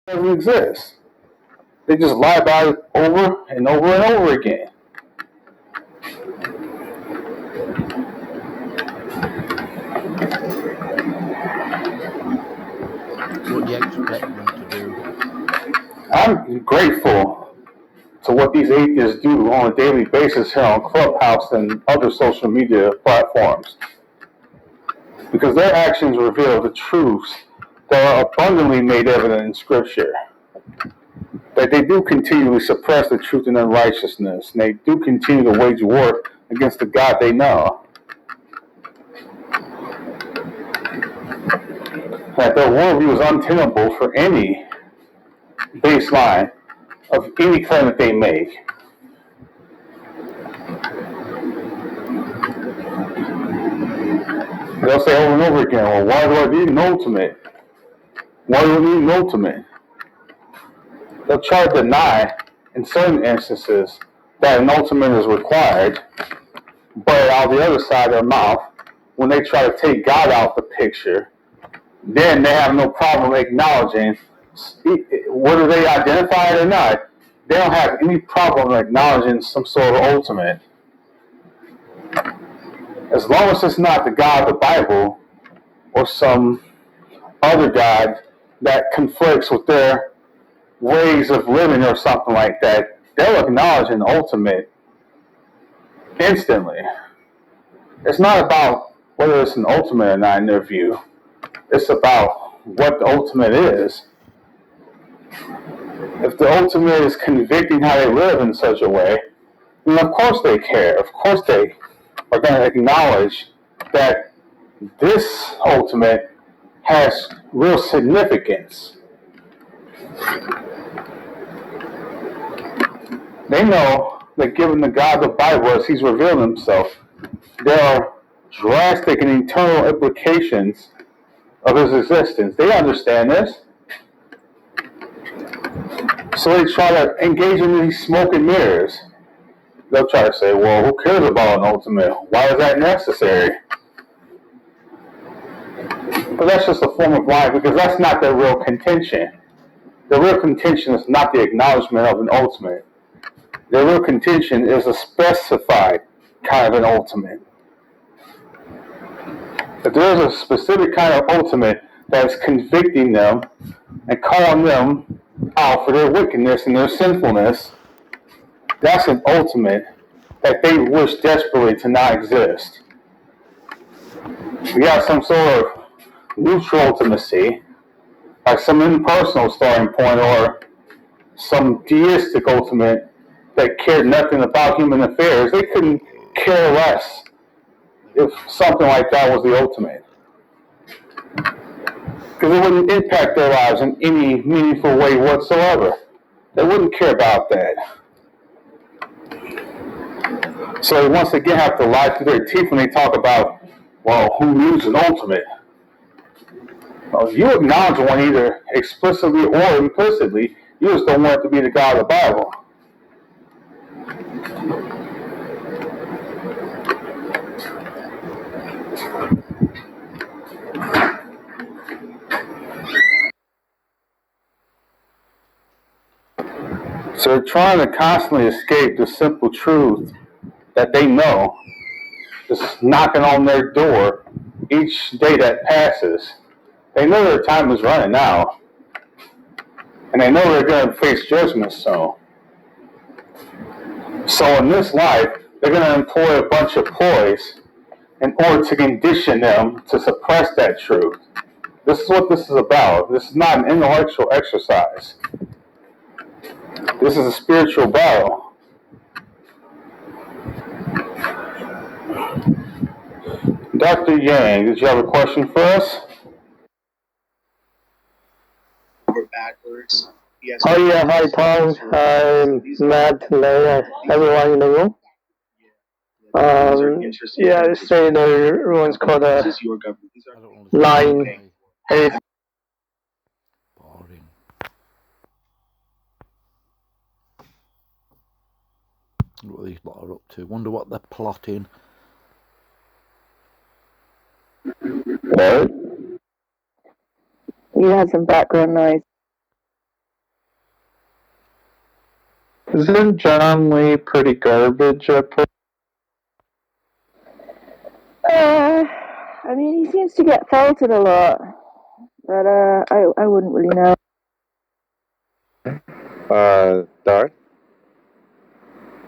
doesn't exist. They just lie about it over and over and over again. What do you expect them to do? I'm grateful to what these atheists do on a daily basis here on Clubhouse and other social media platforms, because their actions reveal the truths that are abundantly made evident in Scripture. That they do continually suppress the truth and unrighteousness, and they do continue to wage war against the God they know. That their worldview is untenable for any baseline of any claim that they make. They'll say over and over again, well, why do I need an ultimate? Why do I need an ultimate? They'll try to deny, in certain instances, that an ultimate is required, but on the other side of their mouth, when they try to take God out the picture, then they have no problem acknowledging, whether they identify it or not, they don't have any problem acknowledging some sort of ultimate. As long as it's not the God of the Bible or some other God that conflicts with their ways of living or something like that, they'll acknowledge an ultimate instantly. It's not about whether it's an ultimate or not in their view. It's about what the ultimate is. If the ultimate is convicting how they live in such a way, then of course they care. Of course they are going to acknowledge that this ultimate has real significance. They know that given the God of the Bible as he's revealed himself, there are drastic and eternal implications of his existence. They understand this. So they try to engage in these smoke and mirrors. They'll try to say, well, who cares about an ultimate? Why is that necessary? But that's just a form of lying, because that's not their real contention. The real contention is not the acknowledgement of an ultimate. Their real contention is a specified kind of an ultimate. If there is a specific kind of ultimate that is convicting them and calling them out for their wickedness and their sinfulness, that's an ultimate that they wish desperately to not exist. We got some sort of neutral ultimacy, like some impersonal starting point, or some deistic ultimate that cared nothing about human affairs. They couldn't care less if something like that was the ultimate, because it wouldn't impact their lives in any meaningful way whatsoever. They wouldn't care about that. So they once again have to lie through their teeth when they talk about, well, who needs an ultimate? Well, you acknowledge one either explicitly or implicitly. You just don't want it to be the God of the Bible. So they're trying to constantly escape the simple truth that they know is knocking on their door each day that passes. They know their time is running out, and they know they're going to face judgment soon. So in this life, they're going to employ a bunch of ploys in order to condition them to suppress that truth. This is what this is about. This is not an intellectual exercise. This is a spiritual battle. Dr. Yang, did you have a question for us? Oh yeah, hi Tom, Matt, Leia, everyone in the room. Yeah, they say the ruins called Line 8. Boring. What these lot are up to. Wonder what they're plotting. What? You had some background noise. Isn't John Lee pretty garbage at I mean, he seems to get faulted a lot, but I wouldn't really know. Darth,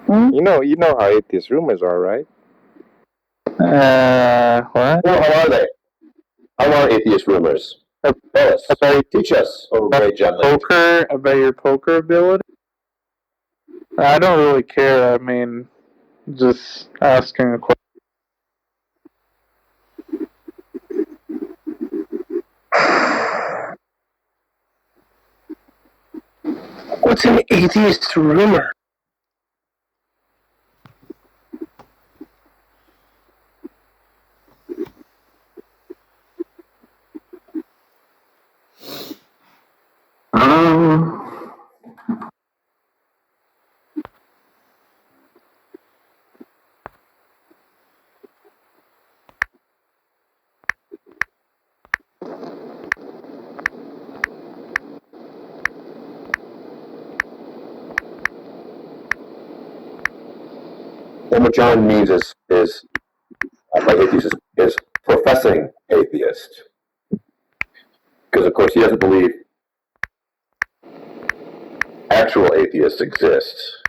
Hmm? you know how atheist rumors are, right? what? Well, how are they? How are atheist rumors? Tell us. Teach us, oh great John Lee. Poker, about your poker ability? I don't really care. I mean, just asking a question. What's an atheist rumor? And what John means is by atheist is professing atheist. Because of course he doesn't believe actual atheists exist.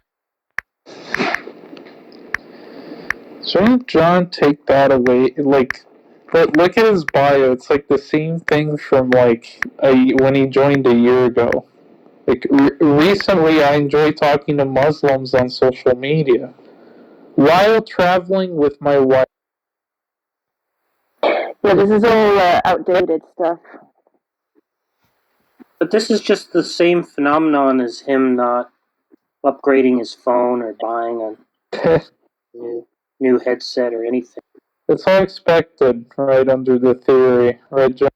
Shouldn't John take that away? Like, but look at his bio. It's like the same thing from like when he joined a year ago. Like recently, I enjoy talking to Muslims on social media while traveling with my wife. Yeah, this is all outdated stuff. But this is just the same phenomenon as him not upgrading his phone or buying a new headset or anything. It's all expected, right under the theory, right, John?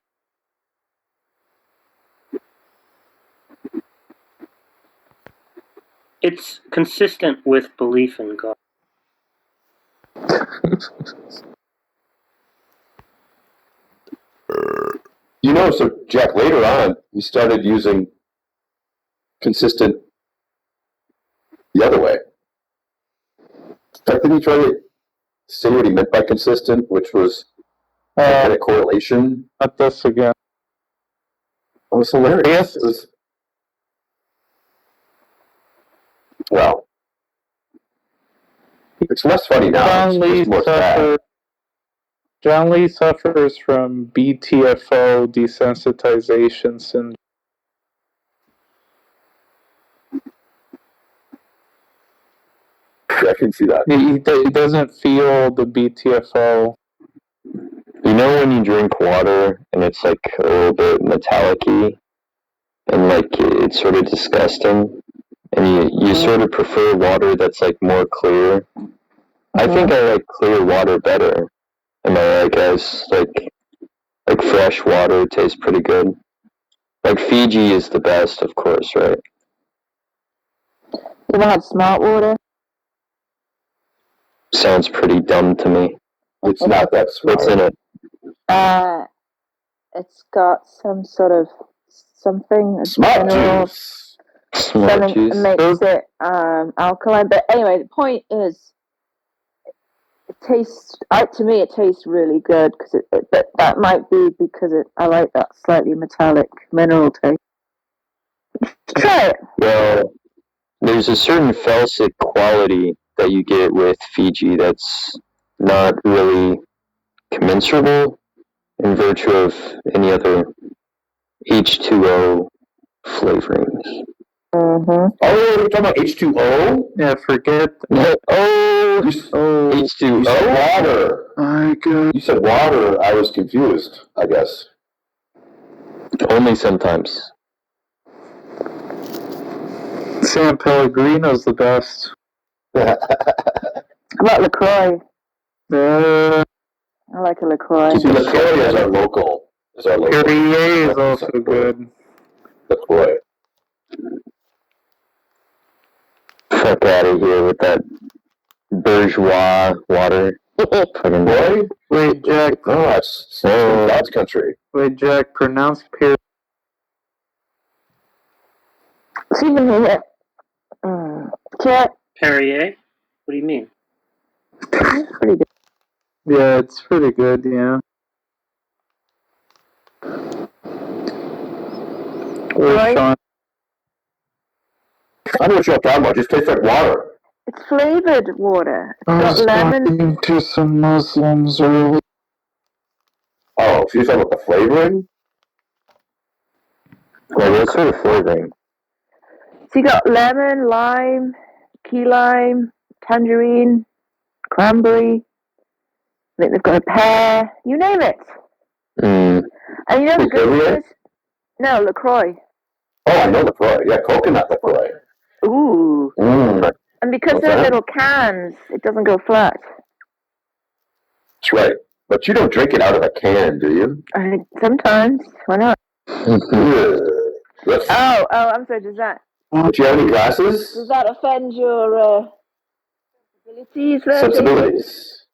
It's consistent with belief in God. You know, so Jack, later on, he started using consistent the other way. In fact, didn't he try to say what he meant by consistent, which was kind of correlation? Not this again. It was hilarious. It was, well, it's less funny now. It's more sad. John Lee suffers from BTFO desensitization syndrome. I can see that. He doesn't feel the BTFO. You know when you drink water and it's like a little bit metallic-y and like it's sort of disgusting and you sort of prefer water that's like more clear? I think I like clear water better. Am I right, guys? Like fresh water tastes pretty good. Like Fiji is the best, of course, right? You ever had smart water? Sounds pretty dumb to me. It's not that smart. What's in it? It's got some sort of something. Smart juice. Smart juice. Makes it alkaline. But anyway, the point is, it tastes. To me, it tastes really good but that might be because I like that slightly metallic mineral taste. Try it. Well, there's a certain felsic quality that you get with Fiji that's not really commensurable in virtue of any other H2O flavorings. Mm-hmm. Oh, you're talking about H2O? Yeah, forget. H2O. You said water. My God. You said water. I was confused, I guess. Only sometimes. San Pellegrino's the best. How about LaCroix? I like a LaCroix. See, LaCroix is our local. Perrier is also good. LaCroix. Fuck out of here with that bourgeois water. Fucking Boy? Wait, Jack. No, that's God's country. Wait, Jack. Pronounce Perrier. See even here. Chat. Perrier? What do you mean? That's pretty good. Yeah, it's pretty good. Yeah. Or Right. Sean. I know what you're talking about. Just tastes like water. It's flavored water. It's I got was lemon. talking to some Muslims earlier. Oh, so you're talking about the flavoring? Like, what sort of flavoring? So you got lemon, lime, key lime, tangerine, cranberry. I think they've got a pear. You name it. Mm. And you know the good LaCroix? news? No, LaCroix. Oh, I know LaCroix. Yeah, coconut LaCroix. Ooh. Mm, And because What's they're that? little cans, it doesn't go flat. that's right. But you don't drink it out of a can, do you? I mean, sometimes. Why not? Ugh. That's, Oh, I'm sorry. Does that but you have any glasses? offend your sensibilities there, JJ? Sensibilities.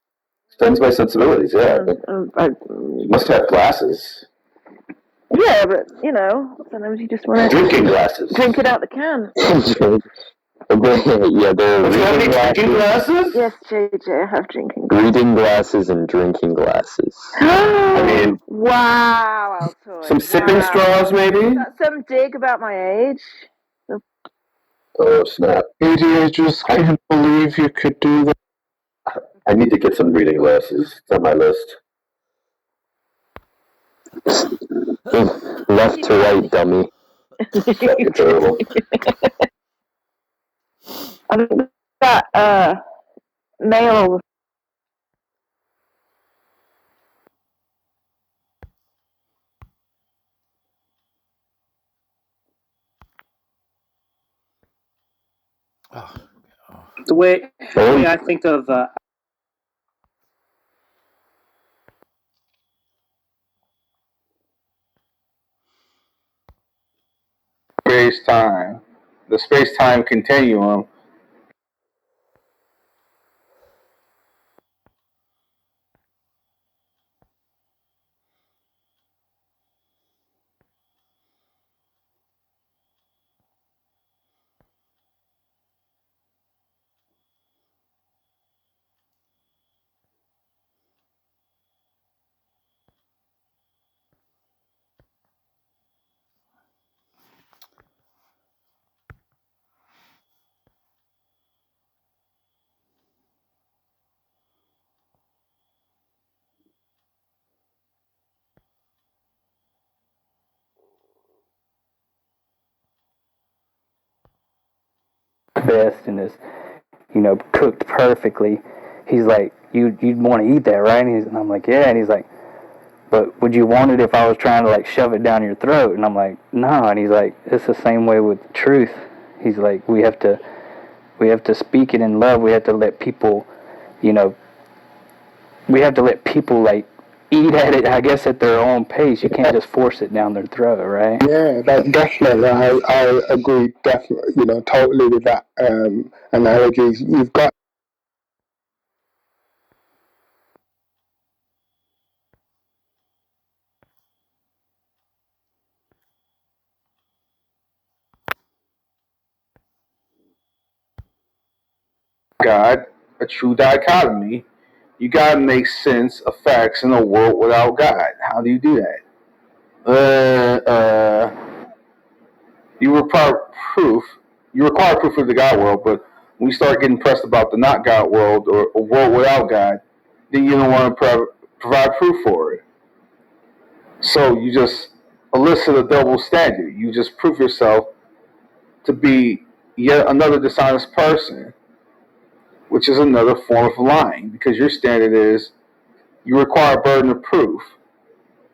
Offends my sensibilities, yeah. You must have glasses. Yeah, but you know, sometimes you just want to Drinking glasses. drink it out the can. Yeah, they're Don't you have any drinking glasses? Yes, JJ, I have drinking. reading glasses and drinking glasses. I mean, Wow, Altoid. some sipping straws, maybe? Is that some dig about my age? Oh, snap. AD, I just can't believe you could do that. I need to get some reading glasses. It's on my list. Left to right, dummy. Fucking terrible. I think that male. The way I think of Space-time. The space-time continuum. best and is, cooked perfectly. He's like, you'd want to eat that, right? And I'm like, yeah. And he's like, but would you want it if I was trying to like shove it down your throat? And I'm like, no. And he's like, it's the same way with truth. He's like, we have to speak it in love. We have to let people, we have to let people like eat at it, I guess, at their own pace. You can't just force it down their throat, right? Yeah, definitely. I agree, definitely, totally with that analogy. You've got God, a true dichotomy. You gotta make sense of facts in a world without God. How do you do that? You require proof. You require proof of the God world, but when you start getting pressed about the not God world or a world without God, then you don't want to provide proof for it. So you just elicit a double standard. You just prove yourself to be yet another dishonest person, which is another form of lying, because your standard is you require a burden of proof.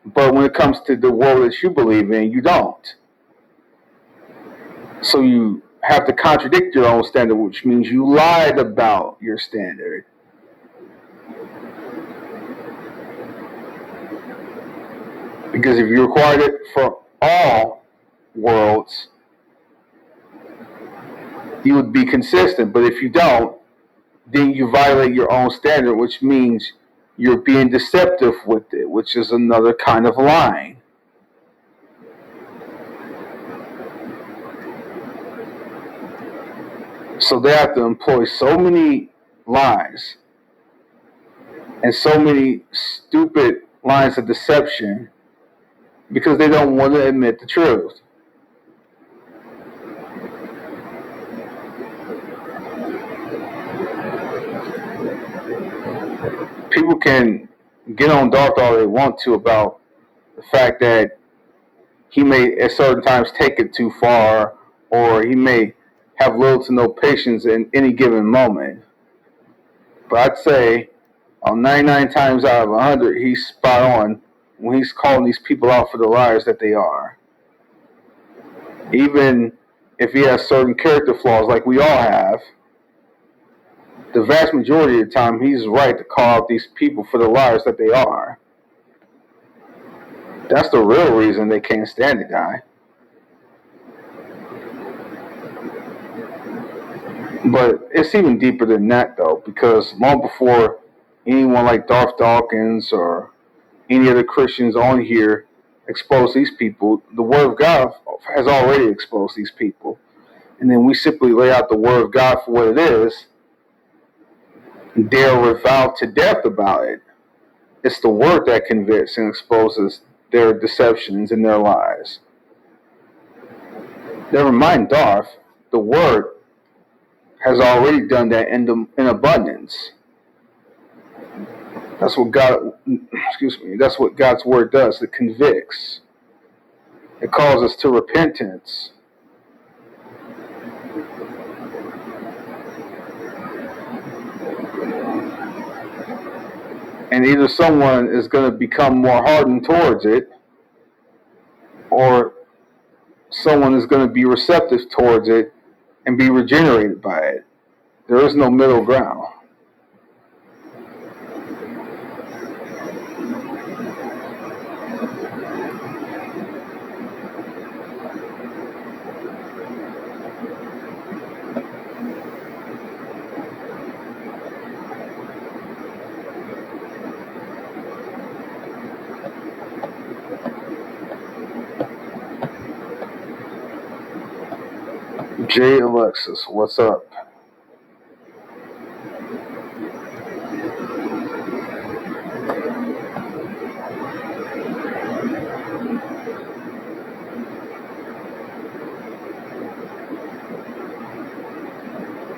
But when it comes to the world that you believe in, you don't. So you have to contradict your own standard, which means you lied about your standard. Because if you required it for all worlds, you would be consistent. But if you don't, then you violate your own standard, which means you're being deceptive with it, which is another kind of lying. So they have to employ so many lies and so many stupid lines of deception because they don't want to admit the truth. People can get on Darth all they want to about the fact that he may at certain times take it too far, or he may have little to no patience in any given moment. But I'd say on 99 times out of 100, he's spot on when he's calling these people out for the liars that they are. Even if he has certain character flaws like we all have, the vast majority of the time he's right to call out these people for the liars that they are. That's the real reason they can't stand the guy. But it's even deeper than that, though, because long before anyone like Darth Dawkins or any other Christians on here expose these people, the Word of God has already exposed these people. And then we simply lay out the Word of God for what it is, and dare revile to death about it. It's the Word that convicts and exposes their deceptions and their lies. Never mind Darth, the Word has already done that in abundance. That's what that's what God's Word does. It convicts. It calls us to repentance. And either someone is going to become more hardened towards it, or someone is going to be receptive towards it and be regenerated by it. There is no middle ground. Jay Alexis, what's up?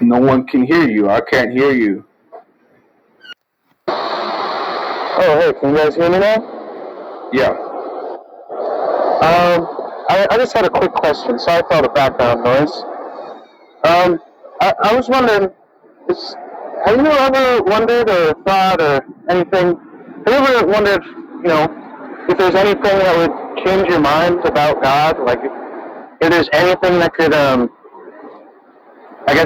No one can hear you. I can't hear you. Oh, hey, can you guys hear me now? Yeah. I just had a quick question. Sorry for all the background noise. I was wondering, have you ever wondered or thought or anything, have you ever wondered, if there's anything that would change your mind about God? Like, if there's anything that could,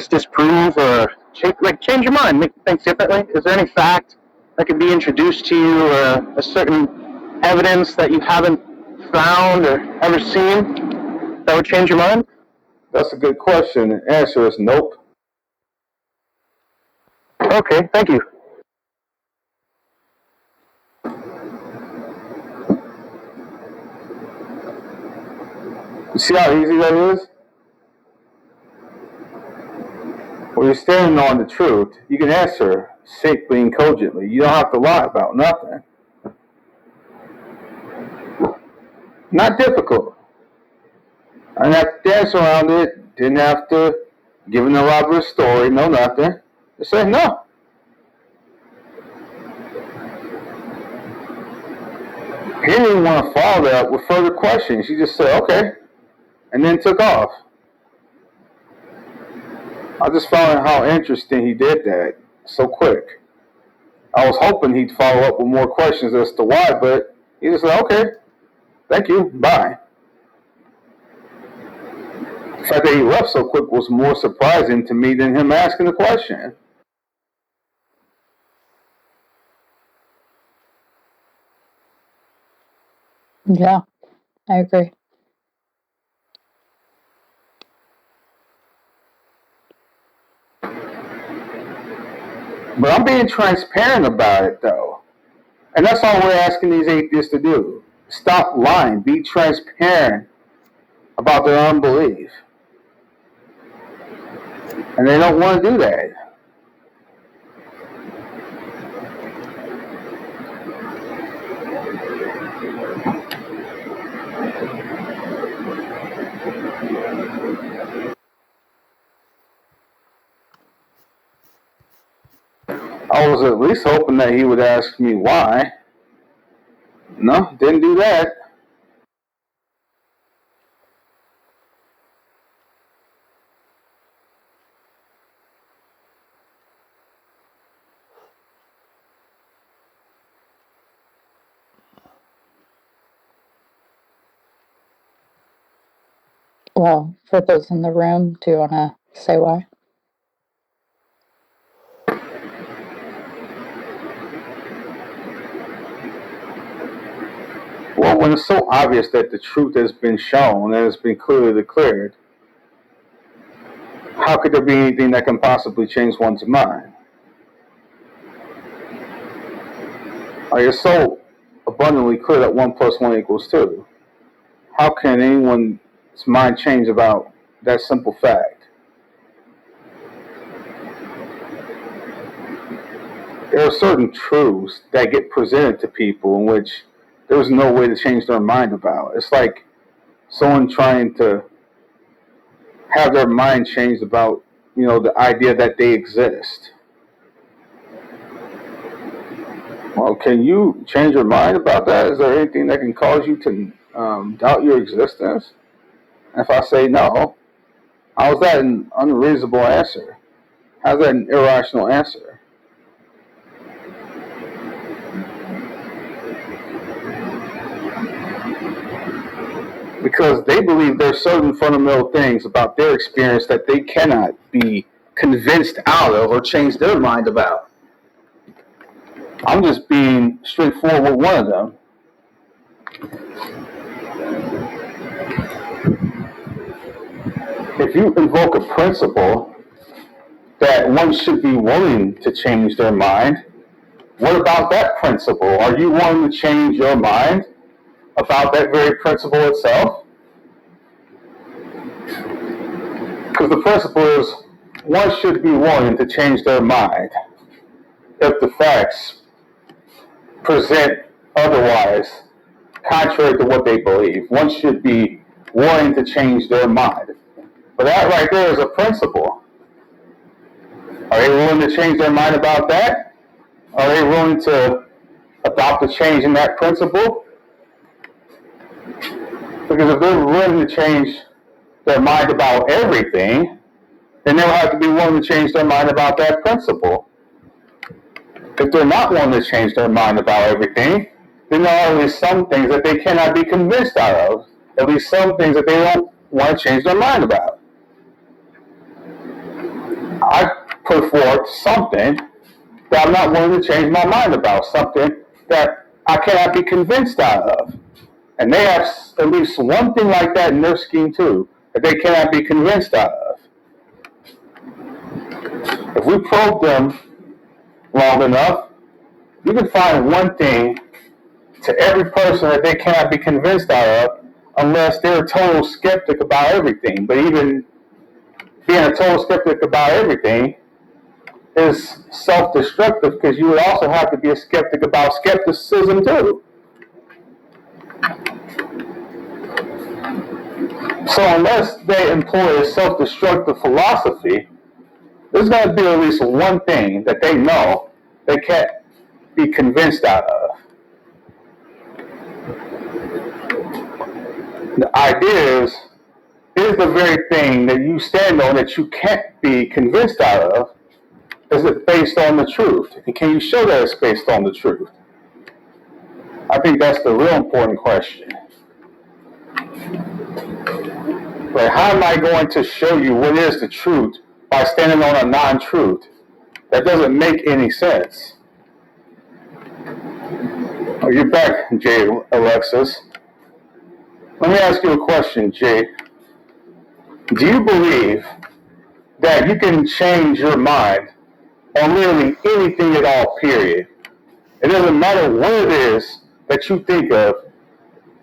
disprove or change your mind, make you think differently? Is there any fact that could be introduced to you, or a certain evidence that you haven't found or ever seen that would change your mind? That's a good question. The answer is nope. Okay, thank you. You see how easy that is? When you're standing on the truth, you can answer simply and cogently. You don't have to lie about nothing. Not difficult. I didn't have to dance around it. Didn't have to give an elaborate story. No nothing. Just say no. He didn't even want to follow that with further questions. He just said, okay, and then took off. I just found how interesting he did that so quick. I was hoping he'd follow up with more questions as to why, but he just said, okay, thank you, bye. The fact that he left so quick was more surprising to me than him asking the question. Yeah, I agree. But I'm being transparent about it, though. And that's all we're asking these atheists to do. Stop lying. Be transparent about their unbelief. And they don't want to do that. I was at least hoping that he would ask me why. No, didn't do that. Well, for those in the room, do you want to say why? Well, when it's so obvious that the truth has been shown and it's been clearly declared, how could there be anything that can possibly change one's mind? It's so abundantly clear that 1 + 1 = 2. How can anyone's mind change about that simple fact? There are certain truths that get presented to people in which there's no way to change their mind about. It's like someone trying to have their mind changed about, the idea that they exist. Well, can you change your mind about that? Is there anything that can cause you to doubt your existence? If I say no, how is that an unreasonable answer? How's that an irrational answer? Because they believe there's certain fundamental things about their experience that they cannot be convinced out of or change their mind about. I'm just being straightforward with one of them. If you invoke a principle that one should be willing to change their mind, what about that principle? Are you willing to change your mind about that very principle itself? Because the principle is one should be willing to change their mind if the facts present otherwise, contrary to what they believe. One should be willing to change their mind. But that right there is a principle. Are they willing to change their mind about that? Are they willing to adopt a change in that principle? Because if they're willing to change their mind about everything, then they'll have to be willing to change their mind about that principle. If they're not willing to change their mind about everything, then there are at least some things that they cannot be convinced out of. At least some things that they don't want to change their mind about. I put forth something that I'm not willing to change my mind about, something that I cannot be convinced out of. And they have at least one thing like that in their scheme too, that they cannot be convinced out of. If we probe them long enough, you can find one thing to every person that they cannot be convinced out of unless they're a total skeptic about everything. But even being a total skeptic about everything is self-destructive because you would also have to be a skeptic about skepticism too. So unless they employ a self-destructive philosophy, there's going to be at least one thing that they know they can't be convinced out of. The idea is the very thing that you stand on that you can't be convinced out of, is it based on the truth? And can you show that it's based on the truth? I think that's the real important question. But how am I going to show you what is the truth by standing on a non-truth? That doesn't make any sense. Oh, you're back, Jay Alexis. Let me ask you a question, Jay. Do you believe that you can change your mind on literally anything at all, period? It doesn't matter what it is that you think of,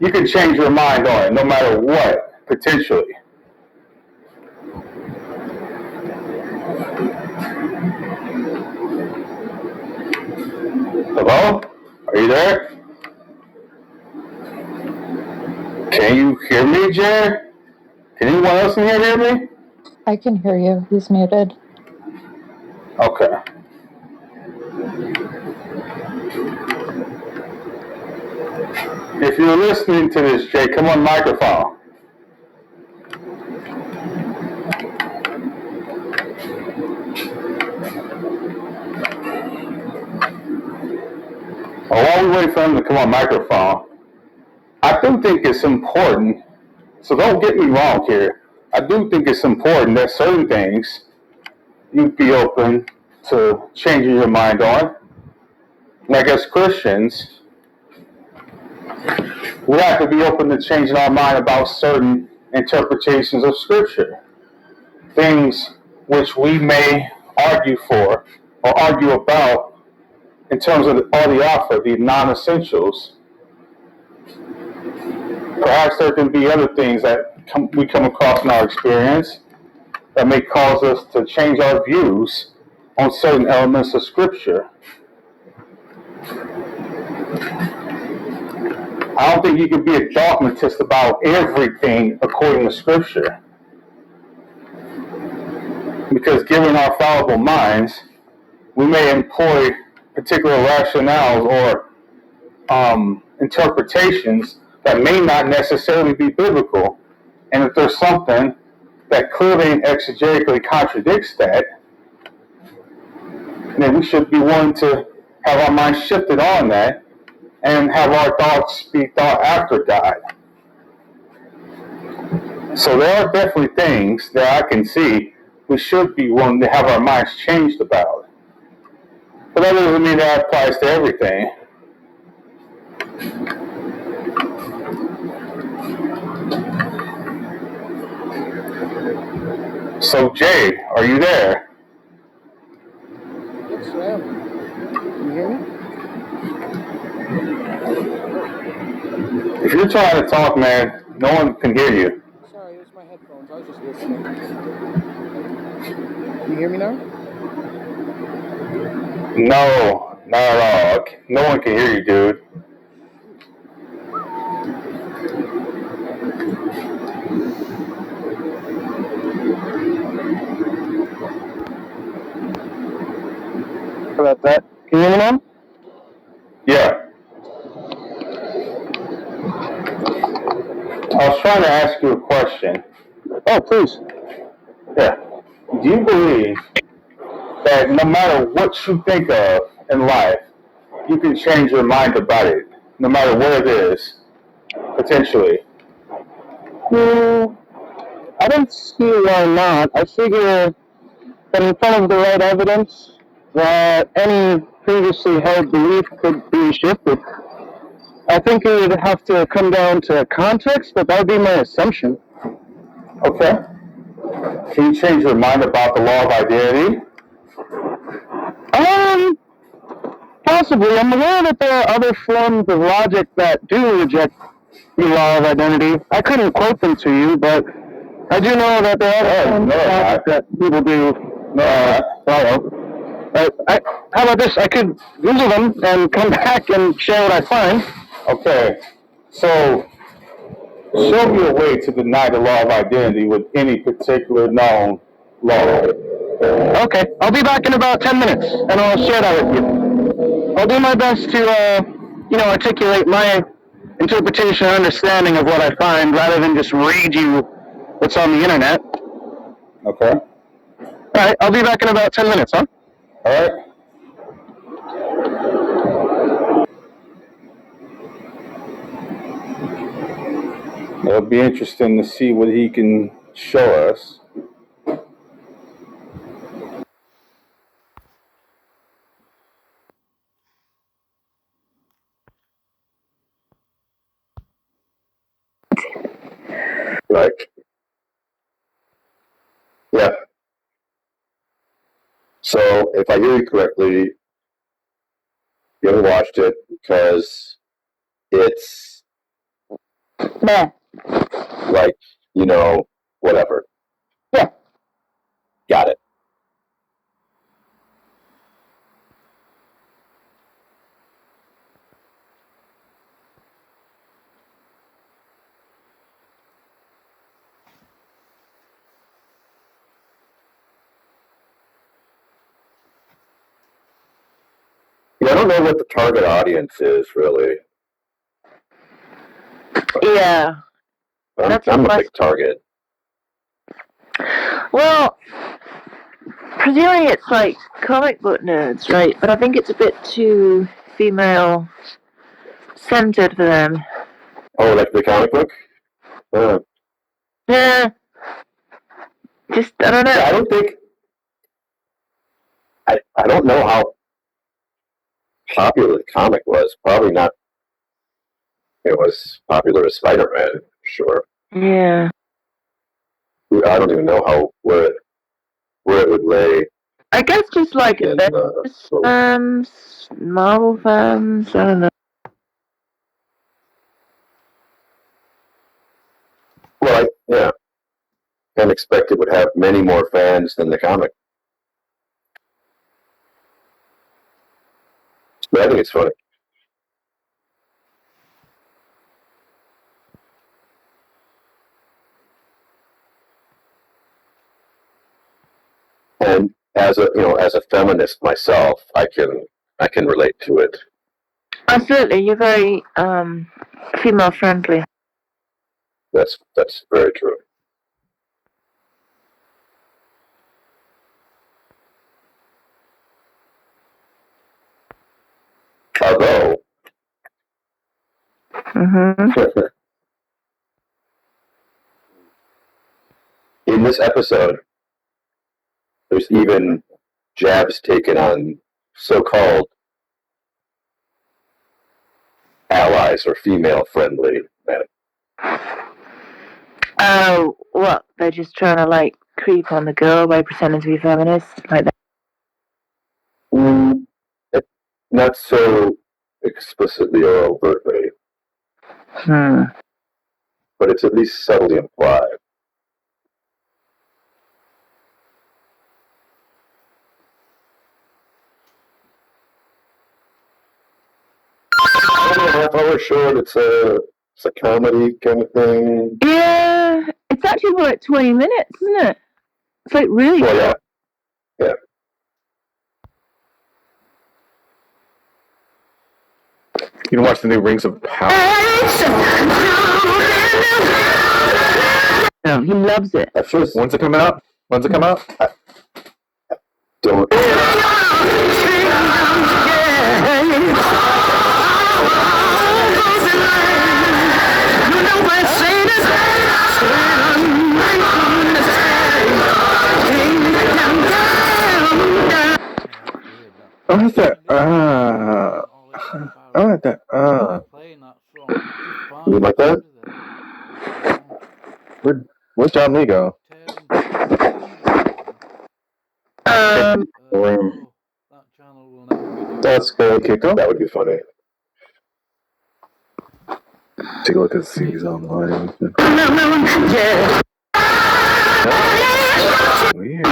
you can change your mind on it, no matter what, potentially. Hello? Are you there? Can you hear me, Jay? Can anyone else in here hear me? I can hear you. He's muted. Okay. If you're listening to this, Jay, come on microphone. While we wait for him to come on microphone, I do think it's important, so don't get me wrong here. I do think it's important that certain things you'd be open to changing your mind on. Like as Christians, we have to be open to changing our mind about certain interpretations of Scripture. Things which we may argue for or argue about in terms of all the offer, the non-essentials. Perhaps there can be other things that we come across in our experience that may cause us to change our views on certain elements of Scripture. I don't think you can be a dogmatist about everything according to Scripture. Because given our fallible minds, we may employ particular rationales or interpretations that may not necessarily be biblical. And if there's something that clearly and exegetically contradicts that, then we should be willing to have our minds shifted on that and have our thoughts be thought after God. So there are definitely things that I can see we should be willing to have our minds changed about. But that doesn't mean that applies to everything. So Jay, are you there? Yes, I am. Can you hear me? If you're trying to talk, man, no one can hear you. Sorry, it was my headphones. I was just listening. Can you hear me now? No, not at all. No one can hear you, dude. How about that? Can you hear me now? Yeah. I was trying to ask you a question. Oh, please. Yeah. Do you believe that no matter what you think of in life, you can change your mind about it, no matter what it is, potentially? I don't see why not. I figure that in front of the right evidence, that any previously held belief could be shifted. I think it would have to come down to context, but that would be my assumption. Okay. Can you change your mind about the law of identity? Possibly. I'm aware that there are other forms of logic that do reject the law of identity. I couldn't quote them to you, but I do know that there are forms of logic that people do follow. How about this? I could Google them and come back and share what I find. Okay. So, show me a way to deny the law of identity with any particular known law. Okay, I'll be back in about 10 minutes, and I'll share that with you. I'll do my best to, articulate my interpretation and understanding of what I find, rather than just read you what's on the internet. Okay. All right, I'll be back in about 10 minutes, huh? All right. It'll be interesting to see what he can show us. Right. Yeah. So if I hear you correctly, you haven't watched it because it's like, whatever. Yeah. Got it. Yeah, I don't know what the target audience is, really. Yeah. I'm a big target. Well, presumably it's like comic book nerds, right? But I think it's a bit too female centered for them. Oh, like the comic book? Yeah. Just, I don't know. Yeah, I don't think... I don't know how popular the comic was. Probably not. It was popular as Spider-Man, for sure. Yeah. I don't even know where it would lay. I guess just like fans, Marvel fans, I don't know. Well, yeah. And expect it would have many more fans than the comic. But I think it's funny. And as a feminist myself, I can relate to it. Absolutely, you're very female friendly. That's very true. Although, in this episode, there's even jabs taken on so-called allies or female-friendly men. Oh, what? They're just trying to like creep on the girl by pretending to be feminist, like that. Not so explicitly or overtly, but it's at least subtly implied. A half-hour short. It's a comedy kind of thing. Yeah, it's actually like 20 minutes, isn't it? It's like really. Well, yeah. You can watch the new Rings of Power. No, he loves it. When's it coming out? Don't. I like that. You like that? Where's John Lee go? That's good. Kiko? That would be funny. Take a look and see if he's online. Weird.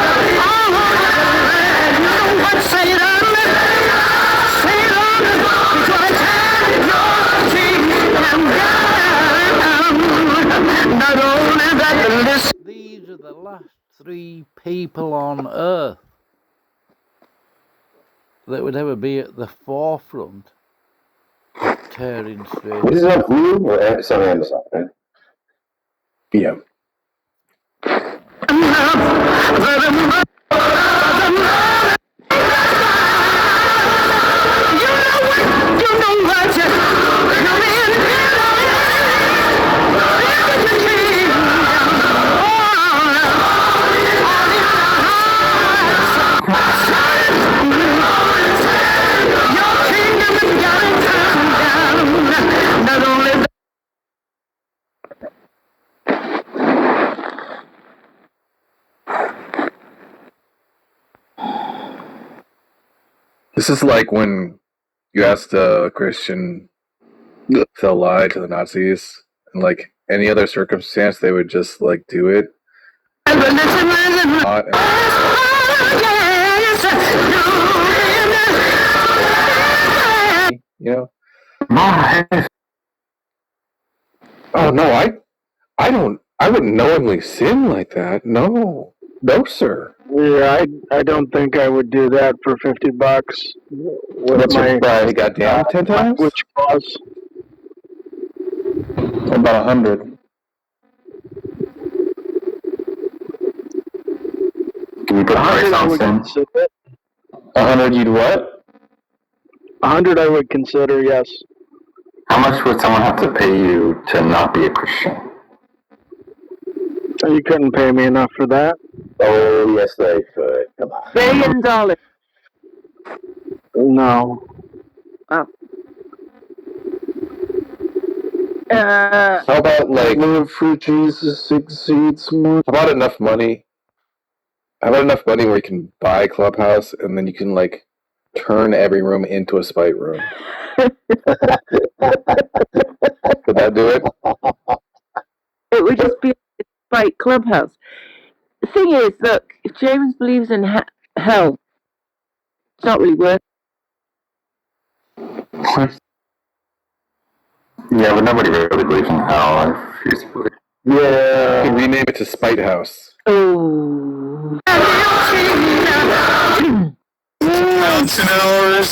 These are the last 3 people on Earth that would ever be at the forefront of tearing straight. This is on Hulu or it's on Amazon, right? Yeah. This is like when you asked a Christian if they'll lie to the Nazis, and like any other circumstance, they would just like do it. You know? Oh no, I wouldn't knowingly sin like that. No. No, sir. Yeah, I don't think I would do that for $50. What's your price? He got down 10 times? Which cause? About 100. Can you put a price 100 I on would Sin? consider it. 100 you'd what? 100 I would consider, yes. How much would someone have to pay you to not be a Christian? You couldn't pay me enough for that. Oh, yes, they could. Come on. $1 billion. No. Oh. How about like Live for Jesus exceeds more. how about enough money? How about enough money where you can buy Clubhouse and then you can like turn every room into a spite room? Could that do it? It would just be a spite clubhouse. The thing is, look, if James believes in hell, it's not really worth Yeah, but nobody really believes in hell. Yeah. You can rename it to Spite House. Oh. Mountain hours.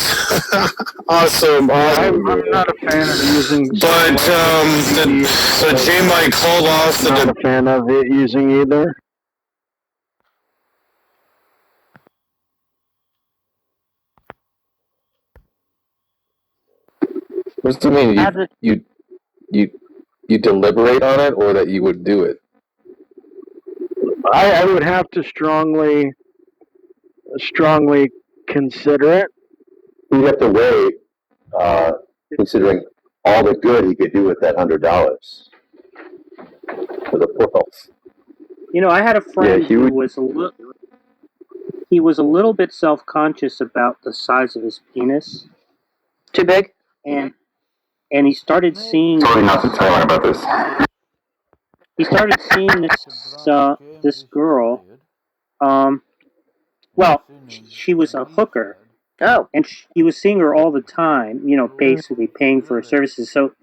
Awesome. I'm not a fan of using. But so J Mike called off the. Not a fan of it using either. What does it mean? You deliberate on it, or that you would do it? I would have to strongly consider it. You'd have to weigh, considering all the good he could do with that $100 for the world. You know, I had a friend Yeah, he who would- was a little bit self-conscious about the size of his penis, Too big? and he started seeing. Sorry not to tell him about this. He started seeing this girl. Well, she was a hooker. Oh. And he was seeing her all the time, you know, basically paying for her services. So it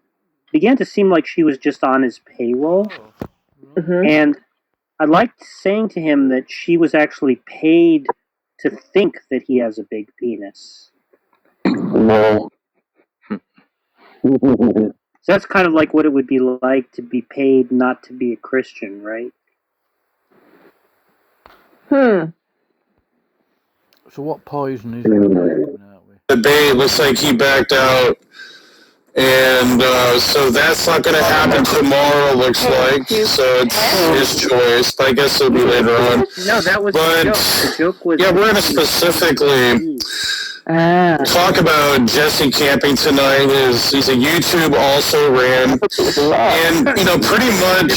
began to seem like she was just on his payroll. Mm-hmm. And I liked saying to him that she was actually paid to think that he has a big penis. No. So that's kind of like what it would be like to be paid not to be a Christian, right? So what poison is coming out with? Debate looks like he backed out, and so that's not going to happen tomorrow. Looks like so it's his choice, but I guess it'll be later on. No, that was But the joke. The joke was yeah, we're going to specifically talk about Jesse Camping tonight. He's a YouTube also ran, and you know, pretty much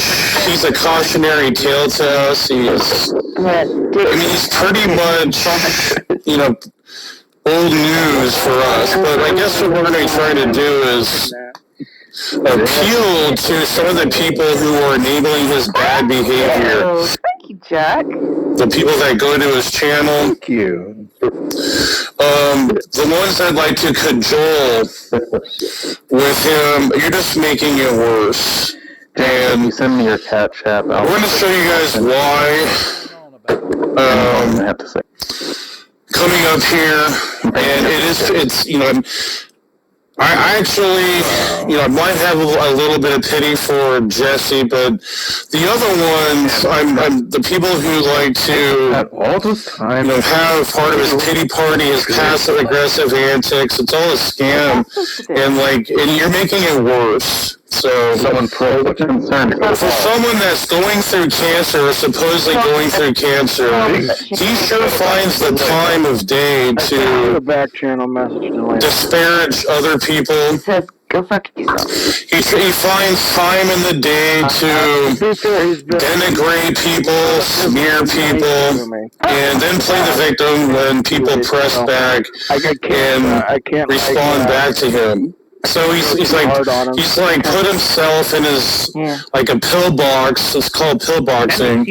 he's a cautionary tale to us. He's pretty much, you know, old news for us. But I guess what we're going to try to do is appeal to some of the people who are enabling his bad behavior. Oh, thank you, Jack. The people that go to his channel. Thank you. The ones that like to cajole with him, you're just making it worse. And you send me your cat chat. we're going to show you guys why. I have to say. Coming up here, and it's you know, I actually, you know, I might have a little bit of pity for Jesse, but the other ones, I'm the people who like to, all this time, you know, have part of his pity party, his passive aggressive antics. It's all a scam, and you're making it worse. So, someone concerned for someone that's going through cancer or supposedly going through cancer, he sure finds the time of day to back channel message disparage other people. Go fuck yourself. He finds time in the day to denigrate people, smear people, and then play the victim when people press back and respond back to him. So he's like put himself in his like a pillbox. It's called pillboxing.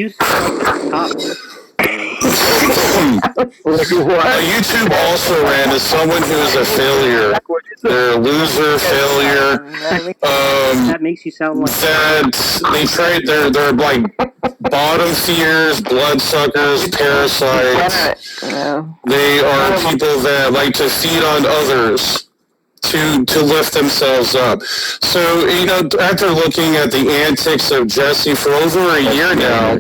YouTube also ran is someone who is a failure. They're a loser, failure. That makes you sound like that they trade. They're like bottom feeders, bloodsuckers, parasites. They are people that like to feed on others to lift themselves up. So, you know, after looking at the antics of Jesse for over a year now,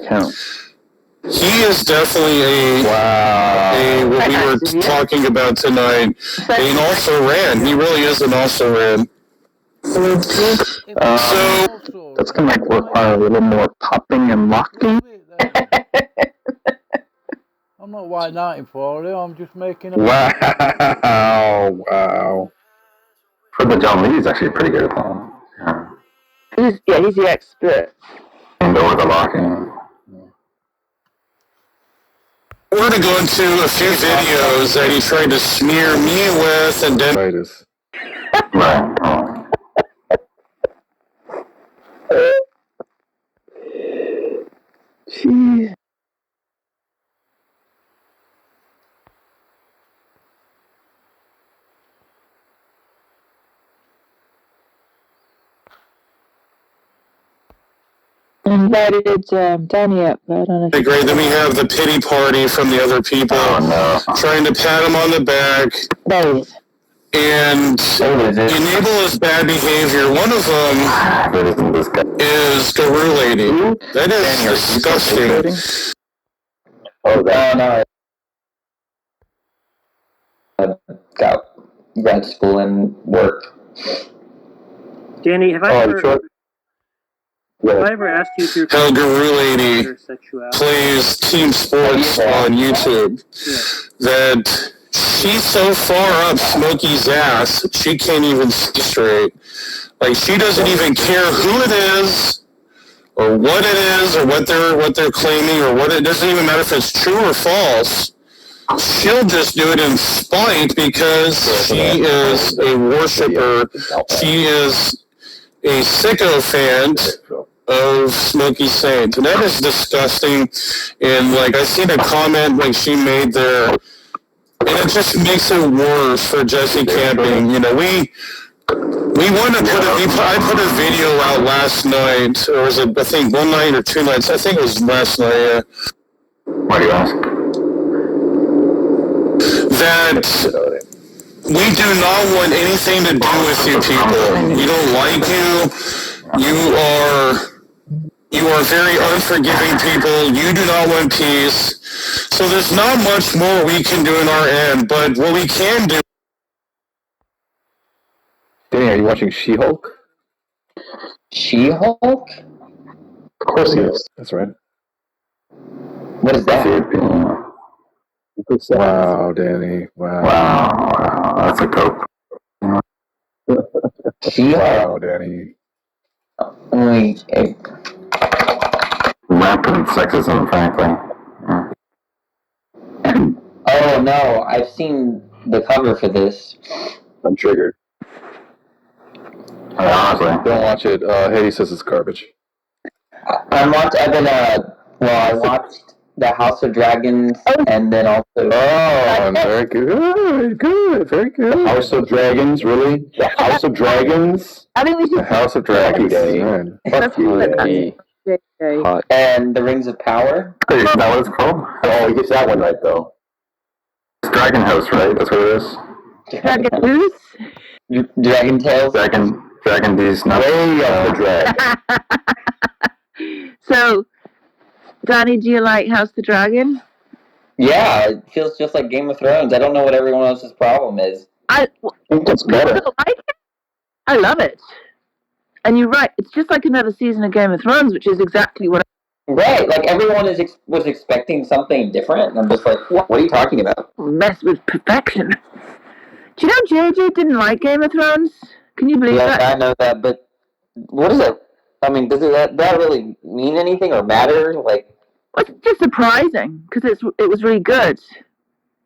he is definitely a what we were talking about tonight, an also ran. He really is an also ran. So that's gonna require a little more popping and locking. I'm not white knighting for it. I'm just making a. Wow. For the John Lee, he's actually pretty good at that. Yeah. He's the expert. And over the locking. We're going to go into a few videos that he tried to smear me with, and then. Right. Jeez. Invited Danny up. I don't know. Great. Then we have the pity party from the other people trying to pat him on the back and enable his bad behavior. One of them is Guru Lady. That is disgusting. Oh, no. Got grad school and work. Danny, have I ever asked you if you're How Guru Lady plays team sports on YouTube? That she's so far up Smokey's ass, she can't even see straight. Like, she doesn't even care who it is, or what it is, or what they're claiming, or what it doesn't even matter if it's true or false. She'll just do it in spite because she is a worshiper. She is a sicko fan of Smokey Saint. And that is disgusting. And, like, I seen a comment, like, she made there, and it just makes it worse for Jesse Camping. You know, we want to I put a video out last night, or was it, I think, one night or 2 nights? I think it was last night, yeah. Why do you ask? That we do not want anything to do with you people. We don't like you. You are very unforgiving people. You do not want peace. So there's not much more we can do in our end, but what we can do... Danny, are you watching She-Hulk? She-Hulk? Of course he is. That's right. What is that? Wow, Danny. Wow. That's a cope. Wow, Danny. Rampant sexism, frankly. Oh no, I've seen the cover for this. I'm triggered. Honestly. Don't watch it. Hades says it's garbage. I watched the House of Dragons, and then also... Oh, very good. Very good. House of Dragons, really? The House of Dragons? I think we should... The House of Dragons. Fuck you, Danny. And the Rings of Power. Hey, is that what it's called? Oh, he gets that one right, though. It's Dragon House, right? That's what it is? Dragon Goose? Dragon Tales? Dragon Beast. Way up the drag. So, Donnie, do you like House of the Dragon? Yeah, it feels just like Game of Thrones. I don't know what everyone else's problem is. I think it's better. Don't like it? I love it. And you're right, it's just like another season of Game of Thrones, which is exactly what Right, like everyone was expecting something different, and I'm just like, what are you talking about? mess with perfection. Do you know JJ didn't like Game of Thrones? Can you believe that? Yeah, I know that, but what is it? I mean, does that really mean anything or matter? Like, Well, it's just surprising, because it was really good.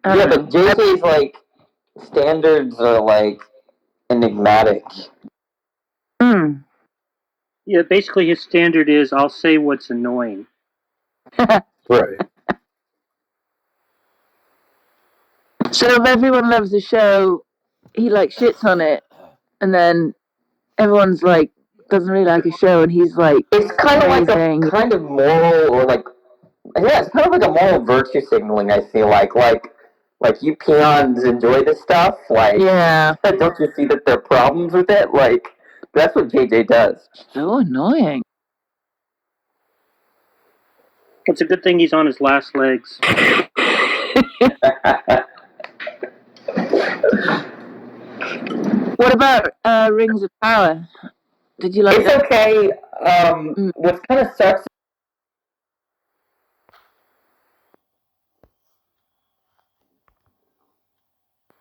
yeah, but JJ's, like, standards are, like, enigmatic. Yeah, basically his standard is, I'll say what's annoying. Right. So if everyone loves the show, he like shits on it, and then everyone's like doesn't really like a show, and he's like It's kind of like a praising. kind of moral, or like, yeah, it's kind of like a moral virtue signaling. I feel like you peons enjoy this stuff. Like, Yeah. don't you see that there are problems with it? Like, that's what JJ does. So annoying. It's a good thing he's on his last legs. What about Rings of Power? Did you like It's that? okay. What kind of sucks.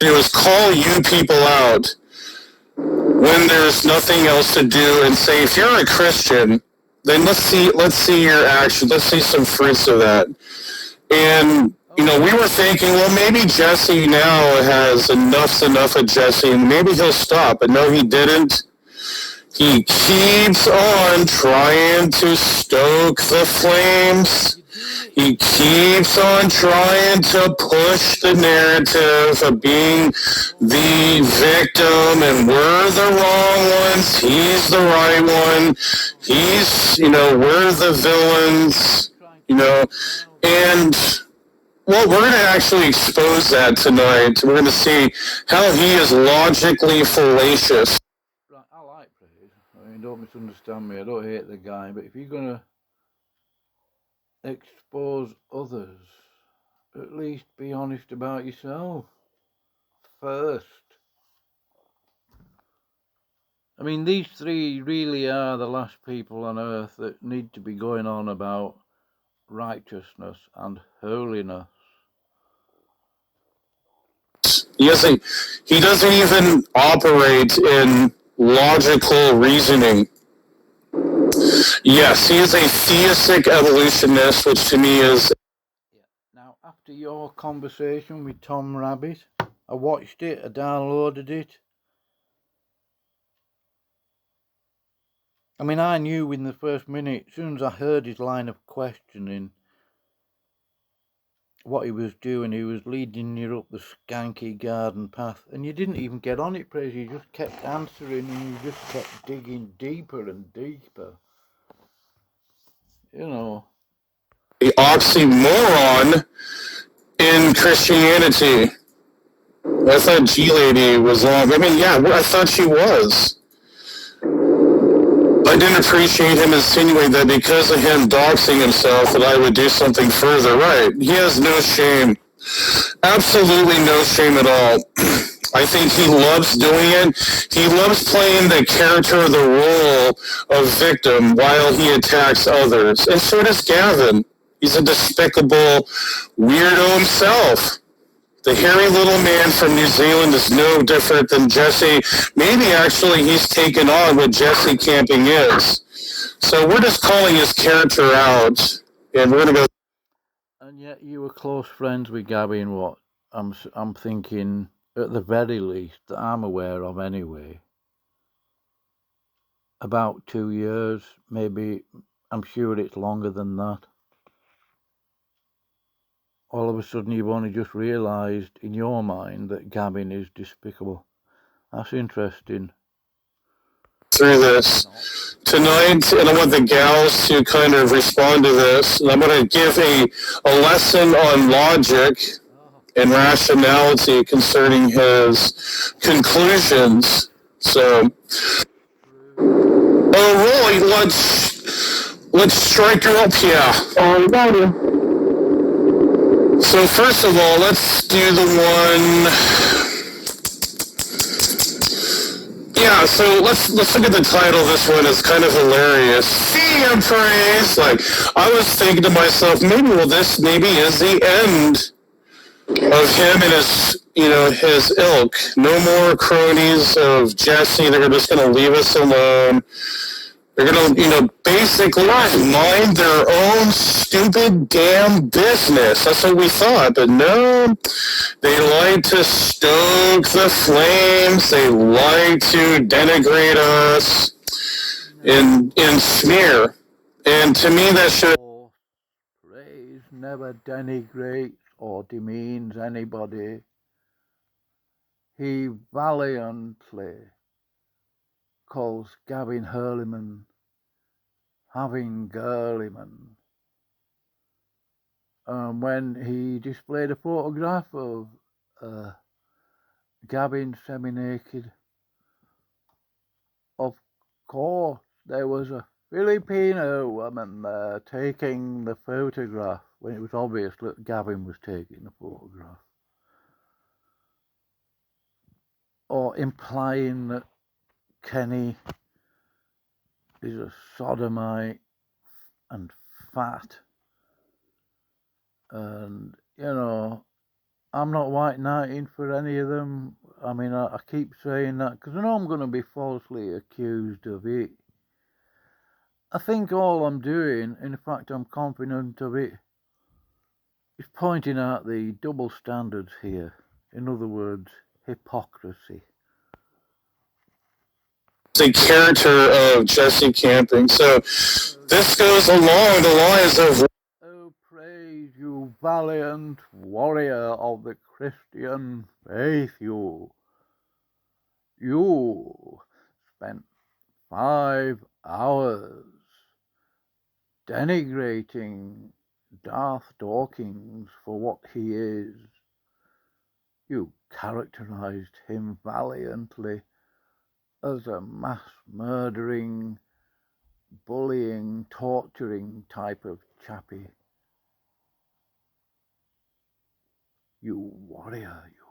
It was call you people out when there's nothing else to do and say, if you're a Christian, then let's see your action. Let's see some fruits of that. And, you know, we were thinking, well, maybe Jesse now has enough's enough of Jesse, and maybe he'll stop. But no, he didn't. He keeps on trying to stoke the flames. He keeps on trying to push the narrative of being the victim, and we're the wrong ones. He's the right one. He's, you know, we're the villains, you know. And, well, we're going to actually expose that tonight. We're going to see how he is logically fallacious. Right, I like praise. I mean, don't misunderstand me. I don't hate the guy, but if you're going to expose others, at least be honest about yourself first. I mean, these three really are the last people on earth that need to be going on about righteousness and holiness. He doesn't even operate in logical reasoning. Yes, he is a theistic evolutionist, which to me is... Now, after your conversation with Tom Rabbit, I watched it, I downloaded it. I mean, I knew in the first minute, as soon as I heard his line of questioning, what he was doing. He was leading you up the skanky garden path, and you didn't even get on it, Praise. You just kept answering, and you just kept digging deeper and deeper. You know. The oxymoron in Christianity. I thought G-Lady was on. I mean, yeah, I thought she was. I didn't appreciate him insinuating that because of him doxing himself that I would do something further. Right. He has no shame. Absolutely no shame at all. I think he loves doing it. He loves playing the character, the role of victim while he attacks others. And so does Gavin. He's a despicable weirdo himself. The hairy little man from New Zealand is no different than Jesse. Maybe actually he's taken on what Jesse Camping is. So we're just calling his character out, and we're going to go... And yet you were close friends with Gavin, what? I'm thinking, at the very least, that I'm aware of anyway, about 2 years, maybe. I'm sure it's longer than that. All of a sudden you've only just realised in your mind that Gavin is despicable. That's interesting. Through this tonight, and I want the gals to kind of respond to this, and I'm going to give a lesson on logic and rationality concerning his conclusions. So, Roy, let's strike her up here. So first of all, let's do the one. Yeah, so let's look at the title of this one. It's kind of hilarious. See and praise. Like, I was thinking to myself, maybe is the end of him and his ilk. No more cronies of Jesse. They're just going to leave us alone. They're going to, basically mind their own stupid damn business. That's what we thought. But no, they like to stoke the flames. They like to denigrate us and smear. And to me, that should... Praise never denigrates or demeans anybody. he valiantly calls Gavin Hurleyman having Girlyman. When he displayed a photograph of Gavin semi-naked, of course there was a Filipino woman there taking the photograph when it was obvious that Gavin was taking the photograph. Or implying that Kenny is a sodomite and fat. And, you know, I'm not white knighting for any of them. I mean, I keep saying that because I know I'm going to be falsely accused of it. I think all I'm doing, in fact I'm confident of it, is pointing out the double standards here. In other words, hypocrisy. The character of Jesse Camping. So this goes along the lines of, Oh, praise you, valiant warrior of the Christian faith, you. You spent 5 hours denigrating Darth Dawkins for what he is. You characterized him valiantly as a mass murdering, bullying, torturing type of chappie. You warrior, you.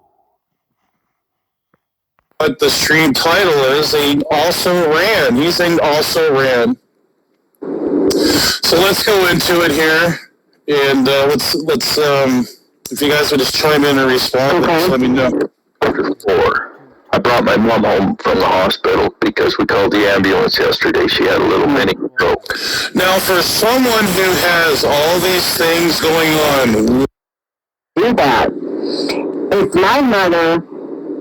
what the stream title is, he also ran. He's saying also ran. So let's go into it here, and let's if you guys would just chime in and respond, just let me know. Chapter 4. I brought my mom home from the hospital because we called the ambulance yesterday. She had a little mini stroke. Now, for someone who has all these things going on, do that. If my mother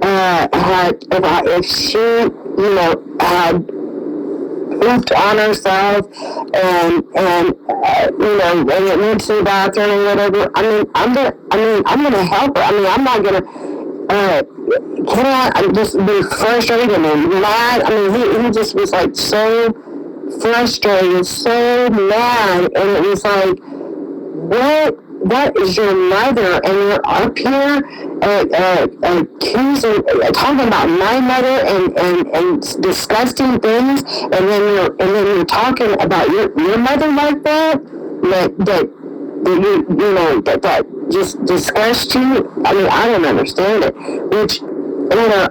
if she, you know, had pooped on herself and you know, and it went to the bathroom or whatever, I'm gonna help her. I'm not gonna I'm just be frustrated and mad. He just was like so frustrated, so mad, and it was like, what is your mother? And you're up here accusing, talking about my mother and disgusting things, and then you're talking about your mother like that that just disgusts you. I don't understand it. Which, you know,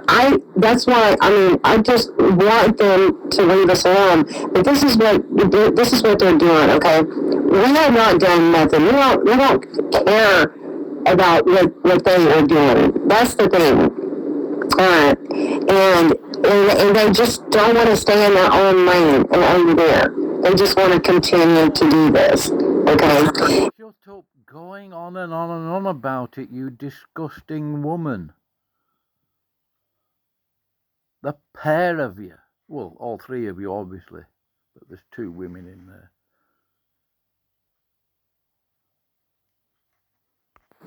that's why, I just want them to leave us alone. But this is what they're doing, okay? We have not done nothing. We don't care about what they are doing. That's the thing. And they just don't want to stay in their own lane and over there. They just want to continue to do this, okay? Shut up, going on and on and on about it, you disgusting woman. The pair of you, well, all 3 of you obviously, but there's 2 women in there.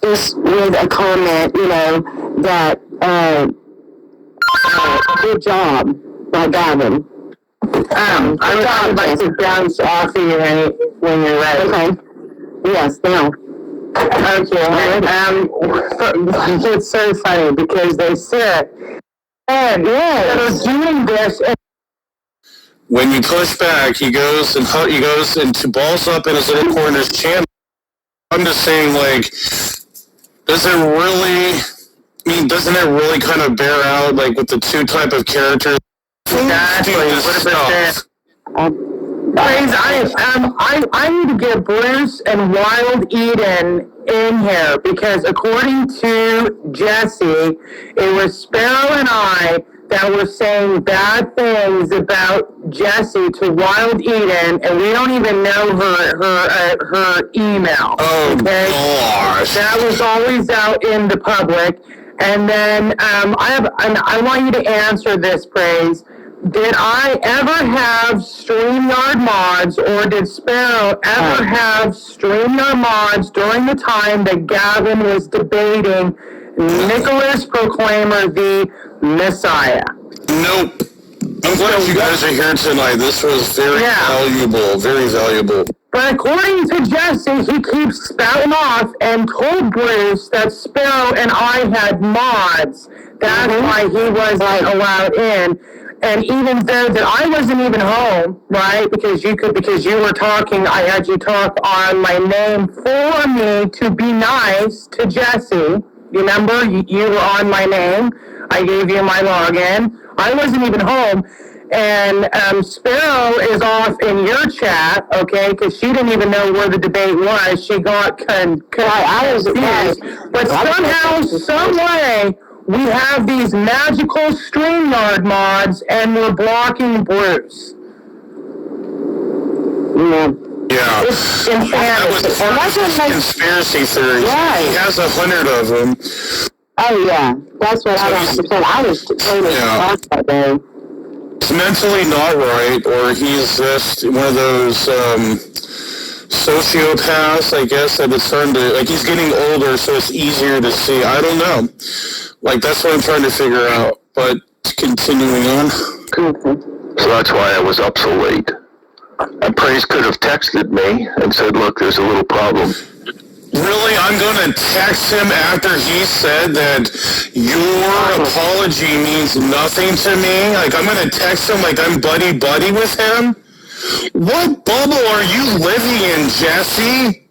Just with a comment, you know, that good job by Gavin. I would like to bounce off of you when you're ready. Okay. Yes, now. Okay. It's so funny because they said, they're doing this. when you push back, he goes and balls up in his little corner's channel. I'm just saying, like, doesn't it really kind of bear out, like, with the 2 type of characters? Exactly. I need to get Bruce and Wild Eden in here because according to Jesse, it was Sparrow and I that were saying bad things about Jesse to Wild Eden, and we don't even know her email. Oh, okay? Gosh. That was always out in the public. And then I want you to answer this, Praise. Did I ever have StreamYard mods, or did Sparrow ever have StreamYard mods during the time that Gavin was debating Nicholas Proclaimer the Messiah. Nope. I'm glad you guys are here tonight. This was very valuable, very valuable. But according to Jesse, he keeps spouting off and told Bruce that Sparrow and I had mods. That's why he wasn't allowed in. And even though that I wasn't even home, right? Because you were talking, I had you talk on my name for me to be nice to Jesse. You remember? You were on my name. I gave you my login. I wasn't even home. And Sparrow is off in your chat, okay, because she didn't even know where the debate was. She got confused. But somehow, some way, we have these magical StreamYard mods, and we're blocking Bruce. Yeah. It's enchanted. That was conspiracy theory. Right. He has 100 of them. Oh, yeah. That's what I don't understand. I was totally shocked that day. He's mentally not right, or he's just one of those sociopaths, I guess, that it's starting to, like, he's getting older, so it's easier to see. I don't know. Like, that's what I'm trying to figure out. But continuing on. So that's why I was up so late. And Praise could have texted me and said, look, there's a little problem. Really? I'm going to text him after he said that your apology means nothing to me? Like, I'm going to text him like I'm buddy-buddy with him? What bubble are you living in, Jesse?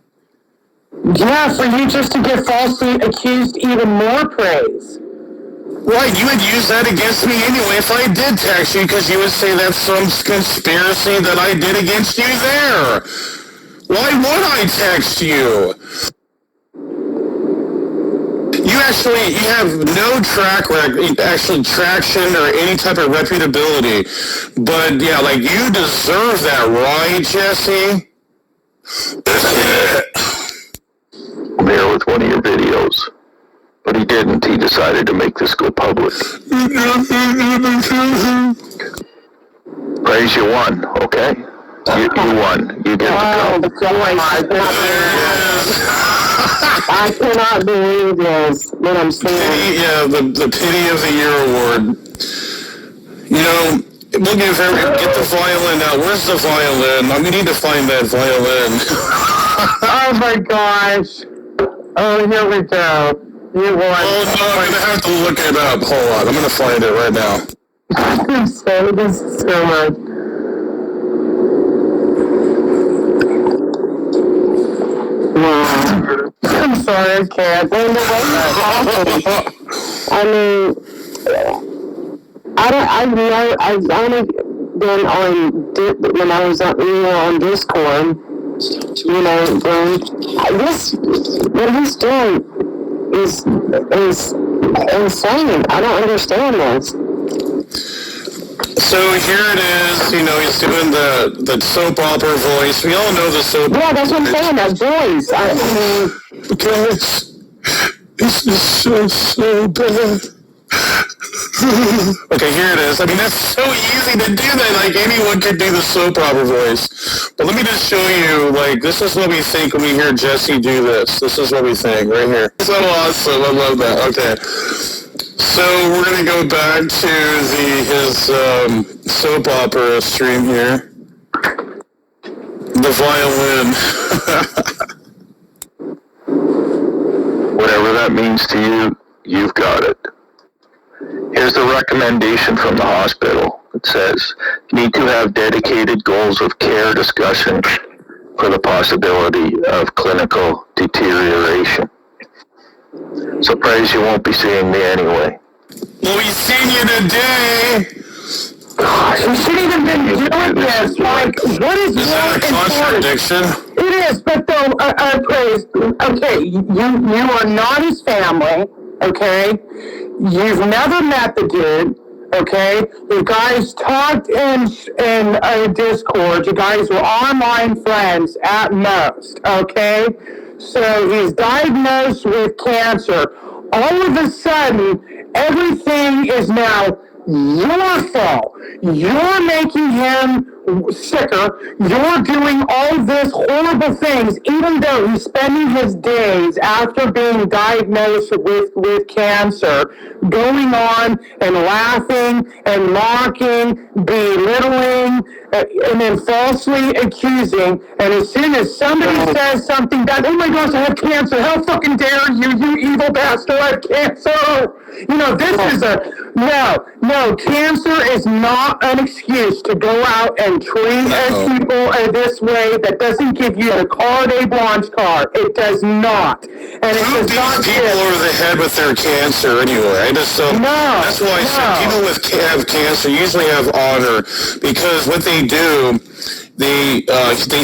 Yeah, for you just to get falsely accused even more, Praise. Right, you would use that against me anyway if I did text you, because you would say that's some conspiracy that I did against you there. Why would I text you? You have no track record, actually traction or any type of reputability. But yeah, like, you deserve that, right, Jesse? There with one of your videos. But he didn't. He decided to make this go public. Praise, you won, okay? You won. You get to go. I cannot believe this, what I'm saying. Yeah, the Pity of the Year award. You know, we'll get the violin out. Where's the violin? We need to find that violin. Oh my gosh. Oh, here we go. You won. Oh no, I'm going to have to look it up. Hold on, I'm going to find it right now. I'm sorry, this is so much. I'm sorry, I can't. I mean, I've only been on, when I was on Discord, you know, what he's doing is insane. I don't understand this. So here it is, you know, he's doing the soap opera voice. We all know the soap opera. Yeah, that's what I'm saying, that voice. I mean... Guys, this is so bad. Okay, here it is. I mean, that's so easy to do that. Like, anyone could do the soap opera voice. But let me just show you, like, this is what we think when we hear Jesse do this. This is what we think, right here. So awesome. I love that. Okay. So we're going to go back to his soap opera stream here. The violin. Whatever that means to you, you've got it. Here's the recommendation from the hospital. It says, you need to have dedicated goals of care discussion for the possibility of clinical deterioration. So Praise, you won't be seeing me anyway. Well, we've seen you today. Gosh, we shouldn't even been doing this. Like, what is that a contradiction? It is, but though, Praise, okay, you are not his family, okay? You've never met the dude, okay? You guys talked in Discord. You guys were online friends at most, okay? So he's diagnosed with cancer. All of a sudden, everything is now your fault. You're making him sicker. You're doing all this horrible things, even though he's spending his days after being diagnosed with cancer, going on and laughing and mocking, belittling, and then falsely accusing. And as soon as somebody says something bad, oh my gosh, I have cancer. How fucking dare you, you evil bastard, I have cancer. You know, this is no, cancer is not an excuse to go out and treat people this way. That doesn't give you a carte blanche card. It does not. And it does not people over the head with their cancer anyway. I just don't. That's why I said people have cancer usually have honor, because what they do, they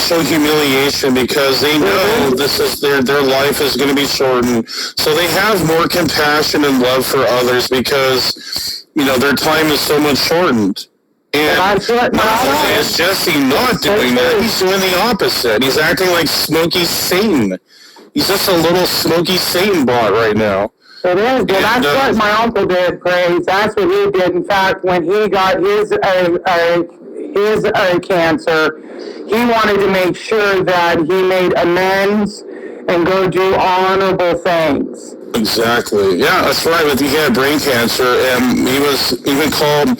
show humiliation because they know this is their life is going to be shortened. So they have more compassion and love for others because, you know, their time is so much shortened. And not only is Jesse not doing that, he's doing the opposite. He's acting like Smokey Satan. He's just a little Smokey Satan bot right now. It is, but that's what my uncle did, Praise. That's what he did. In fact, when he got his cancer, he wanted to make sure that he made amends and go do honorable things. Exactly. Yeah, that's right. He had brain cancer, and he was even called.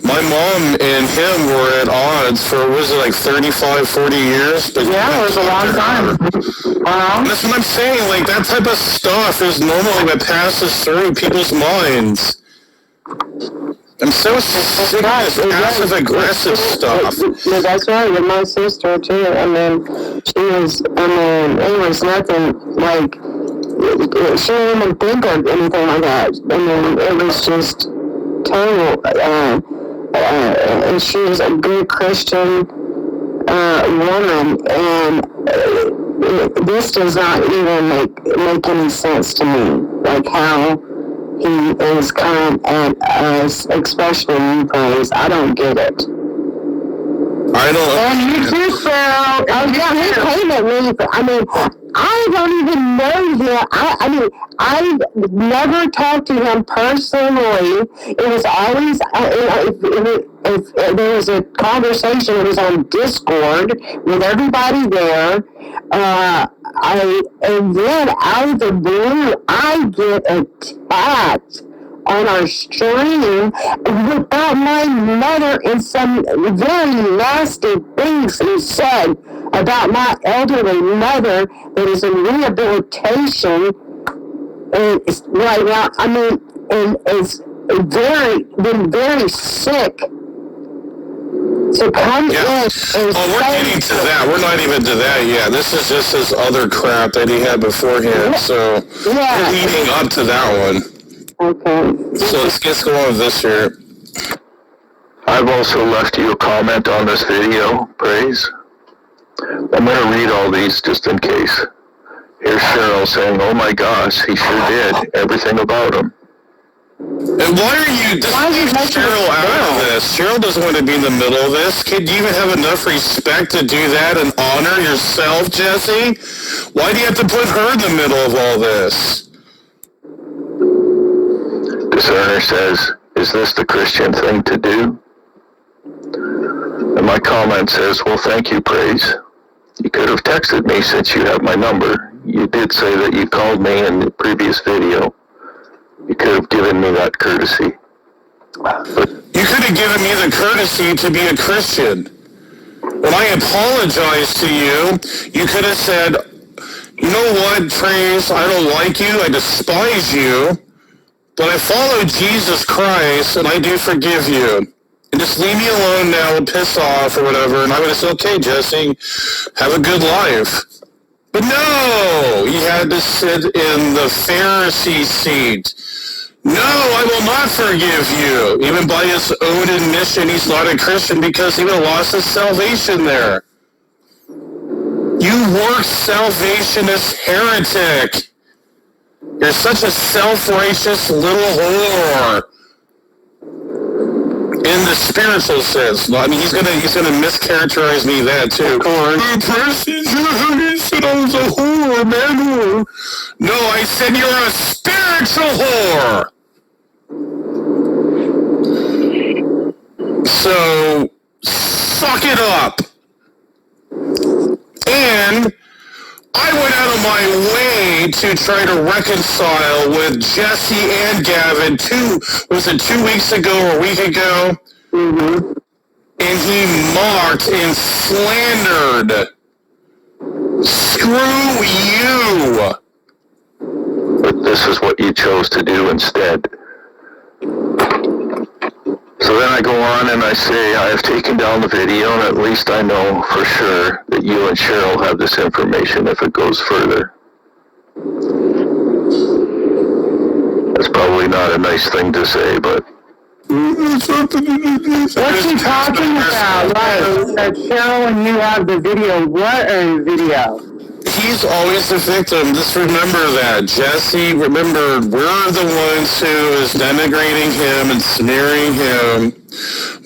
My mom and him were at odds for, was it like 35, 40 years? But yeah, it was a long time. That's what I'm saying. Like, that type of stuff is normally what passes through people's minds. I'm so sick of this passive-aggressive stuff. Yeah, that's right, with my sister, too. I mean, it was nothing, like, she didn't even think of anything like that. I mean, it was just terrible. And she was a good Christian woman, and this does not even make any sense to me, like how he is coming at us, especially you, Praise. I don't get it. I don't. And you too, Sarah. Yeah, he came at me. I mean, I don't even know him. I mean, I've never talked to him personally. It was always, if there was a conversation, it was on Discord with everybody there. And then out of the blue, I get attacked on our stream about my mother and some very nasty things he said about my elderly mother that is in rehabilitation right now. I mean, and is been very sick. To come in and we're getting to that. We're not even to that yet. This is just his other crap that he had beforehand. So we're leading up to that one. Okay. So let's go on with this here. I've also left you a comment on this video, Praise. I'm going to read all these just in case. Here's Cheryl saying, oh my gosh, he sure did everything about him. And why are you leave Cheryl out of this? Cheryl doesn't want to be in the middle of this. Do you even have enough respect to do that and honor yourself, Jesse? Why do you have to put her in the middle of all this? Discerner says, is this the Christian thing to do? And my comment says, well, thank you, Praise. You could have texted me since you have my number. You did say that you called me in the previous video. You could have given me that courtesy. But you could have given me the courtesy to be a Christian. When I apologized to you, you could have said, you know what, Praise, I don't like you, I despise you, but I follow Jesus Christ, and I do forgive you. And just leave me alone now and piss off or whatever, and I'm going to say, okay, Jesse, have a good life. But no, he had to sit in the Pharisee seat. No, I will not forgive you. Even by his own admission, he's not a Christian because he would have lost his salvation there. You work salvationist heretic. You're such a self-righteous little whore. In the spiritual sense. I mean, he's gonna mischaracterize me that too. The person said I was a whore, man. No, I said you're a spiritual whore. So suck it up. And I went out of my way to try to reconcile with Jesse and Gavin 2 weeks ago or a week ago? Mm-hmm. And he mocked and slandered. Screw you! But this is what you chose to do instead. So then I go on and I say, I have taken down the video, and at least I know for sure that you and Cheryl have this information if it goes further. That's probably not a nice thing to say, but... What's he talking about? Like, Cheryl and you have the video. What video? He's always the victim. Just remember that. Jesse, remember, we're the ones who is denigrating him and smearing him.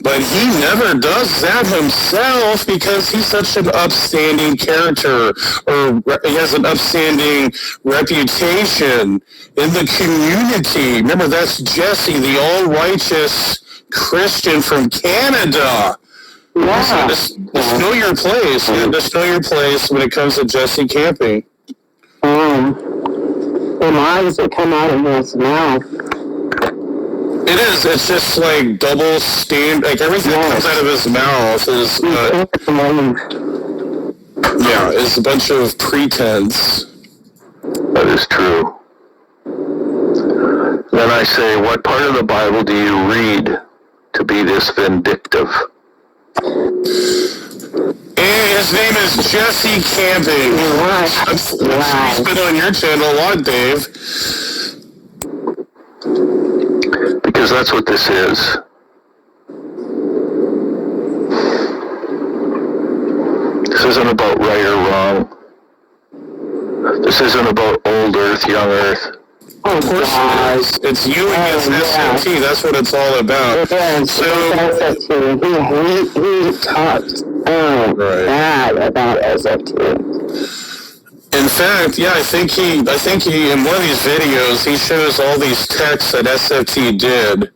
But he never does that himself because he's such an upstanding character, or he has an upstanding reputation in the community. Remember, that's Jesse, the all-righteous Christian from Canada. Wow. So just know your place. Yeah, just know your place when it comes to Jesse camping. And why does it come out of his mouth? It is. It's just like double stand. Like everything that comes out of his mouth is, is a bunch of pretense. That is true. Then I say, what part of the Bible do you read to be this vindictive? Hey, his name is Jesse Camping. He's been on your channel a lot, Dave. Because that's what this is. This isn't about right or wrong. This isn't about old Earth, young Earth. Oh, of course it is. It's you against SFT. That's what it's all about. He talked bad about SFT. In fact, I think he in one of these videos he shows all these texts that SFT did.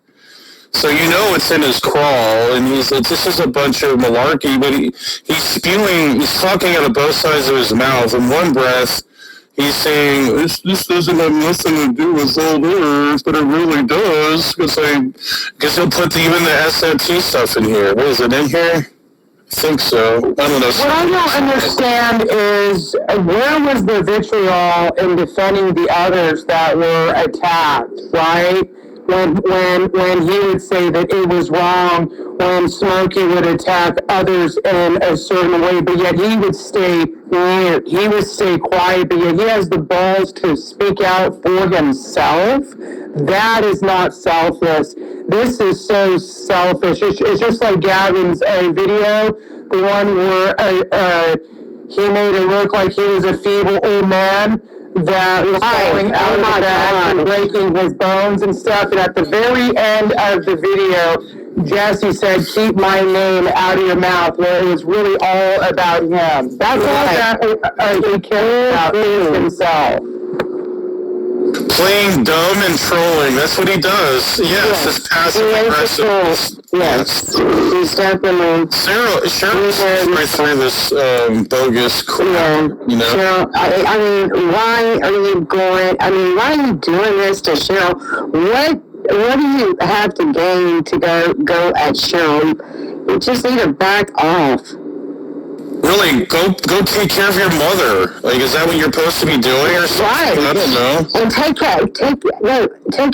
So you know it's in his crawl, and this is a bunch of malarkey, but he's talking out of both sides of his mouth. In one breath, he's saying, this doesn't have nothing to do with old Earth, but it really does, because he'll put even the SFT stuff in here. What is it in here? I think so. I don't know. What I don't understand is, where was the vitriol in defending the others that were attacked, right? When he would say that it was wrong when Smokey would attack others in a certain way, but yet he would stay mute. He would stay quiet, but yet he has the balls to speak out for himself. That is not selfless. This is so selfish. It's just like Gavin's video, the one where he made it look like he was a feeble old man that was falling out of the bed and breaking his bones and stuff. And at the very end of the video, Jesse said, "Keep my name out of your mouth," where it was really all about him. That's all that he cares about is himself. Playing dumb and trolling. That's what he does. Yes, it's passive aggressive. Yes, he's definitely. Cheryl's right through this bogus crap. You know. Cheryl, I mean, why are you going? I mean, why are you doing this to Cheryl? What do you have to gain to go at Cheryl? You just need to back off. Really, go take care of your mother. Like, is that what you're supposed to be doing or something? Right. I don't know. And take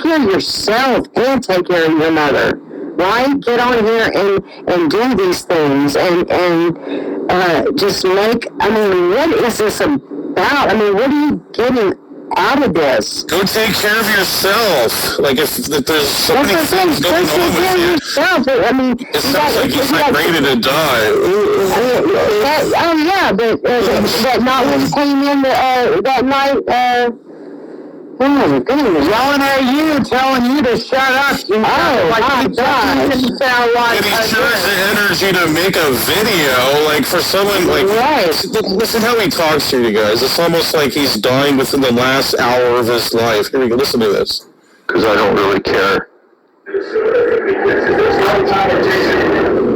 care of yourself and take care of your mother. Right? Get on here and do these things and just make. I mean, what is this about? I mean, what are you getting out of this? Go take care of yourself. Like, if there's so many things going on with you. Yourself. I mean, it sounds like he's like ready to die. But not when he came in that night. Oh my goodness! Yelling at you, telling you to shut up. Oh my God! And he sure has the energy to make a video. Like, for someone like, listen how he talks to you guys. It's almost like he's dying within the last hour of his life. Here we go. Listen to this. Because I don't really care.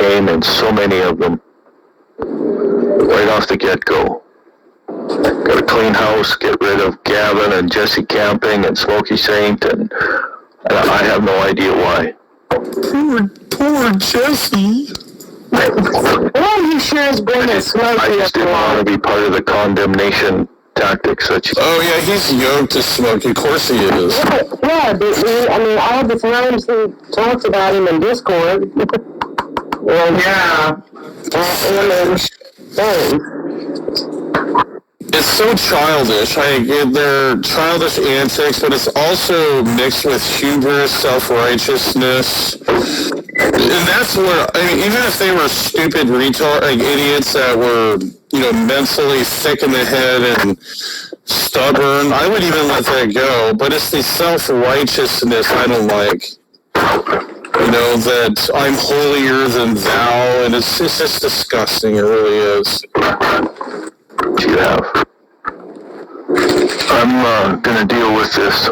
aim in so many of them right off the get-go. Got a clean house, get rid of Gavin and Jesse Camping and Smokey Saint, and I have no idea why. Poor Jesse. Well, he sure is bringing Smokey. I just didn't want to be part of the condemnation tactics that you... Oh yeah, he's yoked to Smokey. Of course he is. Yeah, but I mean, all the times he talks about him in Discord. Well, yeah. It's so childish. They're childish antics, but it's also mixed with hubris, self-righteousness. And that's where, I mean, even if they were stupid idiots that were, mentally thick in the head and stubborn, I would even let that go. But it's the self-righteousness I don't like. That I'm holier than thou, and it's just disgusting. It really is. You have. I'm going to deal with this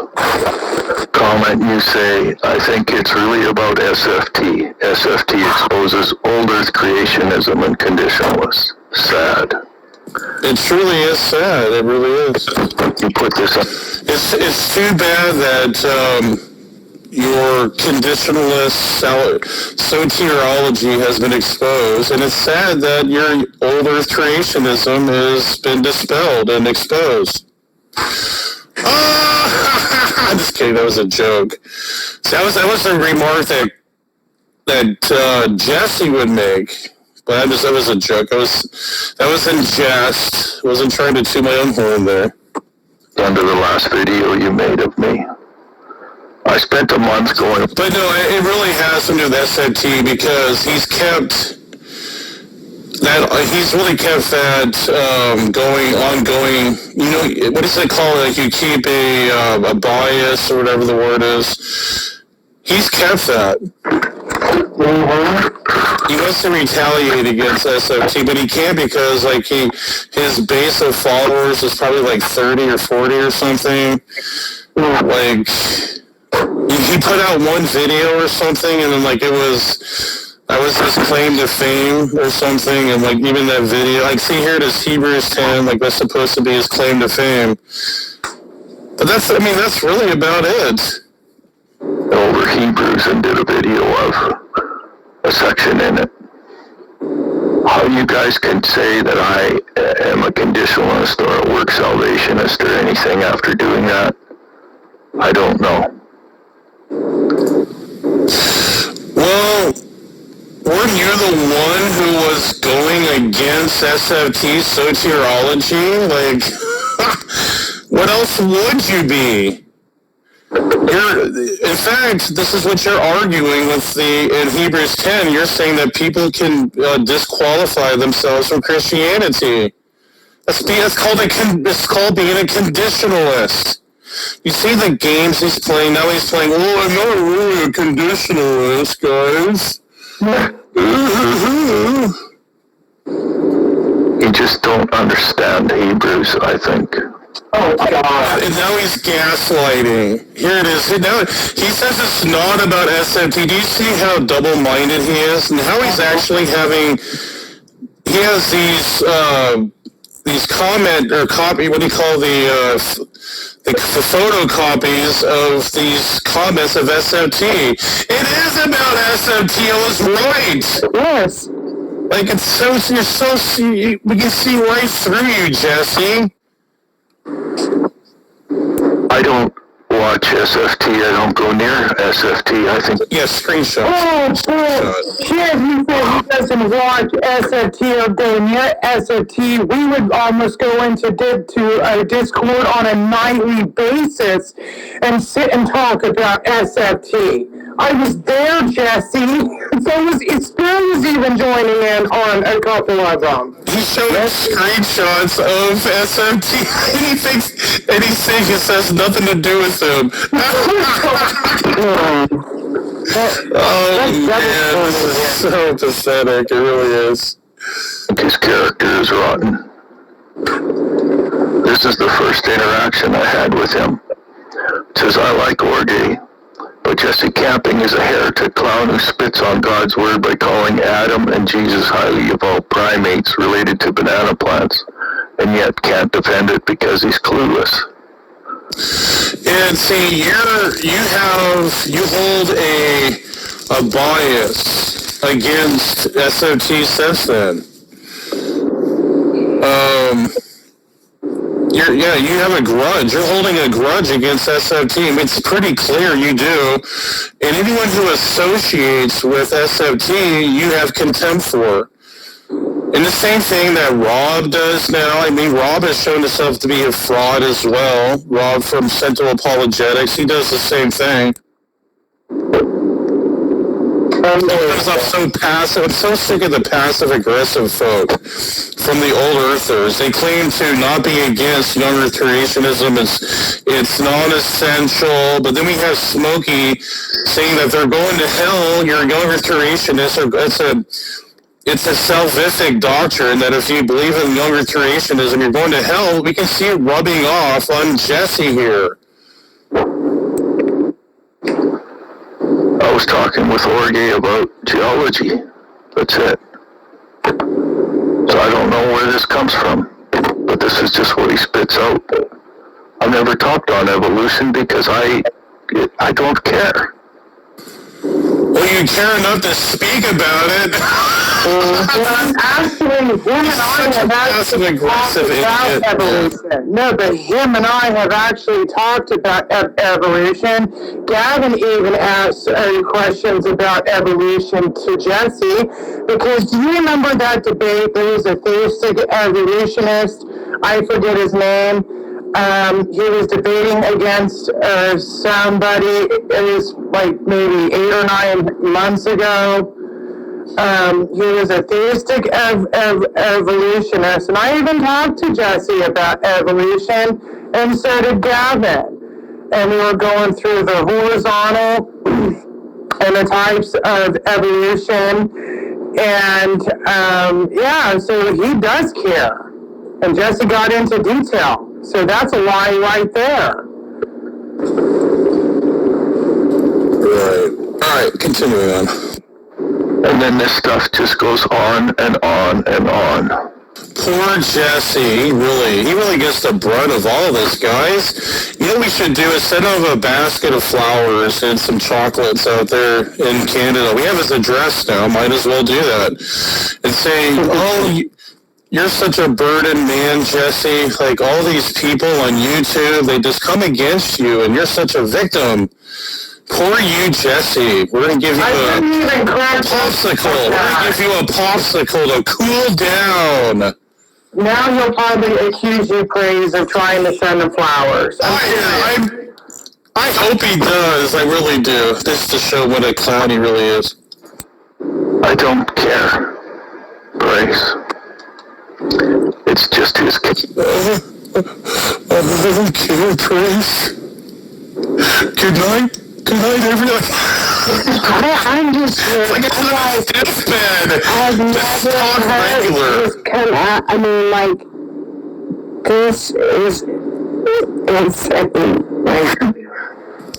comment. You say, I think it's really about SFT. SFT exposes old earth creationism and conditionalists. Sad. It truly is sad. It really is. You put this up. It's too bad that your conditionalist soteriology has been exposed, and it's sad that your old earth creationism has been dispelled and exposed. I'm just kidding. That was a joke. So that was a remark that Jesse would make, but that was a joke. That was in jest. I wasn't trying to toot my own horn there. Under the last video you made of me, I spent a month going... But no, it really has something to do with SFT, because he's really kept that ongoing, what does it call it? Like you keep a bias or whatever the word is. He's kept that. He wants to retaliate against SFT, but he can't because his base of followers is probably like 30 or 40 or something. Like... He put out one video or something, and then that was his claim to fame or something, and even that video, see here it is Hebrews 10, that's supposed to be his claim to fame. But that's really about it. Over Hebrews and did a video of a section in it. How you guys can say that I am a conditionalist or a work salvationist or anything after doing that, I don't know. Well, weren't you the one who was going against SFT soteriology? What else would you be? In fact, this is what you're arguing with in Hebrews 10. You're saying that people can disqualify themselves from Christianity. It's called being a conditionalist. You see the games he's playing? Now he's playing, I'm not really a conditionalist, guys. You just don't understand Hebrews, I think. Oh, God. And now he's gaslighting. Here it is. Now, he says it's not about SFT. Do you see how double-minded he is? And how he's actually he has these comment or copy, what do you call the photocopies of these comments of SFT. It is about SFT. I was right. Yes. We can see right through you, Jesse. I don't watch SFT. I don't go near SFT. I think... Yeah, screenshot. Here he said he doesn't watch SFT or go near SFT. We would almost go into a Discord on a nightly basis and sit and talk about SFT. I was there, Jesse. Spear was even joining in on a couple of them. He showed screenshots of SFT, and he thinks it has nothing to do with him. Man, this is so pathetic. It really is. His character is rotten. This is the first interaction I had with him. It says, I like Orgy, but Jesse Camping is a heretic clown who spits on God's word by calling Adam and Jesus highly evolved primates related to banana plants, and yet can't defend it because he's clueless. And see, you hold a bias against SOT since then. You have a grudge. You're holding a grudge against SOT. I mean, it's pretty clear you do. And anyone who associates with SOT, you have contempt for. And the same thing that Rob does now. I mean, Rob has shown himself to be a fraud as well. Rob from Central Apologetics, he does the same thing. Because I'm so passive. I'm so sick of the passive-aggressive folk from the old earthers. They claim to not be against young earth creationism. It's non-essential. But then we have Smokey saying that they're going to hell. You're a young earth creationist. It's a salvific doctrine that if you believe in young earth creationism, you're going to hell. We can see it rubbing off on Jesse here. I was talking with Jorge about geology. That's it. So I don't know where this comes from, but this is just what he spits out. I've never talked on evolution because I don't care. Well, you care enough to speak about it. Actually, him and I have actually talked about evolution. No, but him and I have actually talked about evolution. Gavin even asked questions about evolution to Jesse, because do you remember that debate? There was a theistic evolutionist, I forget his name. He was debating against somebody. It was like maybe 8 or 9 months ago. He was a theistic evolutionist, and I even talked to Jesse about evolution, and so did Gavin. And we were going through the horizontal and the types of evolution, and so he does care. And Jesse got into detail. So that's a lie right there. Right. All right, continuing on. And then this stuff just goes on and on and on. Poor Jesse, he really gets the brunt of all this, guys. You know what we should do is send him a basket of flowers and some chocolates out there in Canada. We have his address now, might as well do that. And say, you're such a burden, man, Jesse. Like, all these people on YouTube, they just come against you, and you're such a victim. Poor you, Jesse. We're going to give you a popsicle. We're going to give you a popsicle to cool down. Now he'll probably accuse you, Praise, of trying to send him flowers. I hope he does. I really do. This to show what a clown he really is. I don't care, Praise. It's just his kid. I don't care, Praise. Good night. Good night, everyone. I'm just like it's on a deathbed. I've never heard this come out. I mean, like, this is insane. Like,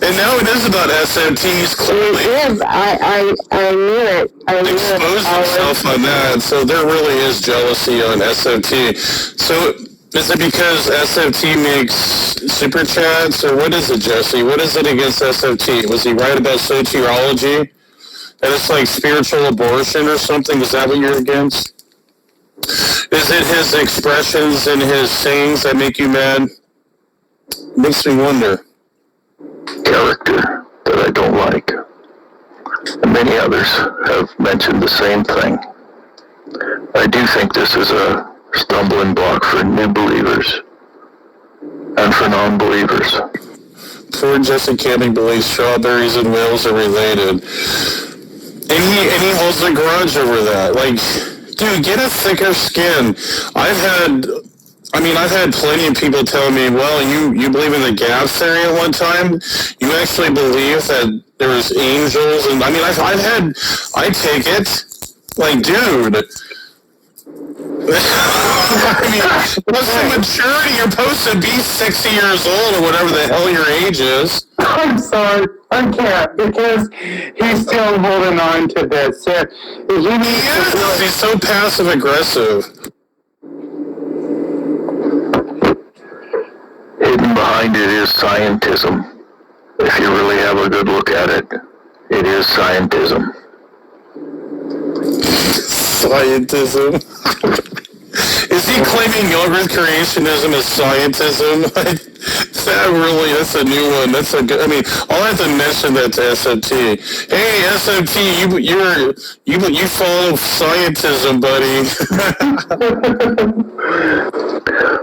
and now it is about SMTs, clearly. It is. I knew it. Exposed himself on that, so there really is jealousy on SMT. So, is it because SFT makes super chats, or what is it, Jesse? What is it against SFT? Was he right about soteriology? And it's like spiritual abortion or something? Is that what you're against? Is it his expressions and his sayings that make you mad? Makes me wonder. Character that I don't like. And many others have mentioned the same thing. I do think this is a stumbling block for new believers and for non-believers. Poor Jesse Camping believes strawberries and whales are related. And he holds a grudge over that. Like, dude, get a thicker skin. I've had plenty of people tell me, well, you believe in the gap theory at one time? You actually believe that there was angels? And I mean, I take it. Like, dude, I mean, what's the maturity? You're supposed to be 60 years old or whatever the hell your age is. I'm sorry, I can't, because he's still holding on to this. He's so passive-aggressive. Hidden behind it is scientism. If you really have a good look at it, it is scientism. Scientism. Is he claiming Young-Earth creationism as scientism? That's a new one. That's a good. I mean, I'll have to mention that to SMT. Hey, SMT, you follow scientism, buddy.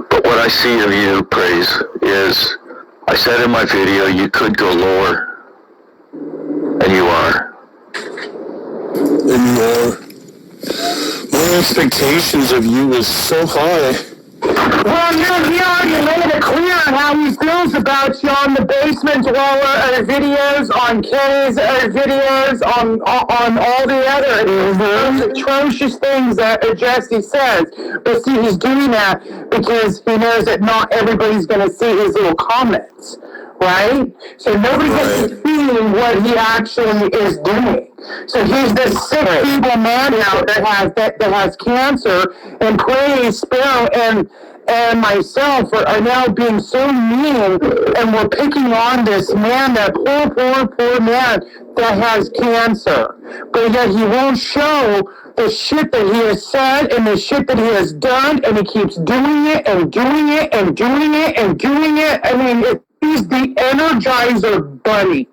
But what I see of you, Praise, is I said in my video you could go lower, and you are. And you are. My expectations of you was so high. Well, he already made it clear how he feels about you on the Basement Dweller videos, on Kenny's videos, on all the other those atrocious things that Jesse says. But see, he's doing that because he knows that not everybody's going to see his little comments, right? So nobody gets to see what he actually is doing. So he's this sick, feeble man now that has cancer, and Praise, Sparrow, and myself are now being so mean, and we're picking on this man, that poor man that has cancer. But yet he won't show the shit that he has said and the shit that he has done, and he keeps doing it and doing it and doing it and doing it. I mean, he's the Energizer Bunny,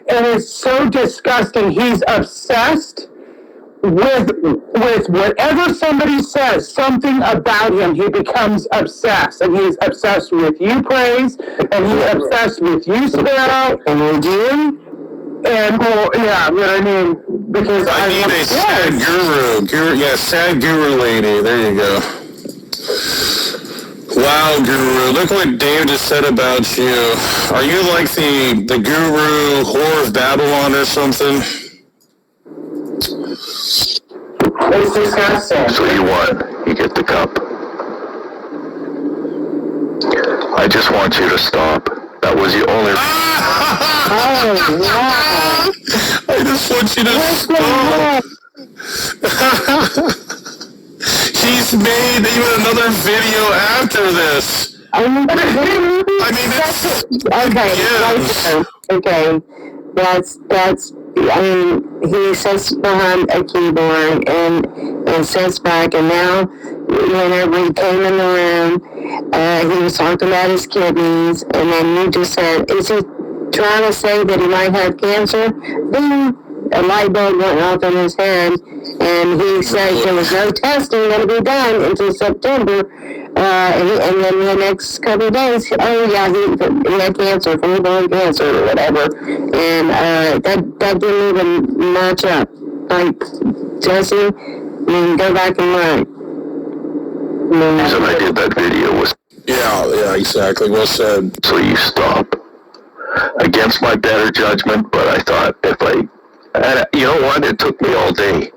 and it's so disgusting. He's obsessed with whatever somebody says, something about him, he becomes obsessed. And he's obsessed with you, Praise, and he's obsessed with you, Sparrow, and with you. And, well, yeah, but I mean, because I need a sad guru. Yeah, sad guru lady. There you go. Wow, Guru, look what Dave just said about you. Are you like the guru whore of Babylon or something? It's disgusting. So you won. You get the cup. I just want you to stop. That was the only... Oh, wow. I just want you to stop. He's made even another video after this. I mean, it's... Okay. That's, I mean, he sits behind a keyboard and sits back, and now, whenever he came in the room, he was talking about his kidneys, and then you just said, is he trying to say that he might have cancer? Boom! A light bulb went off in his head, and he said there was no testing going to be done until September, and then the next couple of days, he had cancer, full-blown cancer or whatever, and that didn't even match up. Like, Jesse, I mean, go back and learn. The reason I did that video was... Yeah, exactly. Well said. So you stop. Against my better judgment, but I thought if I... And you know what? It took me all day.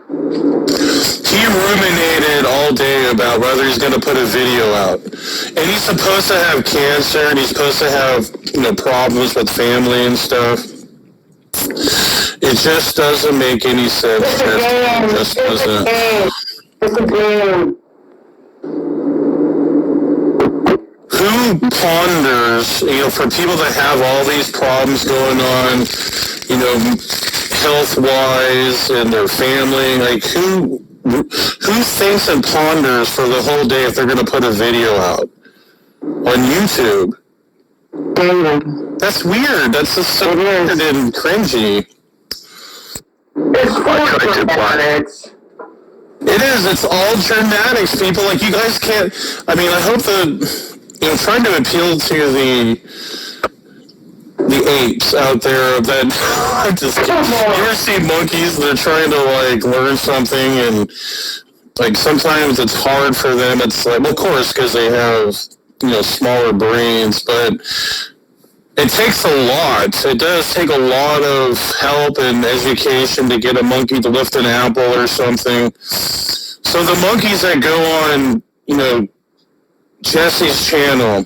He ruminated all day about whether he's going to put a video out. And he's supposed to have cancer, and he's supposed to have, problems with family and stuff. It just doesn't make any sense. It just doesn't. Who ponders, for people that have all these problems going on, health-wise and their family, like who thinks and ponders for the whole day if they're going to put a video out on YouTube? That's weird. That's just so weird and cringy. It's dramatics. It is. It's all dramatics. People, like, you guys can't... I mean, I hope trying to appeal to the apes out there that you ever see monkeys that are trying to learn something, and sometimes it's hard for them. It's like, well, of course, because they have smaller brains, but it takes a lot. It does take a lot of help and education to get a monkey to lift an apple or something. So So the monkeys that go on, Jesse's channel,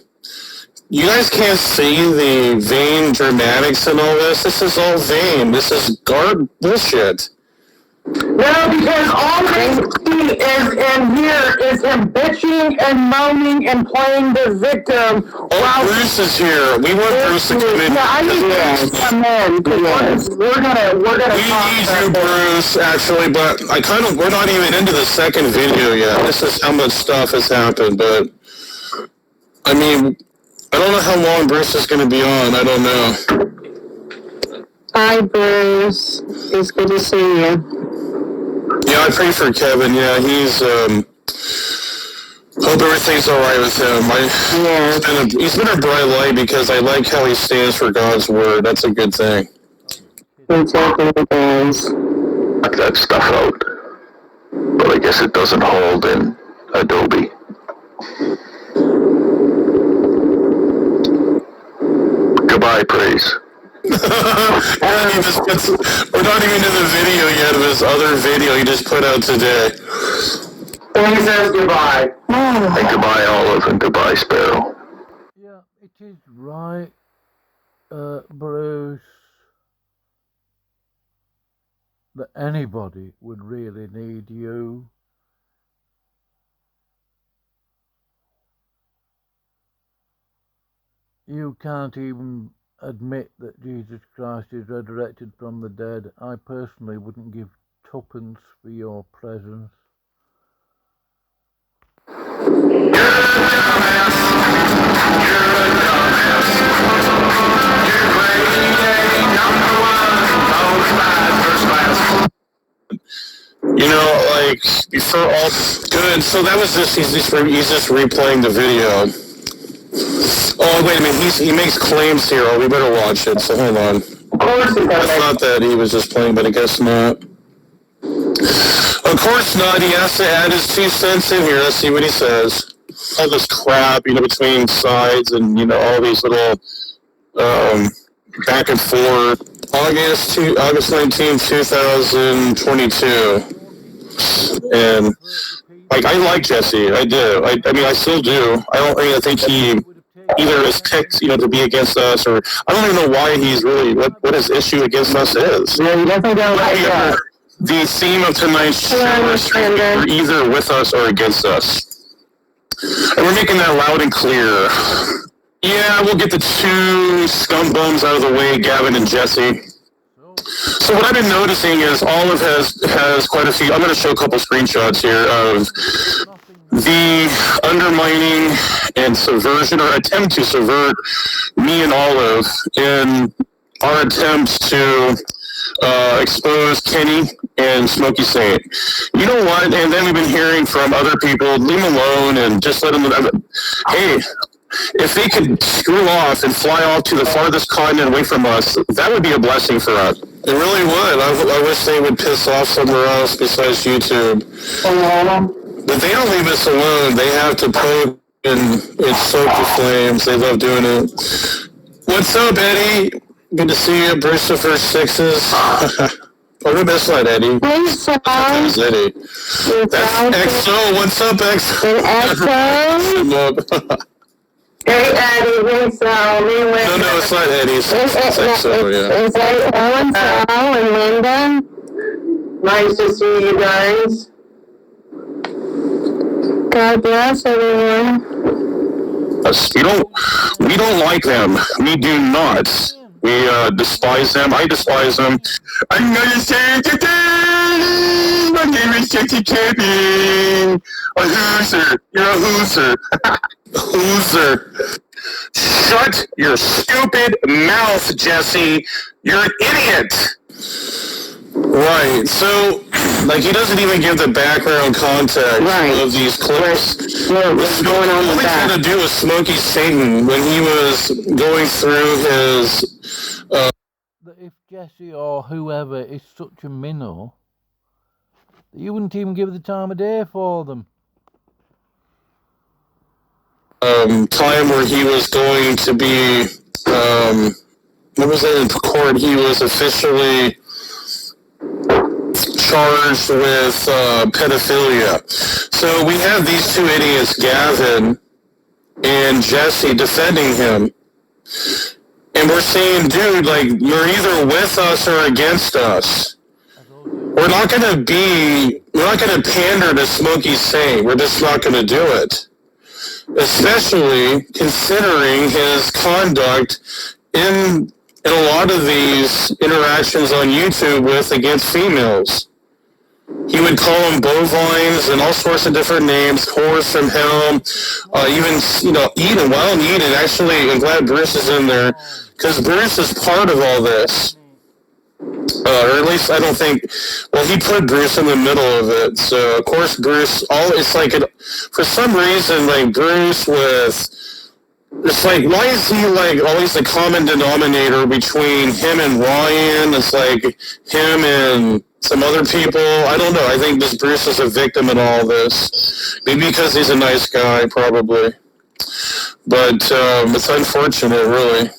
you guys can't see the vain dramatics and all this. This is all vain. This is bullshit. No, because all they see is in here is him bitching and moaning and playing the victim. Oh, Bruce is here. We want Bruce to come in. Yeah, I need Bruce to come in. We're gonna We need you, Bruce, actually, but we're not even into the second video yet. This is how much stuff has happened, but I mean, I don't know how long Bruce is going to be on. I don't know. Hi, Bruce. It's good to see you. Yeah, I pray for Kevin. Yeah, he's, hope everything's alright with him. He's been a bright light because I like how he stands for God's word. That's a good thing. Exactly, guys. Knock that stuff out. But I guess it doesn't hold in Adobe. Goodbye, praise. We're not even in the video yet of his other video he just put out today. He says goodbye. And goodbye, Olive, and goodbye, Sparrow. Yeah, it is right, Bruce, that anybody would really need you. You can't even admit that Jesus Christ is resurrected from the dead. I personally wouldn't give tuppence for your presence. Before all good. So that was just he's just replaying the video. Oh wait a minute, he makes claims here. Oh, we better watch it. So hold on. I thought that he was just playing, but I guess not. Of course not. He has to add his 2 cents in here. Let's see what he says. All this crap, between sides and all these little back and forth. August 19, 2022. And I like Jesse. I do. I mean, I still do. I think he either is ticked, to be against us, or I don't even know why he's really what his issue against us is. Yeah, you definitely don't like that. The theme of tonight's show is you're either with us or against us, and we're making that loud and clear. Yeah, we'll get the 2 scum bums out of the way, Gavin and Jesse. So what I've been noticing is Olive has quite a few. I'm going to show a couple screenshots here of the undermining and subversion, or attempt to subvert me and Olive in our attempts to expose Kenny and Smokey Saint. You know what? And then we've been hearing from other people, leave them alone and just let them. Hey, if they could screw off and fly off to the farthest continent away from us, that would be a blessing for us. It really would. I wish they would piss off somewhere else besides YouTube. But they don't leave us alone. They have to poke and soak the flames. They love doing it. What's up, Eddie? Good to see you. Bruce the first 6s. Oh, who missed that, Eddie? Thanks, That's Eddie. That's XO. What's up, XO? XO? Hey, Eddie, no, it's not Eddie. It's XO, yeah. It's XO and Linda. Nice to see you guys. God bless everyone. We don't like them. We do not. We despise them. I despise them. I'm gonna say today. My name is Jesse Camping. A hooser. You're a hooser. Hooser. Shut your stupid mouth, Jesse. You're an idiot. Right. So, he doesn't even give the background context of these clips. What's going on with that? All he's going to do is Smokey Satan when he was going through his... That if Jesse or whoever is such a minnow, that you wouldn't even give the time of day for them. Time where he was going to be... what was it in court? He was officially charged with pedophilia. So we have these two idiots, Gavin and Jesse, defending him. And we're saying, dude, like, you're either with us or against us. We're not going to pander to Smokey Saint. We're just not going to do it. Especially considering his conduct in a lot of these interactions on YouTube against females. He would call them bovines and all sorts of different names, whores from hell, even, Eden, Wild Eden. Actually, I'm glad Bruce is in there, because Bruce is part of all this. Or at least I don't think, well, he put Bruce in the middle of it. So, of course, Bruce, it's like, for some reason, like, Bruce it's like, why is he, like, always the common denominator between him and Ryan? It's like him and some other people. I don't know. I think this Bruce is a victim in all this. Maybe because he's a nice guy, probably. But it's unfortunate, really.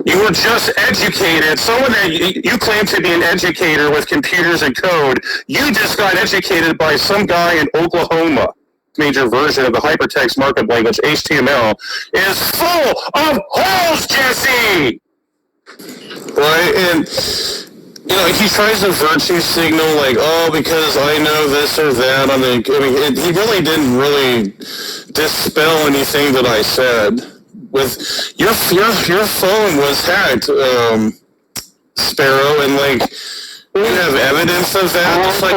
You were just educated. Someone that you claim to be an educator with computers and code, you just got educated by some guy in Oklahoma. Major version of the hypertext markup language, HTML, is full of holes, Jesse! Right? And, he tries to virtue signal, like, oh, because I know this or that. He really didn't really dispel anything that I said. With your phone was hacked, Sparrow, and, like, you have evidence of that. Just like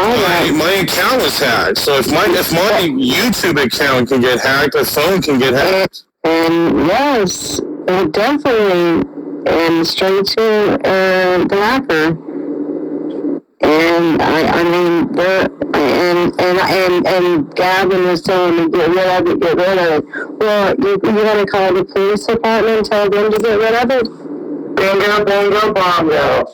my account was hacked. So if my YouTube account can get hacked, the phone can get hacked. And yes, it definitely, and straight to the hacker. And and Gavin was telling me get rid of it. Well, you gotta call the police department and tell them to get rid of it. Bingo, bongo.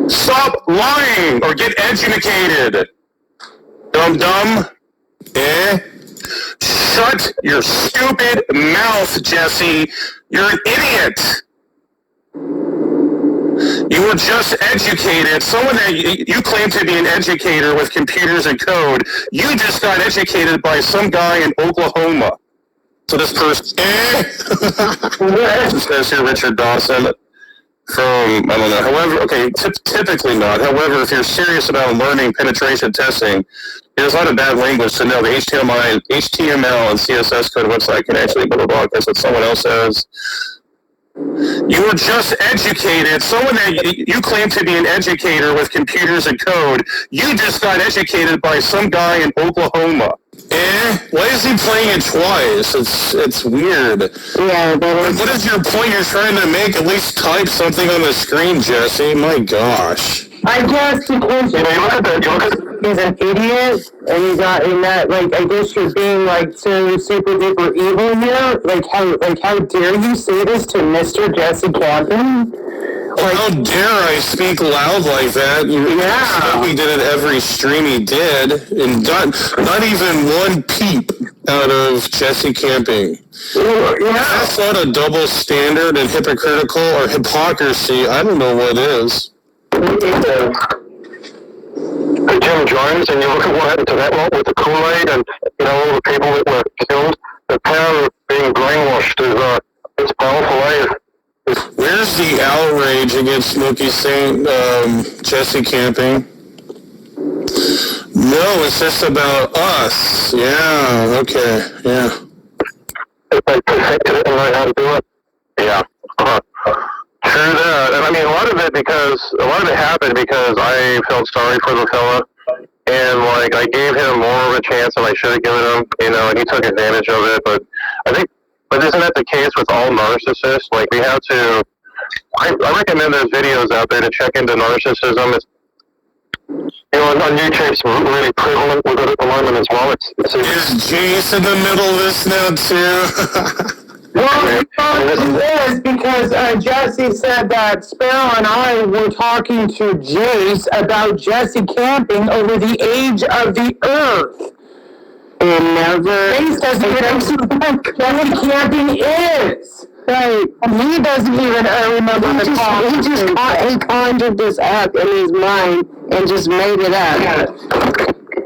Stop lying or get educated. Dum-dum. Shut your stupid mouth, Jesse. You're an idiot. You were just educated. Someone that you claim to be an educator with computers and code, you just got educated by some guy in Oklahoma. So this person, this says here, Richard Dawson, from, I don't know, however, okay, typically not. However, if you're serious about learning penetration testing, there's a lot of bad language to know the HTML and CSS code website can actually blah, blah, blah, because what someone else says. You were just educated. Someone that you claim to be an educator with computers and code, you just got educated by some guy in Oklahoma. Why is he playing it twice? It's weird. Yeah, what is your point you're trying to make? At least type something on the screen, Jesse. My gosh. I guess because he's an idiot, and he's not in that. Like, I guess you're being like so super duper evil here. Like how dare you say this to Mr. Jesse Camping? Like, how dare I speak loud like that? He did it every stream he did, and not even one peep out of Jesse Camping. That's not a double standard and hypocritical or hypocrisy. I don't know what is. Jim Jones, and you look at what happened to that lot with the Kool-Aid and, all the people that were killed. The power of being brainwashed is powerful, Where's the outrage against Smokey Saint, Jesse Camping? No, it's just about us. Yeah, okay, yeah. If they perfected it and learn how to do it? Yeah. True that. And I mean, a lot of it happened because I felt sorry for the fella. And, like, I gave him more of a chance than I should have given him, and he took advantage of it. But isn't that the case with all narcissists? Like, we have to, I recommend there's videos out there to check into narcissism. It's, on YouTube, it's really prevalent with it at the moment as well. Is Jace in the middle of this now, too? Well, it is because Jesse said that Sparrow and I were talking to Jace about Jesse Camping over the age of the Earth. And never... Jace doesn't know what Jesse Camping is. Right. He doesn't even remember the call. He conjured this up in his mind and just made it up.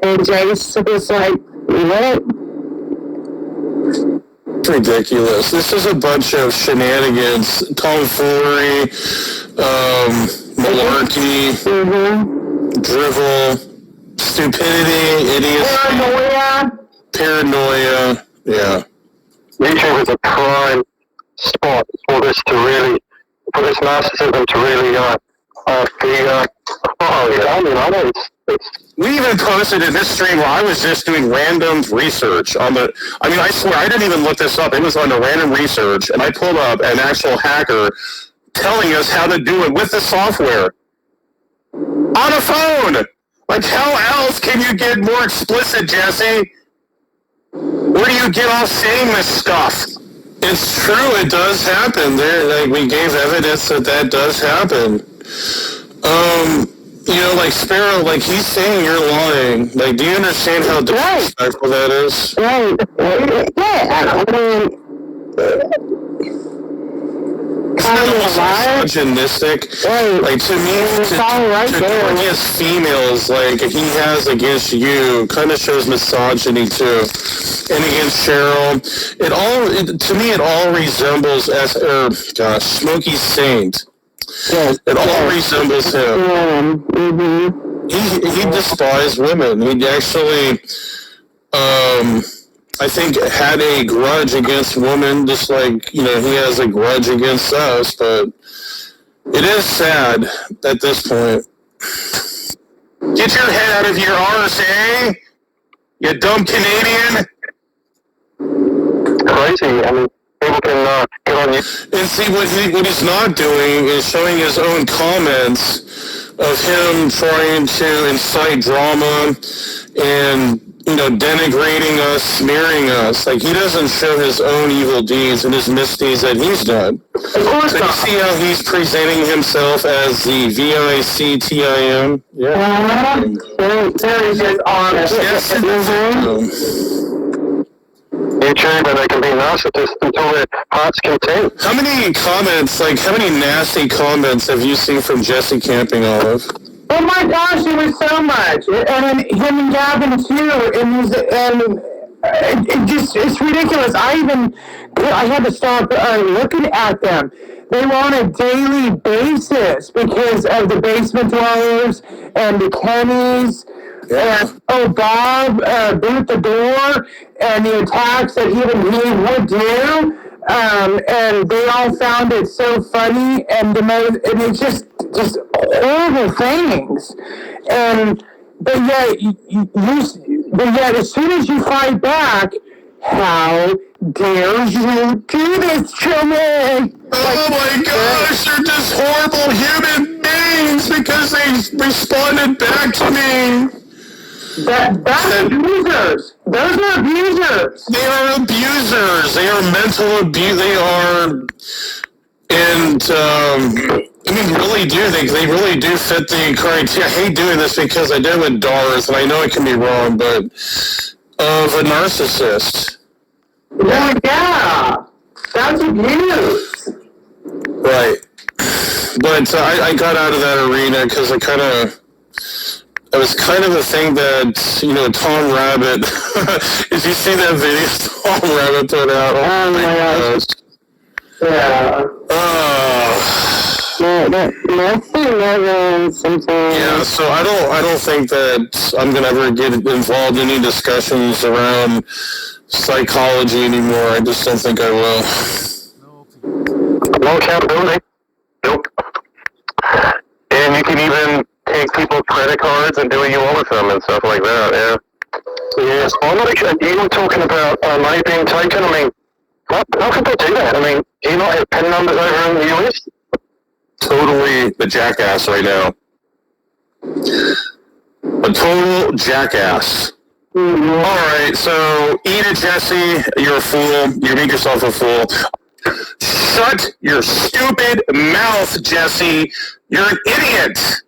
And Jace was like, what? Ridiculous. This is a bunch of shenanigans, tomfoolery, malarkey, drivel, stupidity, idiocy, paranoia. Yeah. YouTube is a prime spot for this narcissism to really we even posted in this stream where I was just doing random research on the. I mean, I swear I didn't even look this up. It was on a random research, and I pulled up an actual hacker telling us how to do it with the software on a phone. Like, how else can you get more explicit, Jesse? Where do you get off saying this stuff? It's true. It does happen. We gave evidence that does happen. You know, like Sparrow, like he's saying you're lying. Like, do you understand how disrespectful that is? Right. Yeah. I mean, kind of misogynistic. Right. Like, to me, against females, like he has against you, kind of shows misogyny too. And against Cheryl, to me it all resembles Smokey Saint. Yes, it all resembles him. He despised women. He actually, I think, had a grudge against women, just like, you know, he has a grudge against us. But it is sad at this point. Get your head out of your arse, eh? You dumb Canadian. Crazy. I mean, people can get on you. And see, what he's not doing is showing his own comments of him trying to incite drama and, you know, denigrating us, smearing us. Like, he doesn't show his own evil deeds and his misdeeds that he's done. So you see how he's presenting himself as the VICTIM? Yeah. Very good, honest. Yes. YouTube, and they can be narcissists until their heart's content. How many nasty comments have you seen from Jesse Camping, Olive? Oh my gosh, it was so much. And him and Gavin too. It's ridiculous. I had to stop looking at them. They were on a daily basis because of the basement dwellers and the Kennys. Yeah. And Bob boot the door, and the attacks that even he would do, and they all found it so funny, and it's just horrible things, but yet as soon as you fight back, how dare you do this to me? Oh my gosh, they're just horrible human beings because they responded back to me. That's abusers. Those are abusers. They are abusers. They are mental abuse. They are, and I mean, really do. They really do fit the criteria. I hate doing this because I did with Darth, and I know it can be wrong, but of a narcissist. Well, yeah, that's abuse. Right. But I got out of that arena because it was kind of a thing that, you know, Tom Rabbit, did you see that video Tom Rabbit put out? Oh my gosh. Yeah, so I don't think that I'm gonna ever get involved in any discussions around psychology anymore. I just don't think I will. No accountability. Nope. And you can even take people's credit cards and do what you want with them and stuff like that, yeah. Yes. I'm not sure. You were talking about money being taken. I mean, how could they do that? I mean, do you not have PIN numbers over in the US? Totally the jackass right now. A total jackass. Mm-hmm. Alright, so eat it, Jesse. You're a fool. You make yourself a fool. Shut your stupid mouth, Jesse. You're an idiot.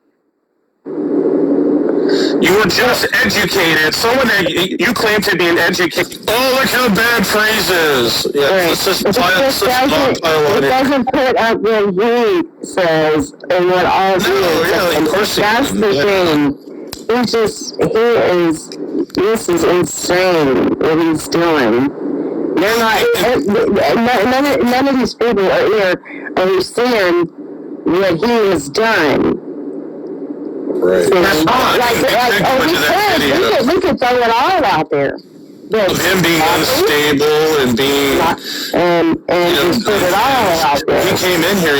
You were just educated. Someone that you claim to be an educated. Oh, look how bad praise is. Yeah, Right. let's just It doesn't put up what he says and what all he is. Yeah, of course That's the thing. This is insane what he's doing. They're not, none of these people are here understand what he has done. Right. So, we could throw it all out there. Of him being unstable and being and just put it all out there. He came in here,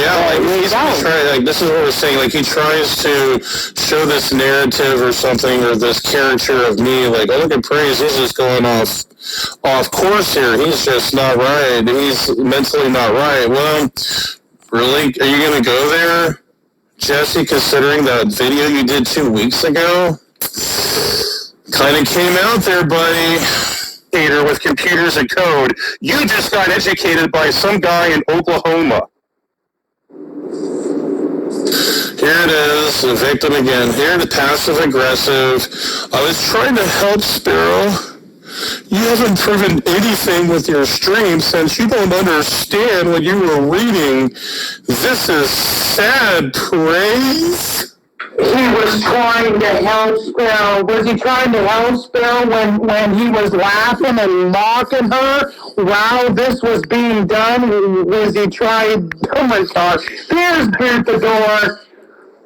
this is what we're saying, like he tries to show this narrative or something, or this caricature of me, like, oh, look at Praise, he's just going off course here, he's just not right, he's mentally not right. Well, really? Are you going to go there, Jesse, considering that video you did 2 weeks ago? Kind of came out there, buddy. With computers and code. You just got educated by some guy in Oklahoma. Here it is, the victim again. Here, the passive aggressive. I was trying to help, Sparrow. You haven't proven anything with your stream since you don't understand what you were reading. This is sad, Praise. He was trying to help Sparrow. Was he trying to help Sparrow when he was laughing and mocking her while this was being done? Was he trying? Oh my gosh! There's Boot the Door.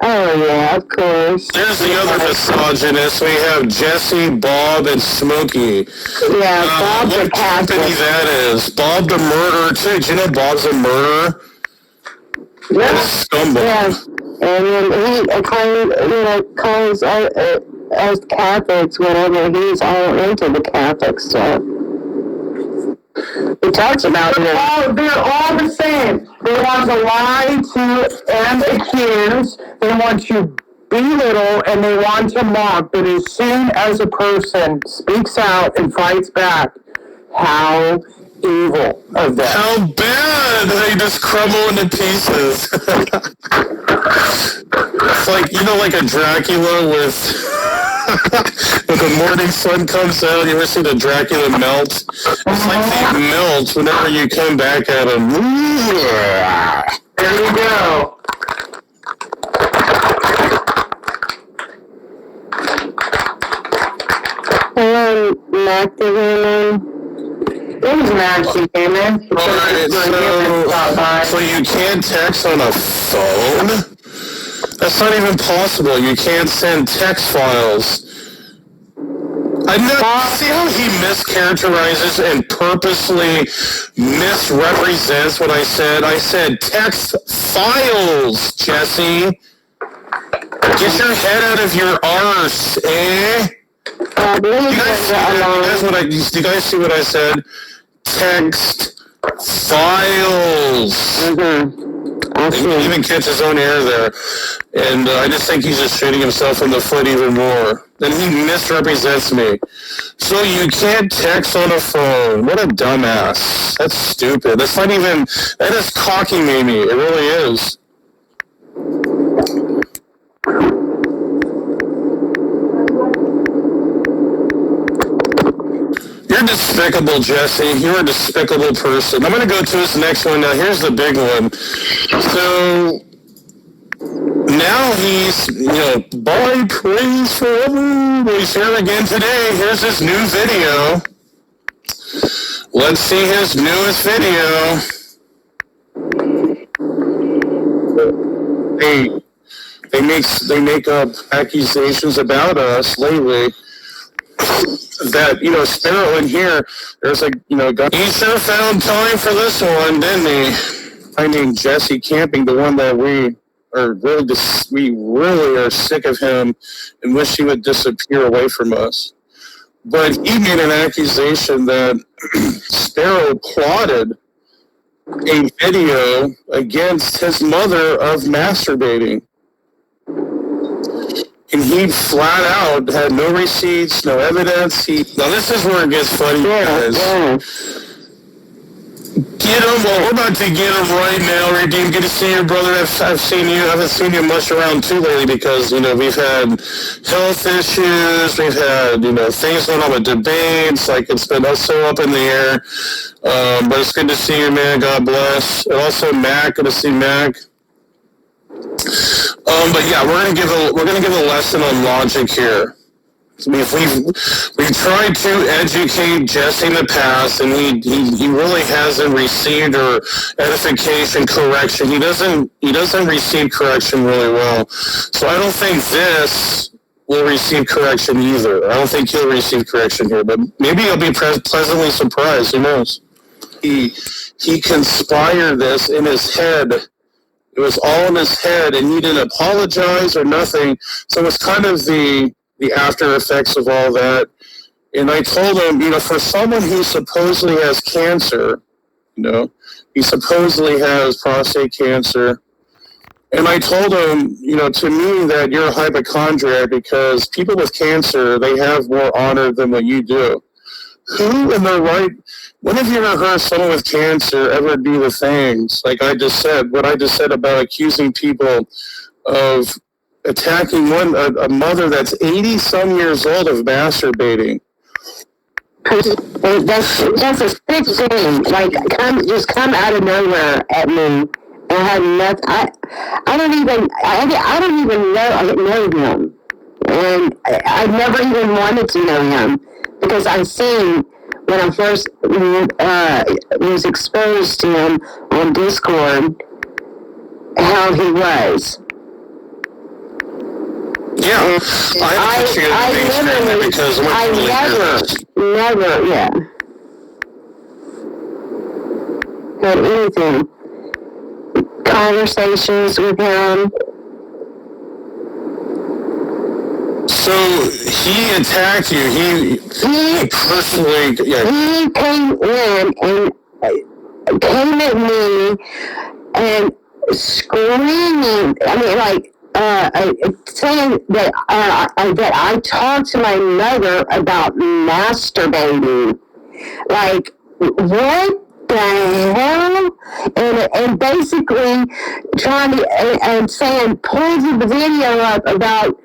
Oh yeah, of course. There's the other misogynist. We have Jesse, Bob, and Smokey. Yeah, Bob's what company that is? Bob the murderer too. Do you know Bob's a murderer? Yeah. And then he calls us Catholics whenever he's all into the Catholic stuff. He talks about it. They're all the same. They want to lie to and accuse. They want to belittle and they want to mock. But as soon as a person speaks out and fights back, how evil of them. How bad! They just crumble into pieces. It's like, like a Dracula with... when the morning sun comes out, you ever see the Dracula melt? It's like they melt whenever you come back at them. There you go. Hello, Magdalene. It was mad she came in. So you can't text on a phone? That's not even possible. You can't send text files. I know. See how he mischaracterizes and purposely misrepresents what I said? I said text files, Jesse. Get your head out of your arse, eh? Do you guys see what I said? Text files. He can even catch his own air there. And I just think he's just shooting himself in the foot even more. Then he misrepresents me. So you can't text on a phone. What a dumbass. That's stupid. That's not even... That is cocky-mamie. It really is. You're despicable, Jesse. You're a despicable person. I'm going to go to this next one. Now, here's the big one. So, now he's, boy, praise forever. He's here again today. Here's his new video. Let's see his newest video. They make up accusations about us lately. That, Sparrow in here, there's he sure found time for this one, didn't he? I mean, Jesse Camping, the one that we really are sick of him and wish he would disappear away from us. But he made an accusation that Sparrow plotted a video against his mother of masturbating. And he flat out had no receipts, no evidence. Now this is where it gets funny, guys. Get him. Well, we're about to get him right now. Redeem, good to see you, brother. I've seen you. I haven't seen you much around too lately because, we've had health issues. We've had, things going on with debates. Like, it's been so up in the air. But it's good to see you, man. God bless. And also, Mac. Good to see Mac. But yeah, we're gonna give a lesson on logic here. We've tried to educate Jesse in the past, and he really hasn't received or edification, correction. He doesn't receive correction really well. So I don't think this will receive correction either. I don't think he'll receive correction here, but maybe he'll be pleasantly surprised. Who knows? He conspired this in his head. It was all in his head, and he didn't apologize or nothing. So it's kind of the after effects of all that. And I told him, for someone who supposedly has cancer, he supposedly has prostate cancer. And I told him, to me that you're a hypochondriac because people with cancer, they have more honor than what you do. Who in their right, when have you ever heard someone with cancer ever do the things, like I just said, what I just said about accusing people of attacking a mother that's 80-some years old of masturbating? That's a sick thing. Like, come out of nowhere at me and have nothing. I don't even know him, and I never even wanted to know him because I've seen when I first was exposed to him on Discord how he was. Yeah, never had anything, conversations with him. So he attacked you. He personally, He came in and came at me and screaming. I mean, like, saying that I talked to my mother about masturbating. Like, what the hell? And basically trying to and saying, pulls the video up about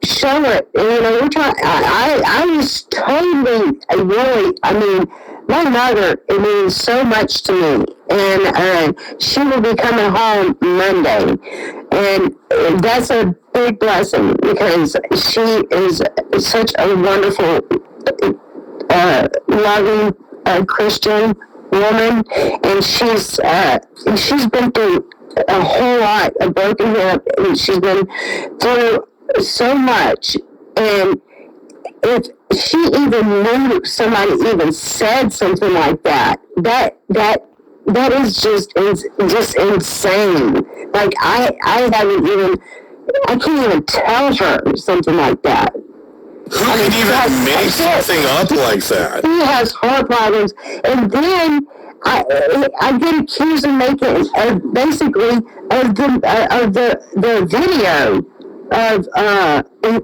show it. We're trying. I was totally, really. I mean, my mother, it means so much to me, and she will be coming home Monday, and that's a big blessing because she is such a wonderful, loving Christian woman, and she's been through a whole lot of broken hip, and she's been through so much. And if she even knew somebody even said something like that, that is just insane. Like I can't even tell her something like that. Who can even make something up like that? He has heart problems, and then I get accused of making basically of the video of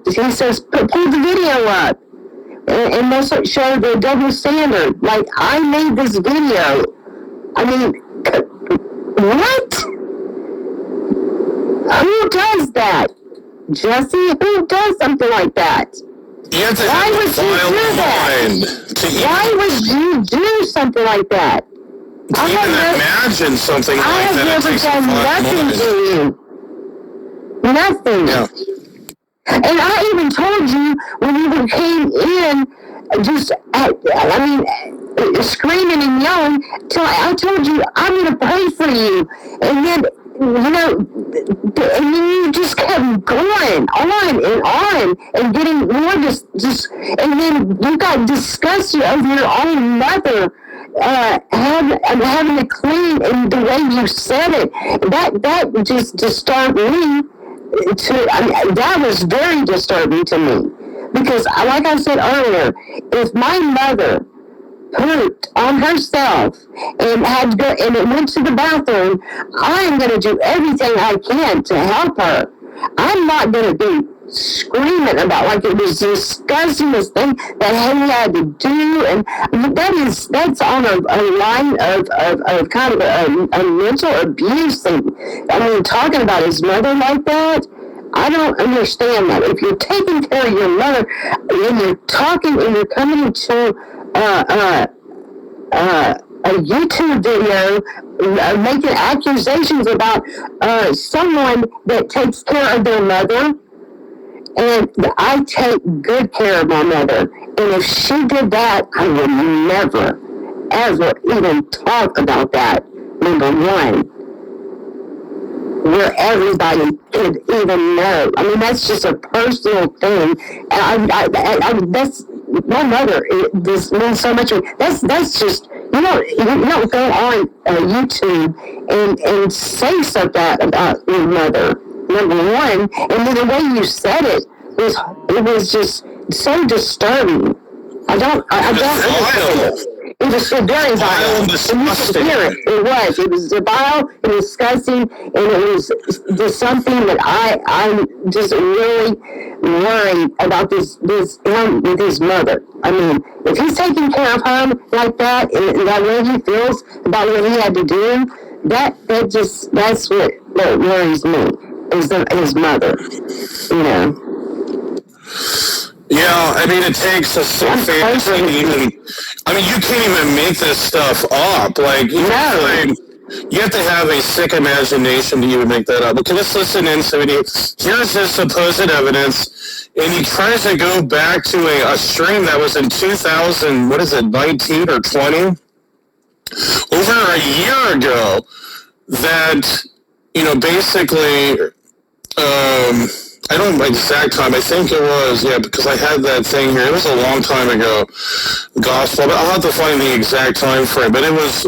he says pull the video up and let's show the double standard. Like, I made this video. I mean, what? Who does that? Jesse, who does something like that? Why would you do that? Why would you do something like that? I can imagine something like that. I have never done nothing to you. Nothing. Yeah. And I even told you when you came in, just, screaming and yelling, I told you, I'm going to pray for you. And then, and then you just kept going on and getting more and then you got disgusted over your own mother having to clean, and the way you said it, that just disturbed me. That was very disturbing to me, because like I said earlier, if my mother pooped on herself and had to go and it went to the bathroom, I am going to do everything I can to help her. I'm not going to do screaming about, like it was disgusting, this thing that he had to do, and that's on a line of kind of a mental abuse thing. I mean, talking about his mother like that, I don't understand that. If you're taking care of your mother, and you're talking and you're coming into a YouTube video making accusations about someone that takes care of their mother, and I take good care of my mother, and if she did that, I would never, ever even talk about that, number one, where everybody could even know. I mean, that's just a personal thing, and that's, my mother, this means so much. That's just, you don't go on YouTube and say stuff about your mother, number one, and then the way you said it was just so disturbing. I don't understand it. It was so very vile and disgusting. It was vile and disgusting, and it was just something that I'm just really worried about this him with his mother. I mean, if he's taking care of her like that, and that way he feels about what he had to do, that's what worries me, is his mother, you know. Yeah, I mean, it takes a sick fantasy to even... I mean, you can't even make this stuff up. Like, you have to have a sick imagination to even make that up. Okay, let's listen in. So here's his supposed evidence, and he tries to go back to a stream that was in 19 or 20? Over a year ago, that, basically... I don't know the exact time. I think it was, because I had that thing here. It was a long time ago, gospel. But I'll have to find the exact time frame. But it was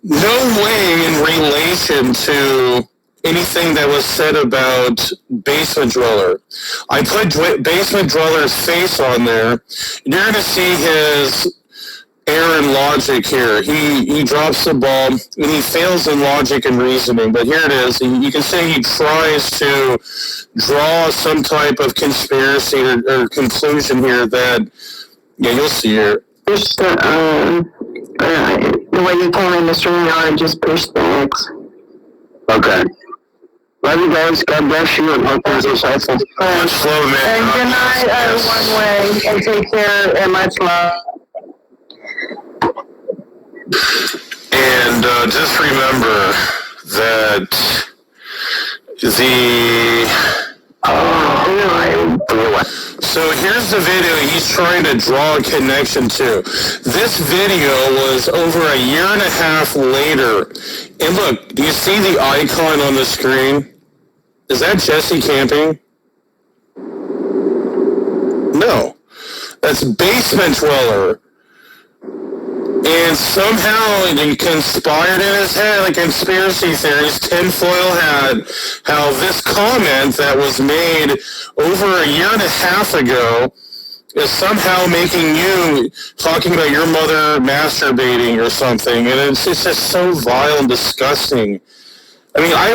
no way in relation to anything that was said about Basement Dweller. I put Basement Dweller's face on there. You're going to see his error in logic here. He drops the ball, and he fails in logic and reasoning. But here it is. You can say he tries to draw some type of conspiracy or conclusion here that, you'll see here. Just the way you came in, Mr. Yard, just push the X. Okay. Love you guys. God bless you, and hope this is helpful. Much love, man. And good night, one way, and take care, and much love. And just remember that so here's the video he's trying to draw a connection to. This video was over a year and a half later. And look, do you see the icon on the screen? Is that Jesse Camping? No. That's Basement Dweller. And somehow he conspired in his head, like conspiracy theories, tinfoil hat, how this comment that was made over a year and a half ago is somehow making you talking about your mother masturbating or something. And it's just so vile and disgusting. I mean, I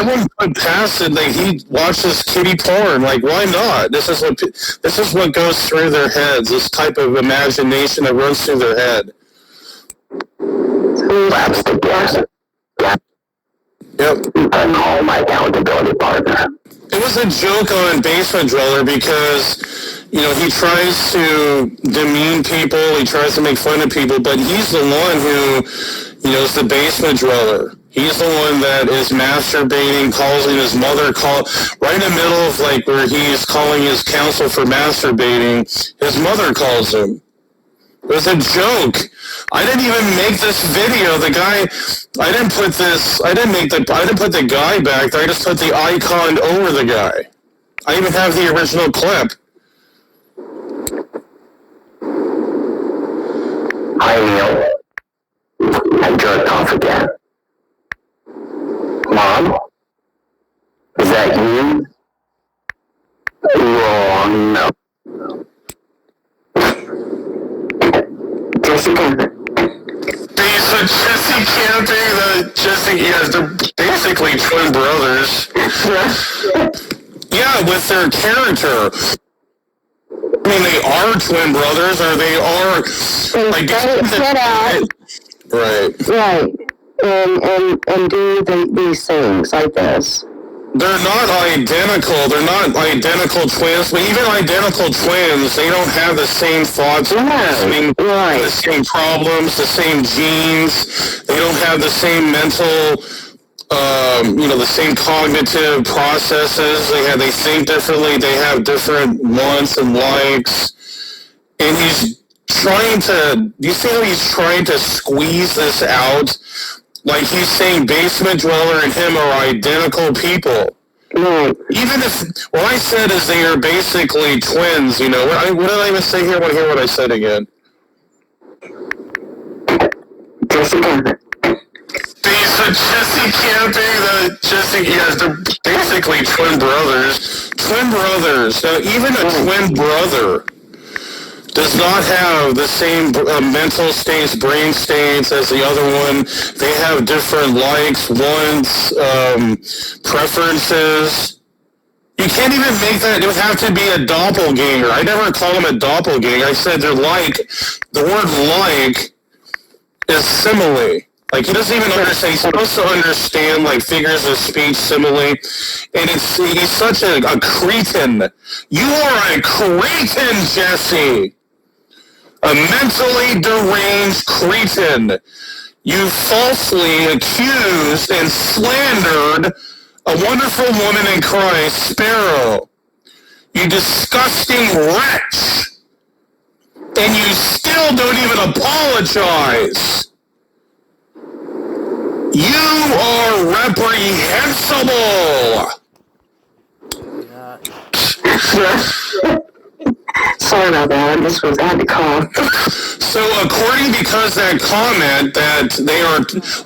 wouldn't put past it that he watches kitty porn. Like, why not? This is what goes through their heads. This type of imagination that runs through their head. That's the guess. Yep. I call my accountability partner. It was a joke on Basement Dweller because, he tries to demean people. He tries to make fun of people, but he's the one who, is the Basement Dweller. He's the one that is masturbating, causing his mother right in the middle of where he's calling his counsel for masturbating. His mother calls him. It was a joke. I didn't even make this video. I didn't put the guy back there. I just put the icon over the guy. I even have the original clip. Hi, Neil. I jerked off again. Mom? Is that you? Oh, no. Jessica. Jesse Camping, they're basically twin brothers. Yeah, that with their character. I mean, they are twin brothers, or they are like get out, right, and do these things like this. They're not identical. They're not identical twins, but even identical twins, they don't have the same thoughts, the same problems, the same genes. They don't have the same mental, the same cognitive processes. They think differently. They have different wants and likes. And he's trying to. Do you see how he's trying to squeeze this out? Like he's saying Basement Dweller and him are identical people. Right. Even if what I said is they are basically twins, what did I even say here? I want to hear what I said again. Jesse Camping. Jesse Camping, they're basically twin brothers. Twin brothers. Now, even a twin brother does not have the same mental states, brain states as the other one. They have different likes, wants, preferences. You can't even make that. It would have to be a doppelganger. I never call them a doppelganger. I said they're like. The word like is simile. Like, he doesn't even understand. He's supposed to understand, like, figures of speech, simile. And he's such a cretin. You are a cretin, Jesse. A mentally deranged cretin. You falsely accused and slandered a wonderful woman in Christ, Sparrow. You disgusting wretch. And you still don't even apologize. You are reprehensible. Sorry about that. I had to call. So, because that comment that they are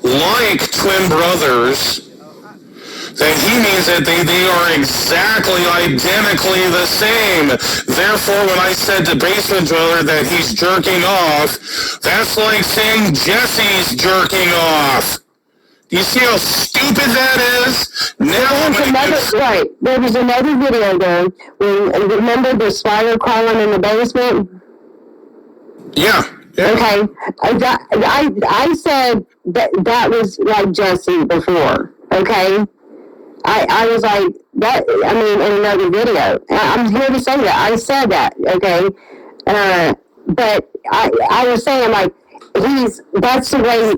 like twin brothers, that he means that they are exactly identically the same. Therefore, when I said to Basement Dweller that he's jerking off, that's like saying Jesse's jerking off. Do you see how stupid that is? There was another video though. Remember the spider crawling in the basement? Yeah. Okay. I said that was like Jesse before. Okay. I was like that. I mean, in another video. I'm here to say that I said that. Okay. But I was saying like. That's the way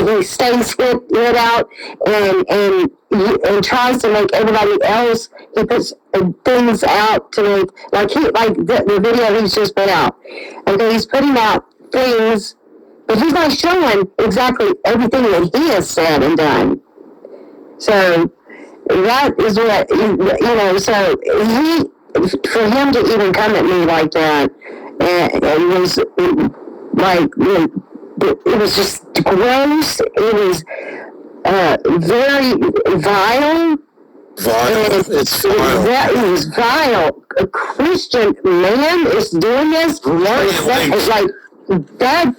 he stays it out and tries to make everybody else. He puts things out to make like the video he's just put out. Okay, he's putting out things, but he's not showing exactly everything that he has said and done. So that is what So for him to even come at me like that, and was. Like, it was just gross. It was very vile. It's vile. It was vile. A Christian man is doing this. That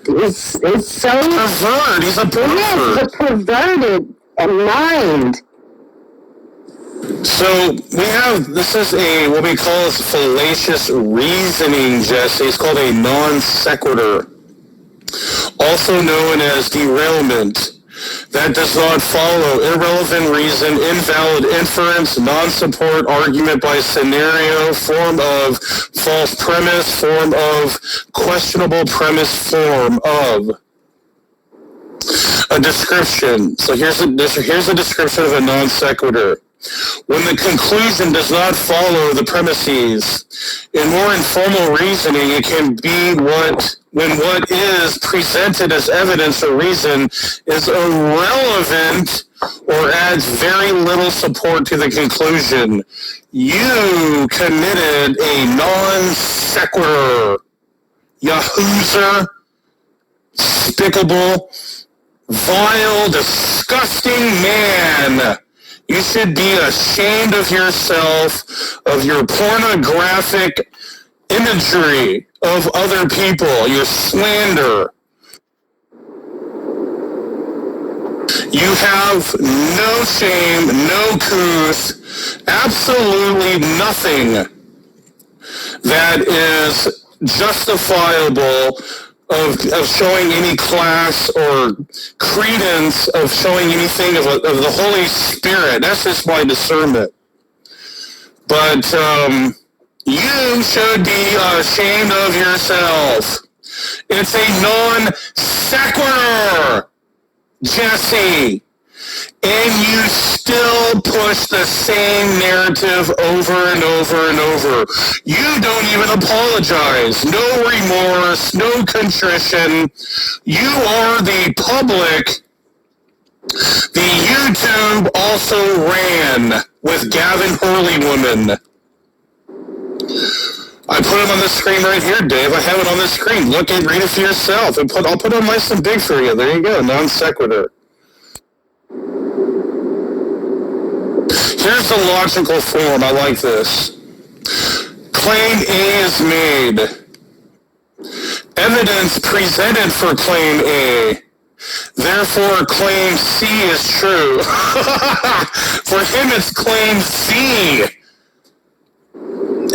is so pervert. He's a pervert. Yes, a perverted mind. So this is what we call fallacious reasoning, Jesse. It's called a non sequitur, also known as derailment. That does not follow. Irrelevant reason, invalid inference, non-support, argument by scenario, form of false premise, form of questionable premise, form of. A description. So here's a description of a non sequitur. When the conclusion does not follow the premises, in more informal reasoning, it can be when what is presented as evidence or reason is irrelevant or adds very little support to the conclusion. You committed a non sequitur. Yahoozer, despicable, vile, disgusting man. You should be ashamed of yourself, of your pornographic imagery of other people, your slander. You have no shame, no couth. absolutely nothing that is justifiable of showing any class or credence of showing anything of the Holy Spirit. That's just my discernment. But you should be ashamed of yourself. It's a non sequitur, Jesse. And you still push the same narrative over and over and over. You don't even apologize. No remorse, no contrition. You are the public. The YouTube also ran with Gavin Hurley woman. I put it on the screen right here, Dave. I have it on the screen. Look and read it for yourself. I'll put it nice and big for you. There you go. Non sequitur. Here's the logical form. I like this. Claim A is made. Evidence presented for claim A. Therefore, claim C is true. For him, it's claim C.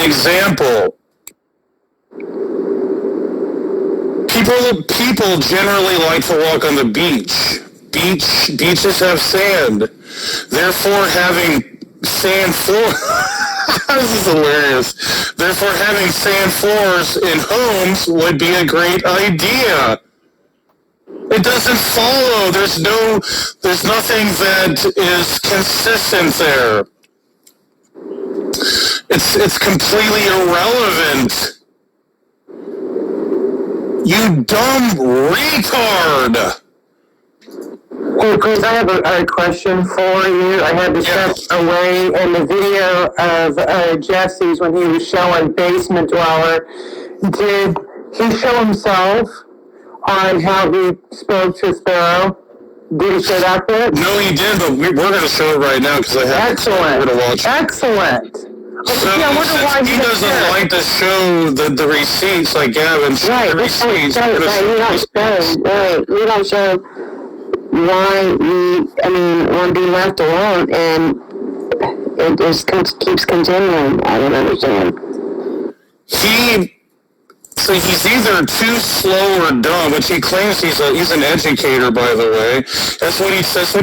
Example. People generally like to walk on the beach. Beaches have sand. Therefore, having sand floor. This is hilarious. Therefore, having sand floors in homes would be a great idea. It doesn't follow. There's nothing that is consistent there. It's completely irrelevant. You dumb retard. Hey, Chris, I have a question for you. I had to step away in the video of Jesse's when he was showing Basement Dweller. Did he show himself on how he spoke to Sparrow? Did he show that clip? No, he did, but we're going to show it right now because I have to watch it. Excellent. So yeah, I wonder why he doesn't like to show the receipts like Gavin showed the receipts. Right. We don't show why we're being left alone, and it just keeps continuing. I don't understand. So he's either too slow or dumb, which he claims he's an educator, by the way. That's what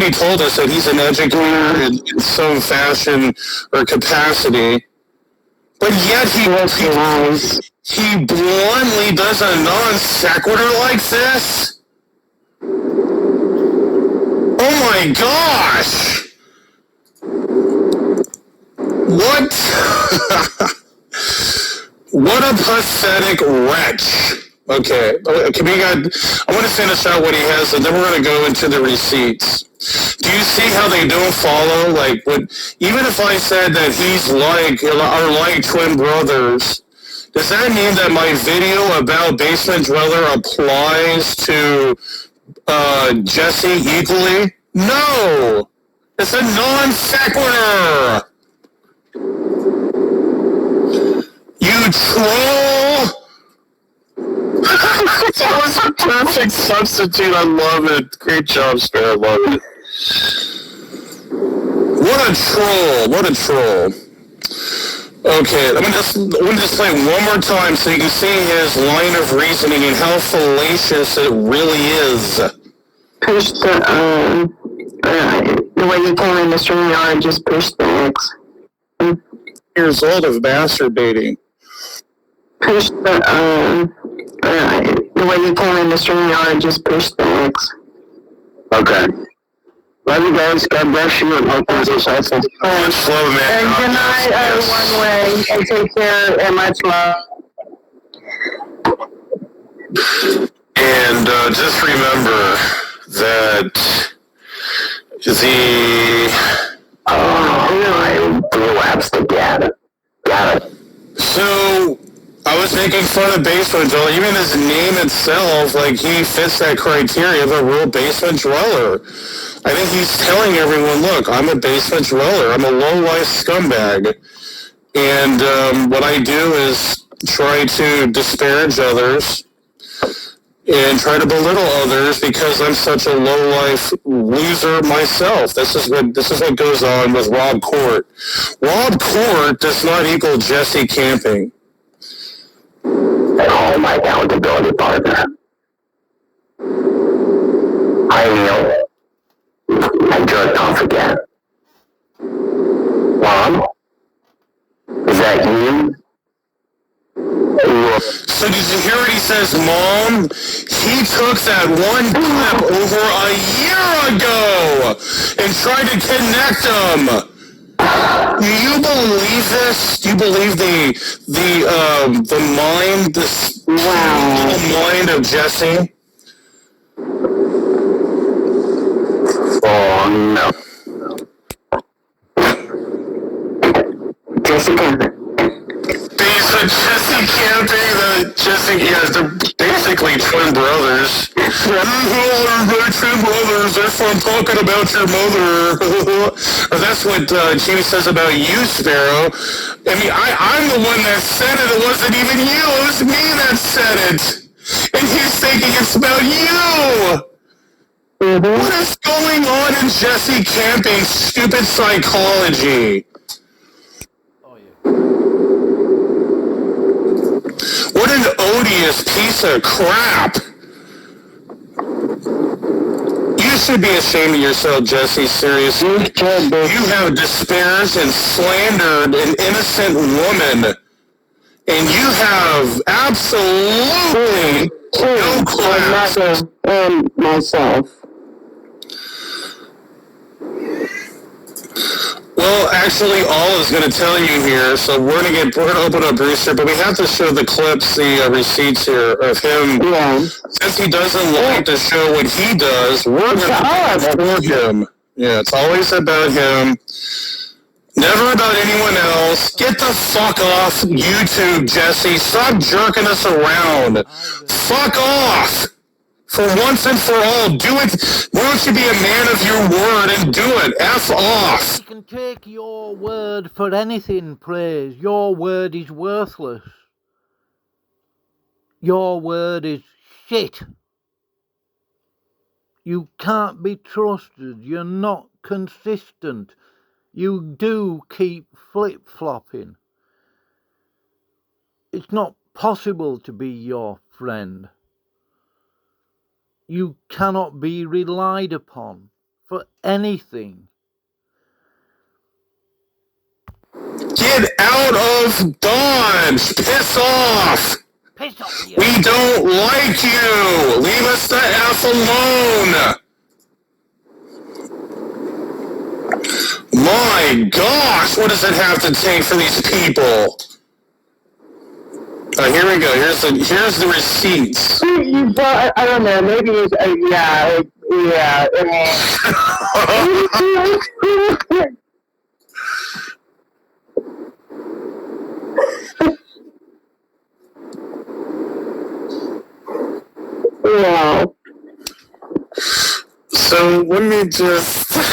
he told us, that he's an educator in some fashion or capacity. But yet he bluntly does a non sequitur like this. Oh my gosh! What? What a pathetic wretch. Okay, I want to finish out what he has, and then we're going to go into the receipts. Do you see how they don't follow? Like, even if I said that he's like twin brothers, does that mean that my video about Basement Dweller applies to Jesse equally? No! It's a non sequitur! You troll! That was a perfect substitute. I love it. Great job, Spare. I love it. What a troll. What a troll. Okay, let me just play it one more time so you can see his line of reasoning and how fallacious it really is. Push the way you came in the StreamYard, just push the X. Years old of masturbating. Push the way you came in the StreamYard, just push the X. Okay. Love you guys. God bless you, and hope this is helpful. Much love, man. And good night, one way, and take care, and much love. And just remember that I relapsed again. Got it. So, I was making fun of Basement Dweller. Even his name itself, like, he fits that criteria of a real basement dweller. I think he's telling everyone, look, I'm a basement dweller. I'm a low-life scumbag. And what I do is try to disparage others and try to belittle others because I'm such a low-life loser myself. This is what goes on with Rob Court. Rob Court does not equal Jesse Camping. Oh, my accountability partner. Hi, Neil. I jerked off again. Mom? Is that you? So did you hear what he says, Mom? He took that one clip over a year ago and tried to connect them. Do you believe this? Do you believe the mind, this little mind of Jesse? Oh, no. Jesse Camping. Jesse Camping, they're basically twin brothers. They're twin brothers, therefore I'm talking about your mother. Or that's what Jimmy says about you, Sparrow. I mean, I'm the one that said it. It wasn't even you. It was me that said it. And he's thinking it's about you. What is going on in Jesse Camping's stupid psychology? What an odious piece of crap. You should be ashamed of yourself, Jesse, seriously. You have disparaged and slandered an innocent woman, and you have absolutely no class. Myself. Well, actually, All is going to tell you here, so we're going to open up Brewster, but we have to show the clips, the receipts here of him. Yeah. Since he doesn't like to show what he does, we're going to do it for him. Yeah, it's always about him. Never about anyone else. Get the fuck off YouTube, Jesse. Stop jerking us around. Fuck off. For once and for all, do it. Why don't you be a man of your word and do it? F off. You can take your word for anything, Praise. Your word is worthless. Your word is shit. You can't be trusted. You're not consistent. You do keep flip-flopping. It's not possible to be your friend. You cannot be relied upon for anything. Get out of Dodge! Piss off! Piss off, you. We don't like you! Leave us the F alone! My gosh, what does it have to take for these people? Here we go. Here's the receipts. But I don't know. Maybe it's yeah. Yeah. So let me just. What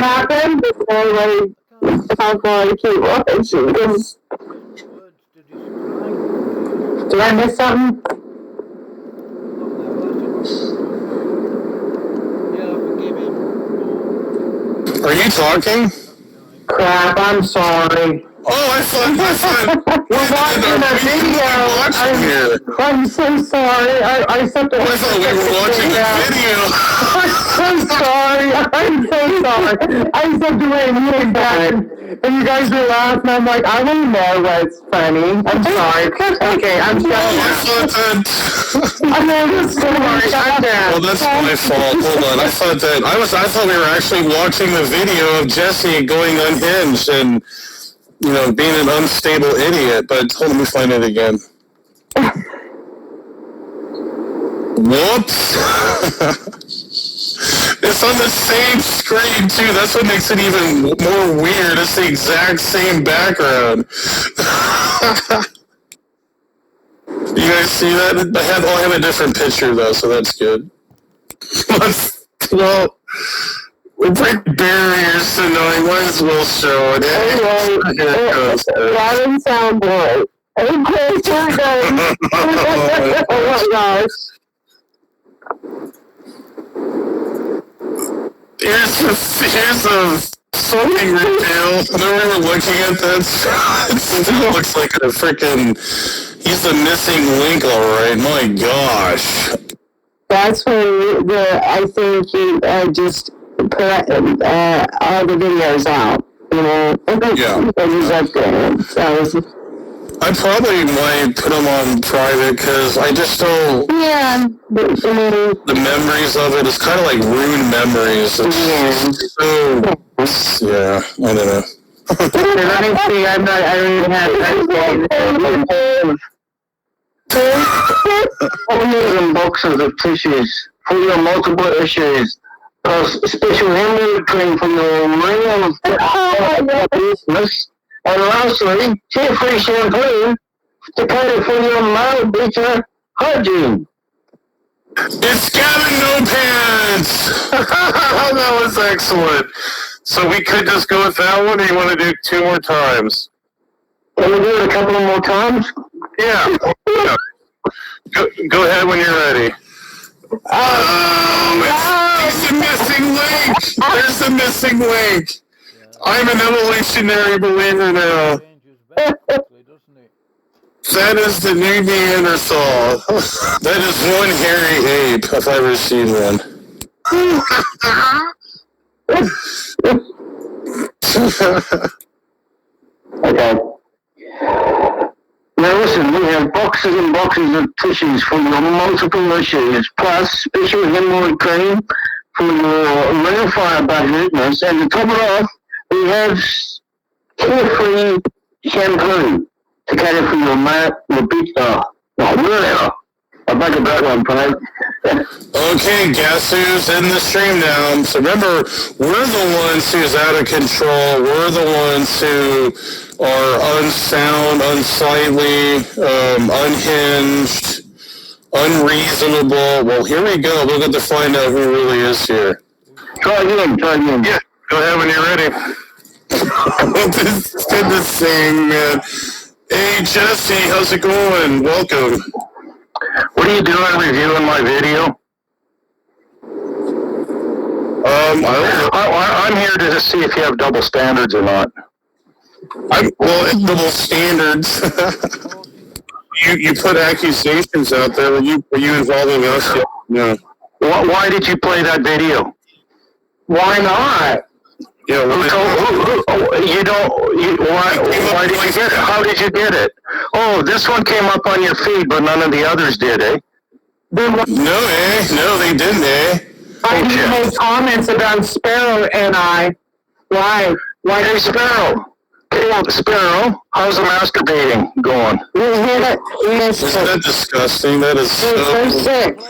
happened? How far I keep watching? Did I miss something? Are you talking? Crap, I'm sorry. Oh, I thought we're watching a video. I'm so sorry. I thought we were watching a video. I'm sorry. I said to Wayne back, and you guys were laughing. I'm like, I don't know what's funny. I'm sorry. Okay, I'm sorry. I'm sorry. Well, that's my fault. Hold on. I thought we were actually watching the video of Jesse going unhinged and, you know, being an unstable idiot. But hold on, let me find it again. Whoops. It's on the same screen, too. That's what makes it even more weird. It's the exact same background. You guys see that? I have a different picture, though, so that's good. Well, we break barriers tonight. Might as well show it. Anyway, Robin Soundboy. Okay, here we go. Oh my gosh. Here's something reveal. Whenever we're looking at this, it still looks like a freaking. He's the missing link, alright. My gosh. That's when I think you just put all the videos out. You know, Yeah. I probably might put them on private because I just don't. Yeah, but the memories of it is kind of like ruined memories. It's so. Yeah, I don't know. Honestly, I don't even have Only boxes of tissues for your multiple issues. Special handling cream for your real business. And lastly, tear-free shampoo to cater for your mild bitter hygiene. It's Gavin No Pants! That was excellent. So we could just go with that one, or you want to do 2 more times? Can we do it a couple of more times? Yeah. Go ahead when you're ready. It's the missing link! There's the missing link! I'm an evolutionary believer now. That is the new Neanderthal. That is one hairy ape, if I've ever seen one. Okay. Now listen, we have boxes and boxes of tissues for your multiple issues, plus special hemorrhoid cream for your real fire budgetness, and to top it off, we have tear-free shampoo to cater for your I beg your pardon, Frank. Okay, guess who's in the stream now? So remember, we're the ones who's out of control. We're the ones who are unsound, unsightly, unhinged, unreasonable. Well, here we go. We'll get to find out who really is here. Try again. Yeah, go ahead when you're ready. It's good to sing, man. Hey, Jesse, how's it going? Welcome. What are you doing reviewing my video? I'm here to just see if you have double standards or not. It's double standards. You put accusations out there. Were you involving us? No. Why did you play that video? Why not? Yeah. Why did you get it? How did you get it? Oh, this one came up on your feed, but none of the others did, eh? No, they didn't, eh? I made comments about Sparrow and I. Why? Hey, Sparrow. Hey, Sparrow, how's the masturbating going? Isn't that disgusting? That is so sick.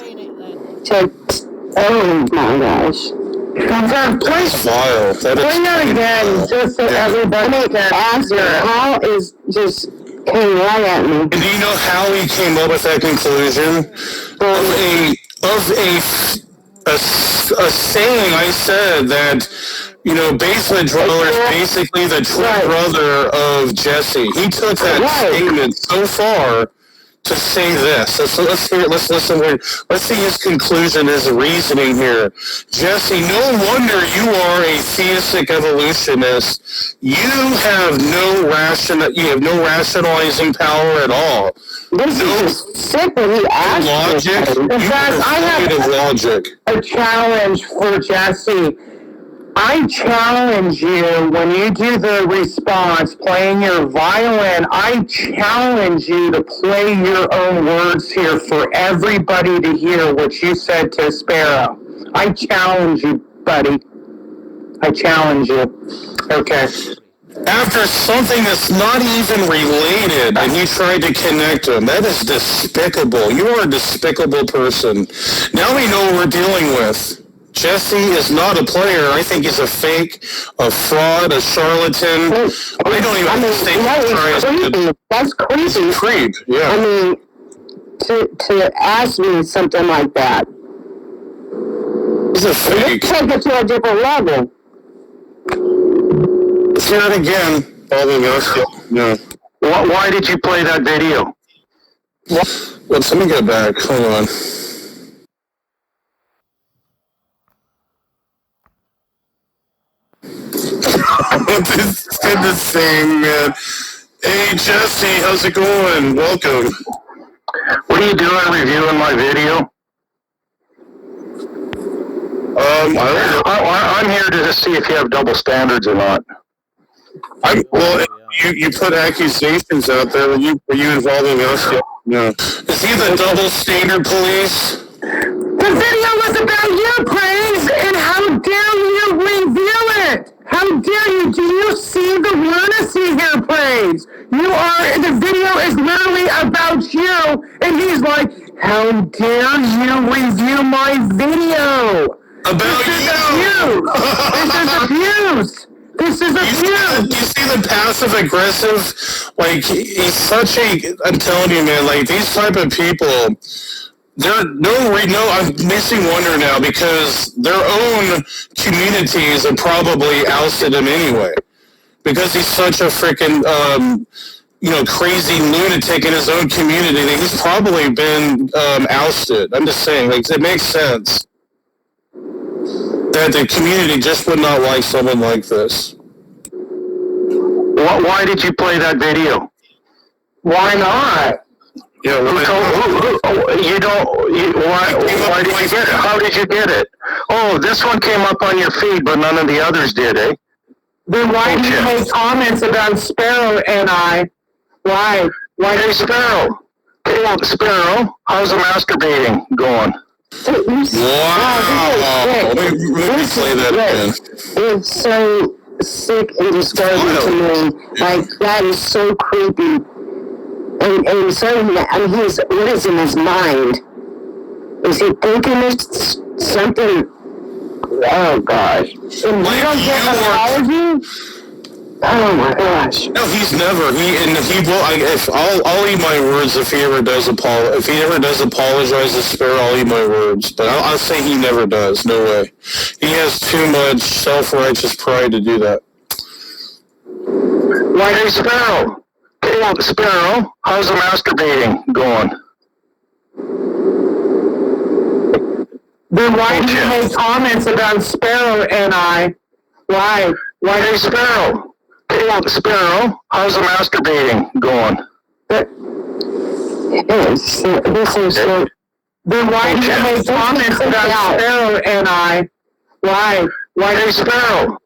Oh my gosh. That's vile. Play that again, just so everybody can answer. How is just came right at me. And do you know how he came up with that conclusion? Of a saying I said that, basement dweller is basically the twin brother of Jesse. He took that statement so far to say this. Let's hear it. Let's listen. Let's see his conclusion, his reasoning here. Jesse, no wonder you are a theistic evolutionist. You have no rationalizing power at all. This is simply logic. In fact, I have logic. a challenge for Jesse. I challenge you, when you do the response, playing your violin, I challenge you to play your own words here for everybody to hear what you said to Sparrow. I challenge you, buddy. I challenge you. Okay. After something that's not even related, and you tried to connect them. That is despicable. You are a despicable person. Now we know what we're dealing with. Jesse is not a player. I think he's a fake, a fraud, a charlatan. I don't even think that's creepy. He's a creep, yeah. I mean, to ask me something like that. He's a fake. Let's take it to a different level. Let's hear it again. Following us. No. Why did you play that video? Let me get back. Hold on. This did the same, man. Hey, Jesse, how's it going? Welcome. What are you doing reviewing my video? I'm here to just see if you have double standards or not. You put accusations out there. Were you involving us? No. Is he the double standard police? The video was about you, Praise, and how dare you review it? How dare you? Do you see the lunacy here, Praise? The video is literally about you, and he's like, how dare you review my video? About Abuse. This is abuse. You see the passive aggressive? Like, he's such a, I'm telling you, man, like, these type of people, I'm missing wonder now because their own communities have probably ousted him anyway. Because he's such a freaking, crazy lunatic in his own community that he's probably been ousted. I'm just saying, like, it makes sense that the community just would not like someone like this. Why did you play that video? Why not? Yeah, why did you get it? How did you get it? Oh, this one came up on your feed, but none of the others did, eh? Then why do you make comments about Sparrow and I? Why? Hey, Sparrow. Hey, Sparrow, how's the masturbating going? Wow. Let me play that again. It's so sick and disturbing to me. Like, that is so creepy. And so, what is in his mind? Is he thinking it's something? Oh, gosh. And we don't get an apology? Oh, my gosh. No, he's never. He will. I'll eat my words if he ever does apologize. If he ever does apologize to Sparrow, I'll eat my words. But I'll say he never does. No way. He has too much self-righteous pride to do that. Hey, Sparrow. Hey, Sparrow, how's the masturbating going? Then why do you make comments about Sparrow and I? Why? Hey, Sparrow. Hey, Sparrow, how's the masturbating going? This is so... Then why do you make comments about Sparrow and I? Why? Hey, Sparrow.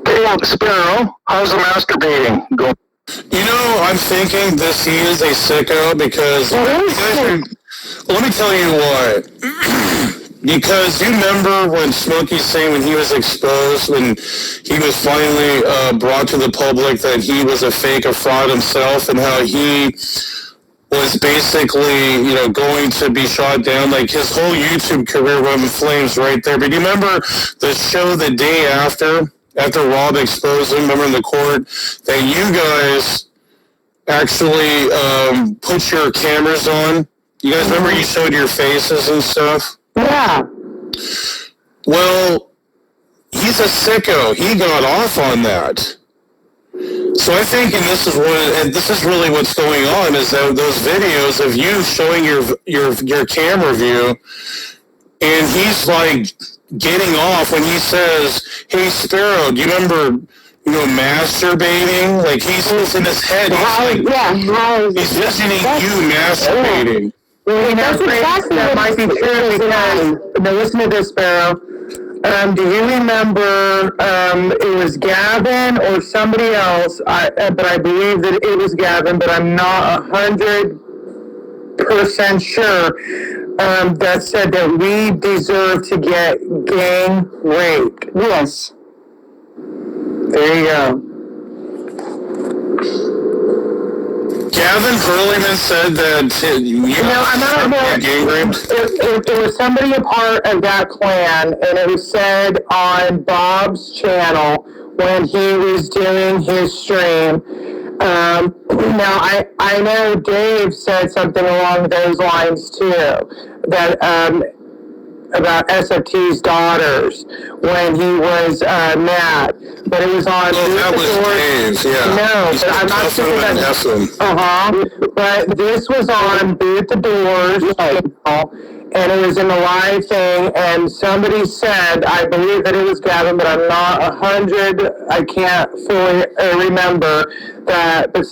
Hey, Sparrow, how's the masturbating going? You know, I'm thinking he is a sicko because let me tell you why. Because you remember when Smokey's saying when he was exposed, when he was finally brought to the public that he was a fake, a fraud himself, and how he was basically, going to be shot down. Like, his whole YouTube career went in flames right there. But you remember the show the day after Rob exposed him, remember in the court, that you guys actually put your cameras on? You guys remember you showed your faces and stuff? Yeah. Well, he's a sicko. He got off on that. So I think, and this is really what's going on, is that those videos of you showing your camera view, and he's like getting off when he says, "Hey, Sparrow, do you remember, masturbating?" Like, he's in his head. He's visioning you masturbating. That might be true because, now listen to this, Sparrow. Do you remember, it was Gavin or somebody else, but I believe that it was Gavin, but I'm not 100% sure, that said that we deserve to get gang raped. Yes. There you go. Gavin Hurleyman said that gang raped. It was somebody a part of that clan, and it was said on Bob's channel when he was doing his stream. Now, I know Dave said something along those lines too, that about SFT's daughters when he was mad. But it was on. Oh, that was Dave, yeah. No, but I'm not saying that. But this was on Boot the Doors, and it was in the live thing, and somebody said, I believe that it was Gavin, but I'm not 100, I can't fully remember that, but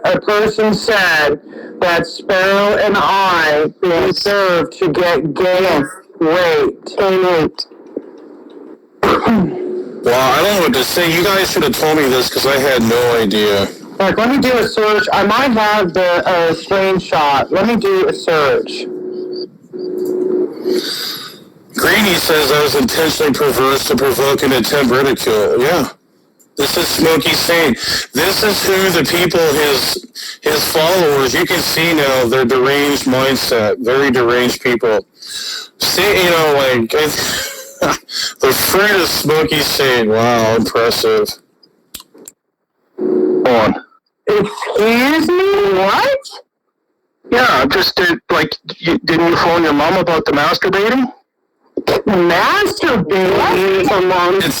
a person said that Sparrow and I deserve to get gay raped. Wow, I don't know what to say. You guys should have told me this because I had no idea. Like, let me do a search. I might have the screenshot. Let me do a search. Greeny says I was intentionally perverse to provoke and attempt ridicule. Yeah. This is Smokey Saint. This is who the people, his followers, you can see now, they're deranged mindset. Very deranged people. See, you know, like, the fruit of Smokey Saint. Wow, impressive. On. Excuse me? What? Yeah, I'm just, didn't you phone your mom about the masturbating? Masturbating?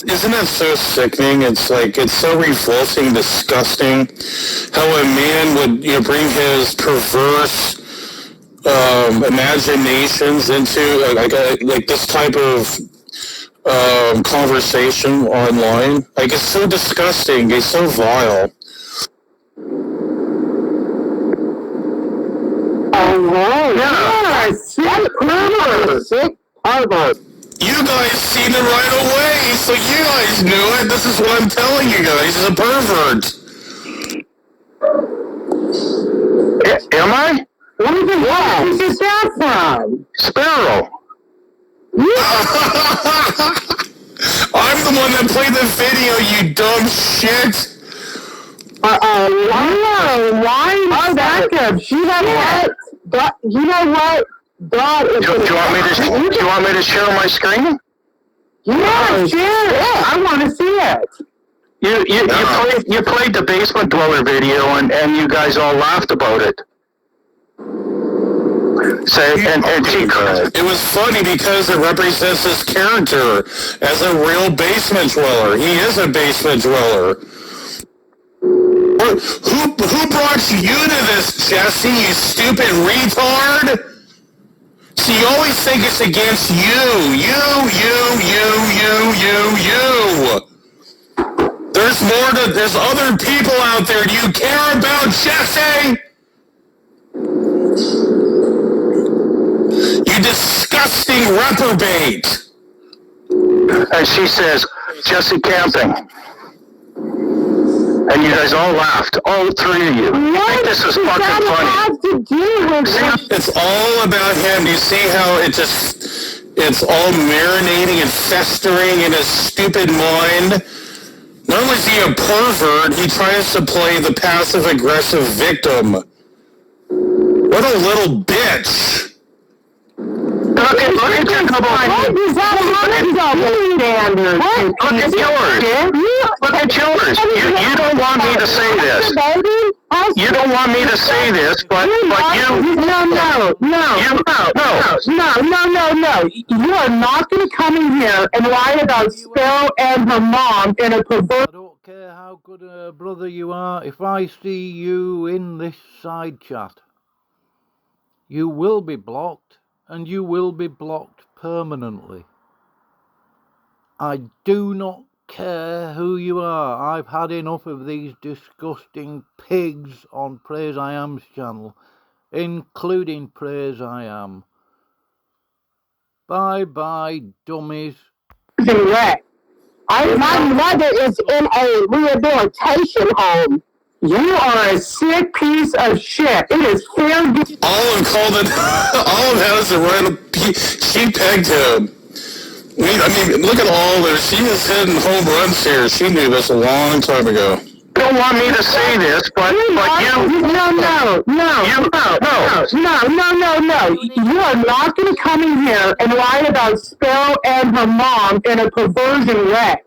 Isn't that so sickening? It's like, it's so revolting, disgusting, how a man would, bring his perverse imaginations into like this type of conversation online. Like, it's so disgusting. It's so vile. Yeah, sick pervert. You guys seen it right away, so you guys knew it. This is what I'm telling you guys. He's a pervert. Am I? What is that from? Sparrow. I'm the one that played the video, you dumb shit. Why back up? She had what? You know what? God is. Do you want me to share my screen? Yeah, share it. I want to see it. You played the Basement Dweller video and you guys all laughed about it. It was funny because it represents his character as a real basement dweller. He is a basement dweller. Who brought you to this, Jesse, you stupid retard? See, you always think it's against you. You. There's other people out there. Do you care about Jesse? You disgusting reprobate. And she says, Jesse camping. And you guys all laughed. All three of you. I think this is fucking funny. It's all about him. You see how it's all marinating and festering in his stupid mind? Not only is he a pervert, he tries to play the passive-aggressive victim. What a little bitch. Look at yours. Look at yours. You don't want me to say this. You don't want me to say this, but you... No. You are not going to come in here and lie about Sparrow and her mom in a perverse... I don't care how good a brother you are. If I see you in this side chat, you will be blocked, and you will be blocked permanently. I do not care who you are. I've had enough of these disgusting pigs on Praise I Am's channel, including Praise I Am. Bye, dummies. My mother is in a rehabilitation home. You are a sick piece of shit. It is fair. Olive called it. Olive has the right. She pegged him. I mean, look at Olive. She is hitting home runs here. She knew this a long time ago. You don't want me to say this, but you... No. You are not going to come in here and lie about Sparrow and her mom in a perversion way.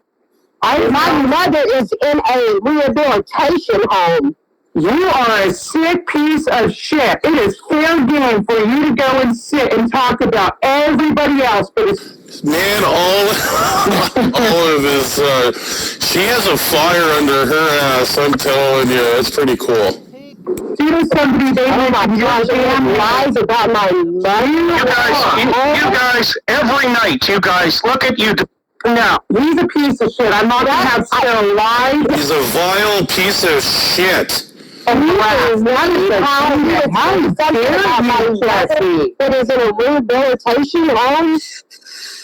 My mother is in a rehabilitation home. You are a sick piece of shit. It is fair game for you to go and sit and talk about everybody else, but Man, all of his, she has a fire under her ass, I'm telling you, it's pretty cool. See, there's somebody they your damn lies about my money. You guys, every night, you guys, look at you. No, he's a piece of shit. I'm not gonna have Sarah lie. He's a vile piece of shit. And he is one of the that is in a rehabilitation home.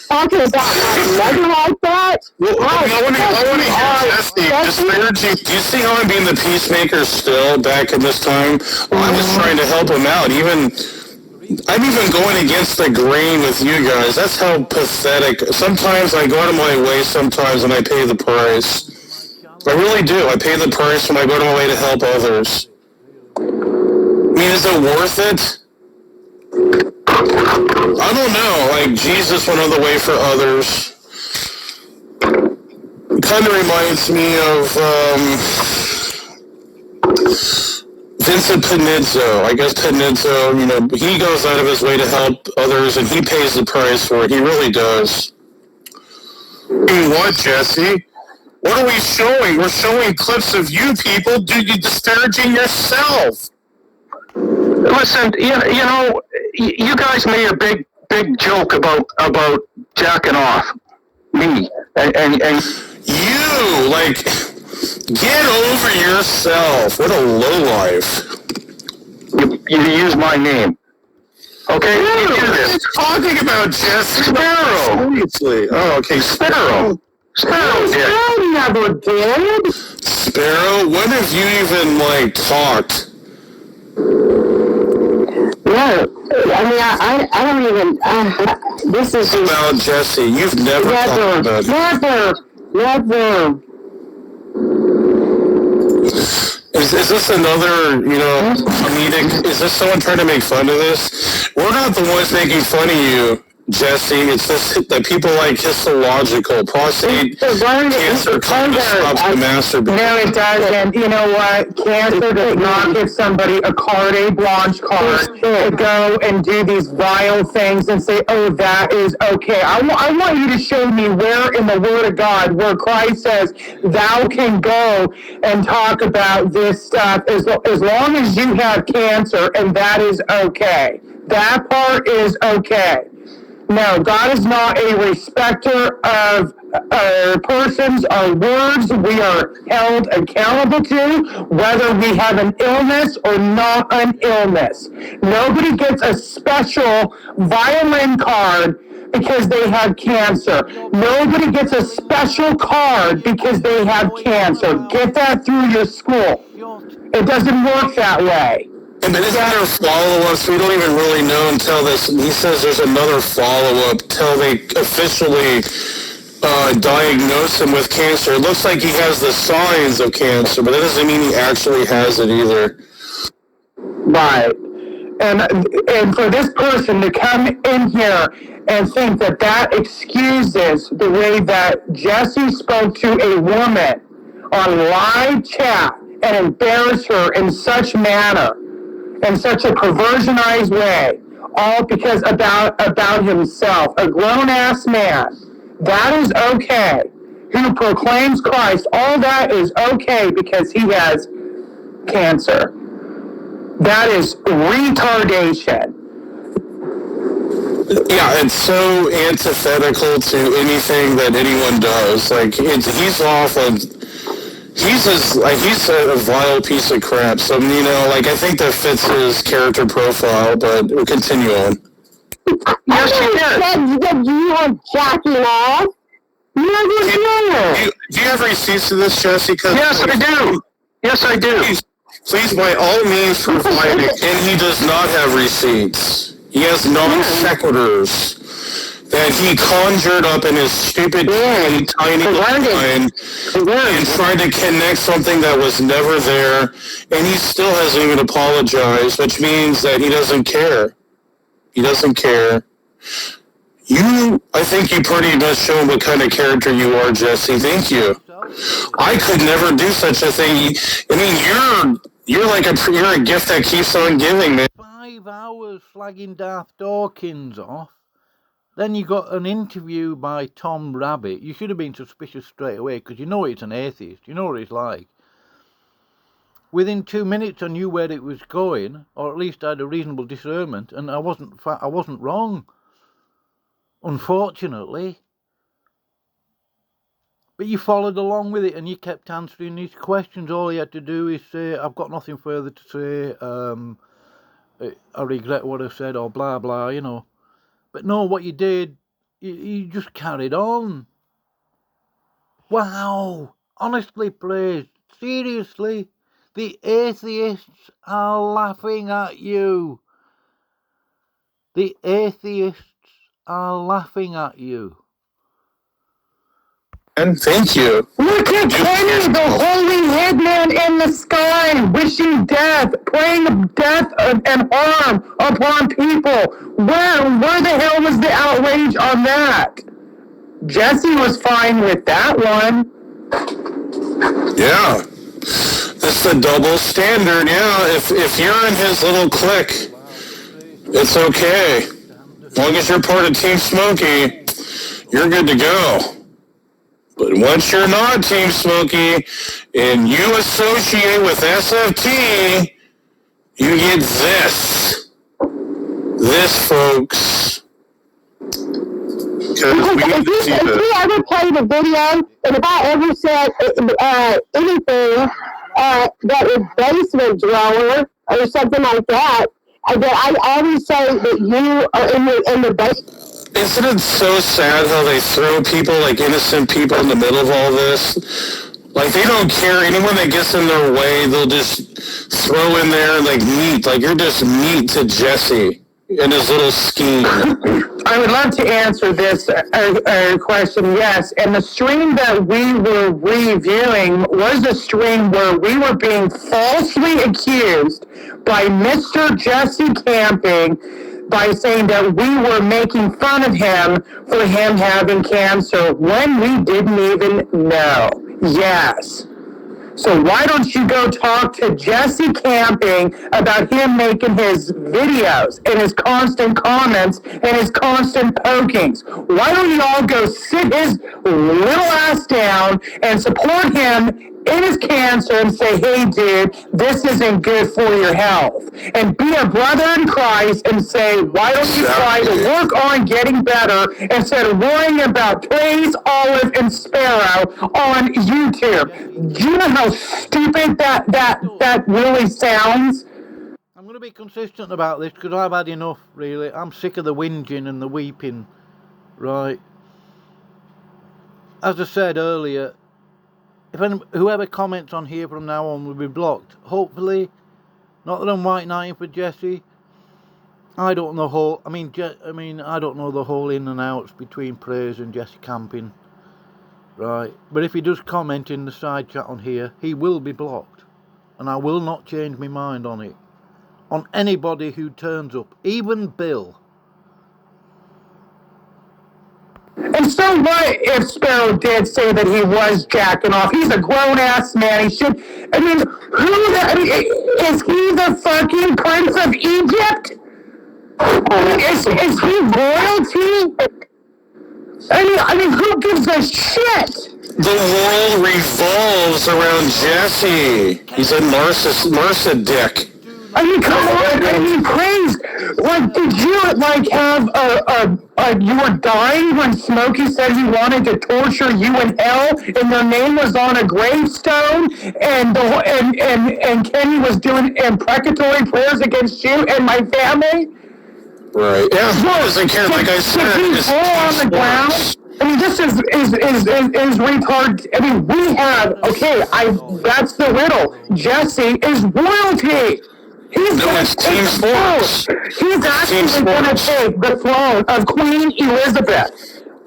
Talking about my mother like that? Well, I want to hear Jesse. Do you see how I'm being the peacemaker still back in this time? Well, I was trying to help him out. I'm even going against the grain with you guys. That's how pathetic. Sometimes I go out of my way sometimes and I pay the price. I really do. I pay the price when I go out of my way to help others. I mean, is it worth it? I don't know. Like, Jesus went on the way for others. It kind of reminds me of Vincent Panizzo. I guess Panizzo, he goes out of his way to help others, and he pays the price for it. He really does. What, Jesse? What are we showing? We're showing clips of you people disparaging yourself. Listen, you guys made a big joke about jacking off me, and you, like, get over yourself. What a lowlife. You use my name. Okay, you do this. Talking about Jesse Sparrow. Seriously. Oh, okay, Sparrow. Sparrow never did. Sparrow, when have you even, talked? No, I mean, I don't even, this is just... About Jesse, you've never talked about it. Never. Is this another, comedic, is this someone trying to make fun of this? We're not the ones making fun of you, Jesse. It's just that people like histological prostate cancer kind of stops the masturbation. No, it doesn't. You know what? Cancer does not give somebody a carte blanche card to go and do these vile things and say, oh, that is okay. I want you to show me where in the Word of God where Christ says, thou can go and talk about this stuff as long as you have cancer, and that is okay. That part is okay. No, God is not a respecter of persons or words we are held accountable to, whether we have an illness or not an illness. Nobody gets a special violin card because they have cancer. Nobody gets a special card because they have cancer. Get that through your school. It doesn't work that way. And isn't there a follow-up? So we don't even really know until this. He says there's another follow-up till they officially diagnose him with cancer. It looks like he has the signs of cancer, but that doesn't mean he actually has it either. Right. And for this person to come in here and think that excuses the way that Jesse spoke to a woman on live chat and embarrass her in such manner, in such a perversionized way, all because about himself, a grown-ass man, that is okay. Who proclaims Christ, all that is okay because he has cancer. That is retardation. Yeah, it's so antithetical to anything that anyone does. He's off on... He's a vile piece of crap. So, I think that fits his character profile, but we'll continue on. Yes, you did. That you are jacking off? Do you have receipts to this, Jesse? Yes, I do. Yes, I do. Please, by all means, provide it. And he does not have receipts. He has non sequiturs that he conjured up in his stupid, tiny mind and tried to connect something that was never there, and he still hasn't even apologized, which means that he doesn't care. He doesn't care. I think you pretty much shown what kind of character you are, Jesse. Thank you. I could never do such a thing. I mean, you're a gift that keeps on giving, man. 5 hours slagging Darth Dawkins off. Then you got an interview by Tom Rabbit. You should have been suspicious straight away because you know he's an atheist. You know what he's like. Within 2 minutes, I knew where it was going, or at least I had a reasonable discernment, and I wasn't wrong. Unfortunately. But you followed along with it, and you kept answering these questions. All you had to do is say, "I've got nothing further to say. I regret what I said," or blah blah. You know. But no, what you did, you just carried on. Wow. Honestly, please. Seriously. The atheists are laughing at you. The atheists are laughing at you. And thank you. Look at Kenny, the holy headman in the sky, wishing death, praying death and harm upon people. Where the hell was the outrage on that? Jesse was fine with that one. Yeah. That's the double standard, yeah. If you're in his little clique, it's okay. As long as you're part of Team Smokey, you're good to go. But once you're not Team Smokey and you associate with SFT, you get this. This, folks. If you ever played a video, and if I ever said anything that is basement drawer or something like that, I always say that you are in the basement. Isn't it so sad how they throw people, like innocent people, in the middle of all this? Like, they don't care. Anyone that gets in their way, they'll just throw in there, like, meat. Like, you're just meat to Jesse and his little scheme. I would love to answer this question, yes. And the stream that we were reviewing was a stream where we were being falsely accused by Mr. Jesse Camping by saying that we were making fun of him for him having cancer when we didn't even know. Yes. So why don't you go talk to Jesse Camping about him making his videos and his constant comments and his constant pokings? Why don't you all go sit his little ass down and support him in his cancer and say, "Hey, dude, this isn't good for your health." And be a brother in Christ and say, "Why don't you try to work on getting better instead of worrying about Praise, Olive, and Sparrow on YouTube?" Do you know how stupid that really sounds? I'm going to be consistent about this because I've had enough, really. I'm sick of the whinging and the weeping, right? As I said earlier, whoever comments on here from now on will be blocked. Hopefully, not that I'm white knighting for Jesse. I don't know I don't know the whole in and outs between Praise and Jesse Camping, right? But if he does comment in the side chat on here, he will be blocked, and I will not change my mind on it. On anybody who turns up, even Bill. And so what if Sparrow did say that he was jacking off? He's a grown-ass man. He should... is he the fucking Prince of Egypt? Is he royalty? Who gives a shit? The world revolves around Jesse. He's a Marissa dick. Come on, Praise. Like, did you, have you were dying when Smokey said he wanted to torture you in hell, and your name was on a gravestone, and Kenny was doing imprecatory prayers against you and my family? Right. Yeah, he doesn't care, like I said. He's on the ground. This is retard. We have, that's the riddle. Jesse is royalty. He's going to take the throne. He's actually going to take the throne of Queen Elizabeth.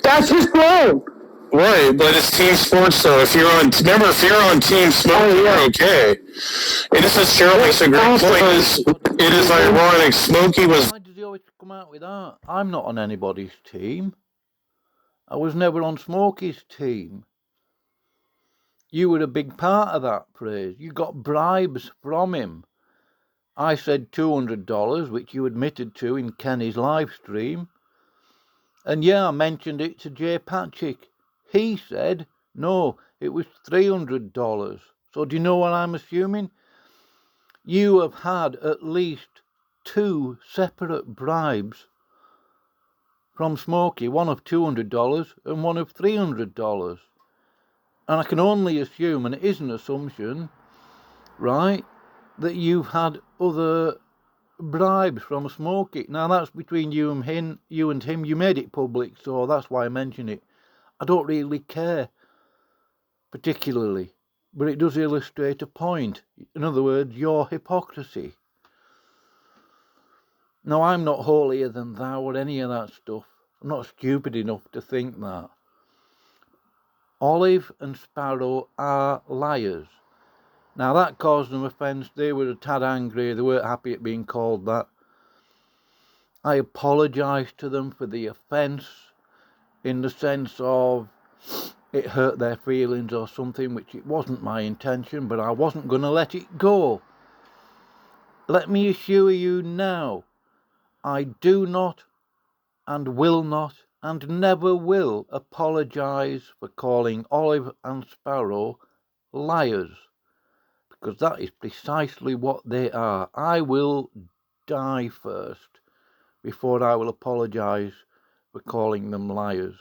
That's his throne. Right, but it's team sports, though. If you're on Team Smoke, you're okay. And this is Cheryl makes a great point. It is ironic. Smokey was... Why does he always come out with that? I'm not on anybody's team. I was never on Smokey's team. You were a big part of that, Praise. You got bribes from him. I said $200, which you admitted to in Kenny's live stream. And yeah, I mentioned it to Jay Patrick. He said, no, it was $300. So do you know what I'm assuming? You have had at least 2 separate bribes from Smokey, one of $200 and one of $300. And I can only assume, and it is an assumption, right, that you've had other bribes from Smokey. Now that's between you and him. You made it public, so that's why I mention it. I don't really care particularly, but it does illustrate a point. In other words, your hypocrisy. Now, I'm not holier than thou or any of that stuff. I'm not stupid enough to think that. Olive and Sparrow are liars. Now, that caused them offence. They were a tad angry. They weren't happy at being called that. I apologise to them for the offence in the sense of it hurt their feelings or something, which it wasn't my intention, but I wasn't going to let it go. Let me assure you now, I do not and will not and never will apologise for calling Olive and Sparrow liars, because that is precisely what they are. I will die first before I will apologise for calling them liars.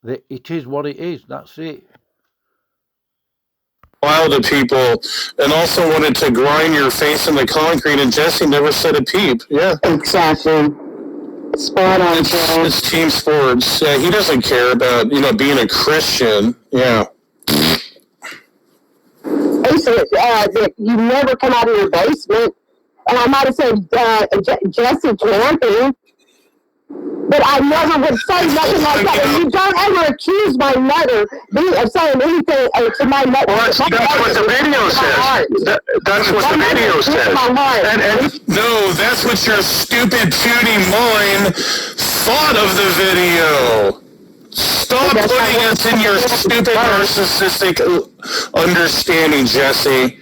It is what it is, that's it. To people, and also wanted to grind your face in the concrete, and Jesse never said a peep. Yeah, exactly. Spot on. It's team sports. Yeah, he doesn't care about being a Christian. Yeah. He said that you never come out of your basement, and I might have said Jesse camping. But I never would say nothing like that. And you don't ever accuse my mother of saying anything to my mother. Well, that's what the video says. That's what the video says. No, that's what your stupid puny mind thought of the video. Stop putting us in your stupid narcissistic understanding, Jesse.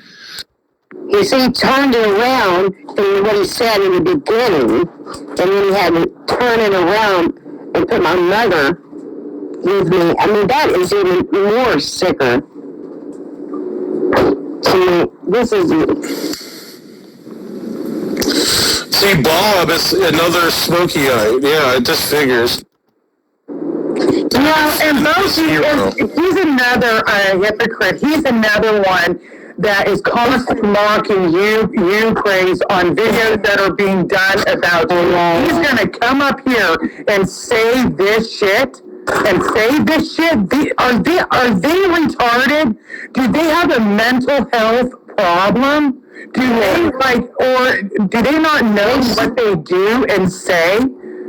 You see, he turned it around from what he said in the beginning, and then he had to turn it around and put my mother with me. I mean, that is even more sicker to me. This is... See, Bob is another Smokeyite. Yeah, it just figures. No, and he's another hypocrite. He's another one that is constantly mocking you praise on videos that are being done about you. He's going to come up here and say this shit. Are they retarded? Do they have a mental health problem? Do do they not know what they do and say?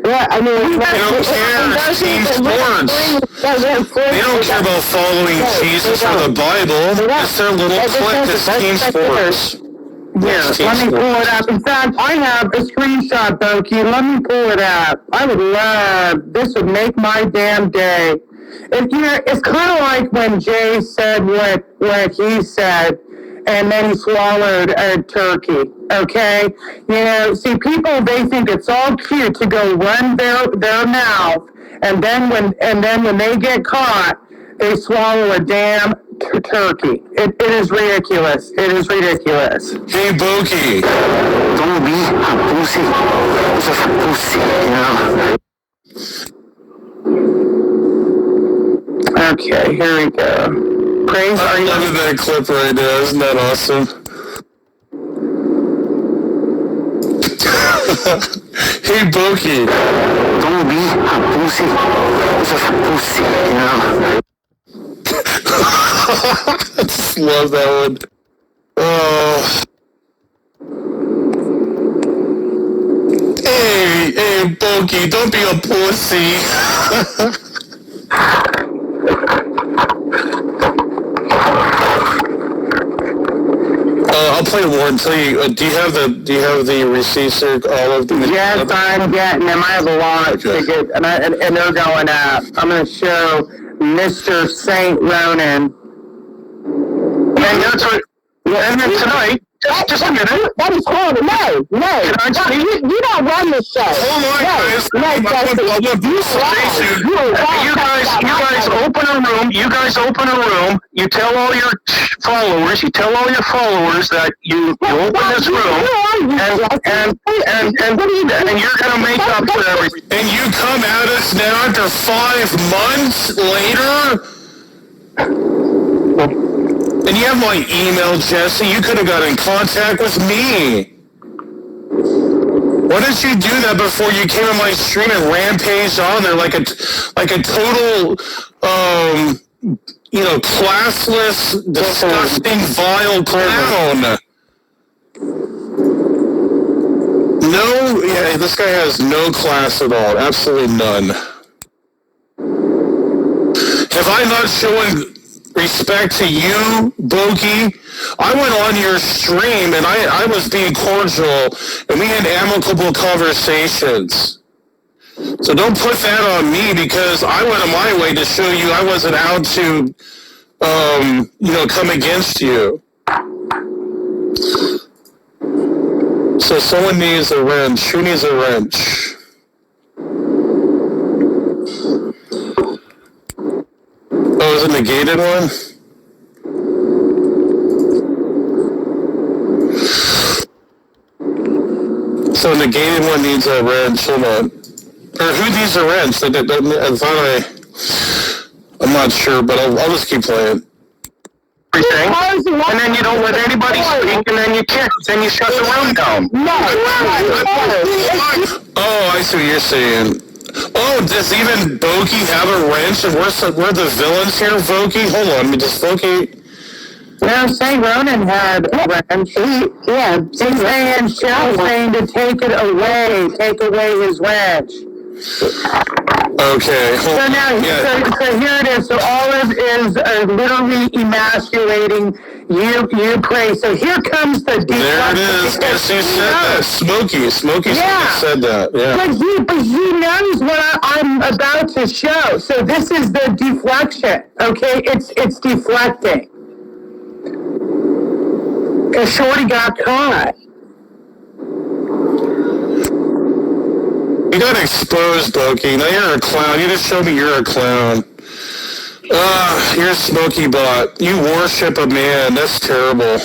Yeah, I mean, they don't care. It's team sports. They don't care about following Jesus or the Bible. It's their little clique. It's team sports. Yeah, let me pull it up. In fact, I have a screenshot, Boki. Let me pull it up. I would love, this would make my damn day. It's kind of like when Jay said what he said, and then he swallowed a turkey, okay? See, people, they think it's all cute to go run their mouth, and then when they get caught, they swallow a damn turkey. It is ridiculous. It is ridiculous. Hey, Boki. Don't be a pussy. Just a pussy, Okay, here we go. Praise. I'm loving that clip right now. Isn't that awesome? Hey, Boki. Don't be a pussy. Just a pussy, I just love that one. Oh. Hey, Boki, don't be a pussy. I'll play more until you. Do you have the receipts or all of them? Yes, I'm getting them. I have a lot to get, and they're going up. I'm going to show Mr. Saint Ronan. And that's what. And then tonight, Just a minute. That is horrible. No. Can I speak? You don't run this show. Hold on, guys. No, Justin. You guys open a room. You guys open a room. You tell all your followers. You tell all your followers that you open this room, and you're gonna make up for everything. And you come at us now after 5 months later. And you have my email, Jesse. You could have got in contact with me. Why didn't you do that before you came on my stream and rampaged on there like a total, classless, disgusting, vile clown? No, yeah, this guy has no class at all. Absolutely none. Have I not shown respect to you, Bogey? I went on your stream and I was being cordial and we had amicable conversations. So don't put that on me because I went on my way to show you I wasn't out to, come against you. So someone needs a wrench. Who needs a wrench? Oh, is it a negated one? So negated one needs a wrench. Hold on. Or who needs a wrench? I'm not sure, but I'll just keep playing. Everything, and then you don't let anybody speak, and then you can't. Then you shut the room down. Oh, I see what you're saying. Oh, does even Bogey have a wrench? And we're the villains here, Vokey? Hold on, does Vokey... No, say Ronan had a wrench. He's saying to take away his wrench. Okay. So now, so here it is. So Olive is literally emasculating you pray. So here comes the deflection. There it is. Guess who said that? Smokey said that. Yeah. But he knows what I'm about to show. So this is the deflection. Okay, it's deflecting. Because Shorty got caught. You got exposed, Bokey. Now you're a clown. You just showed me you're a clown. You're a Smokey bot. You worship a man. That's terrible.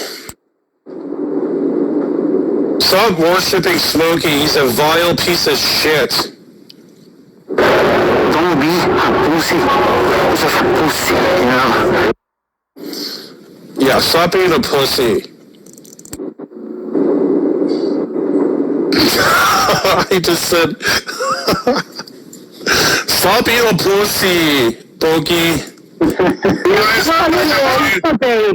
Stop worshiping Smokey. He's a vile piece of shit. Don't be a pussy. Just a pussy, you know? Yeah, stop being a pussy. I just said, stop being a pussy, Bogey.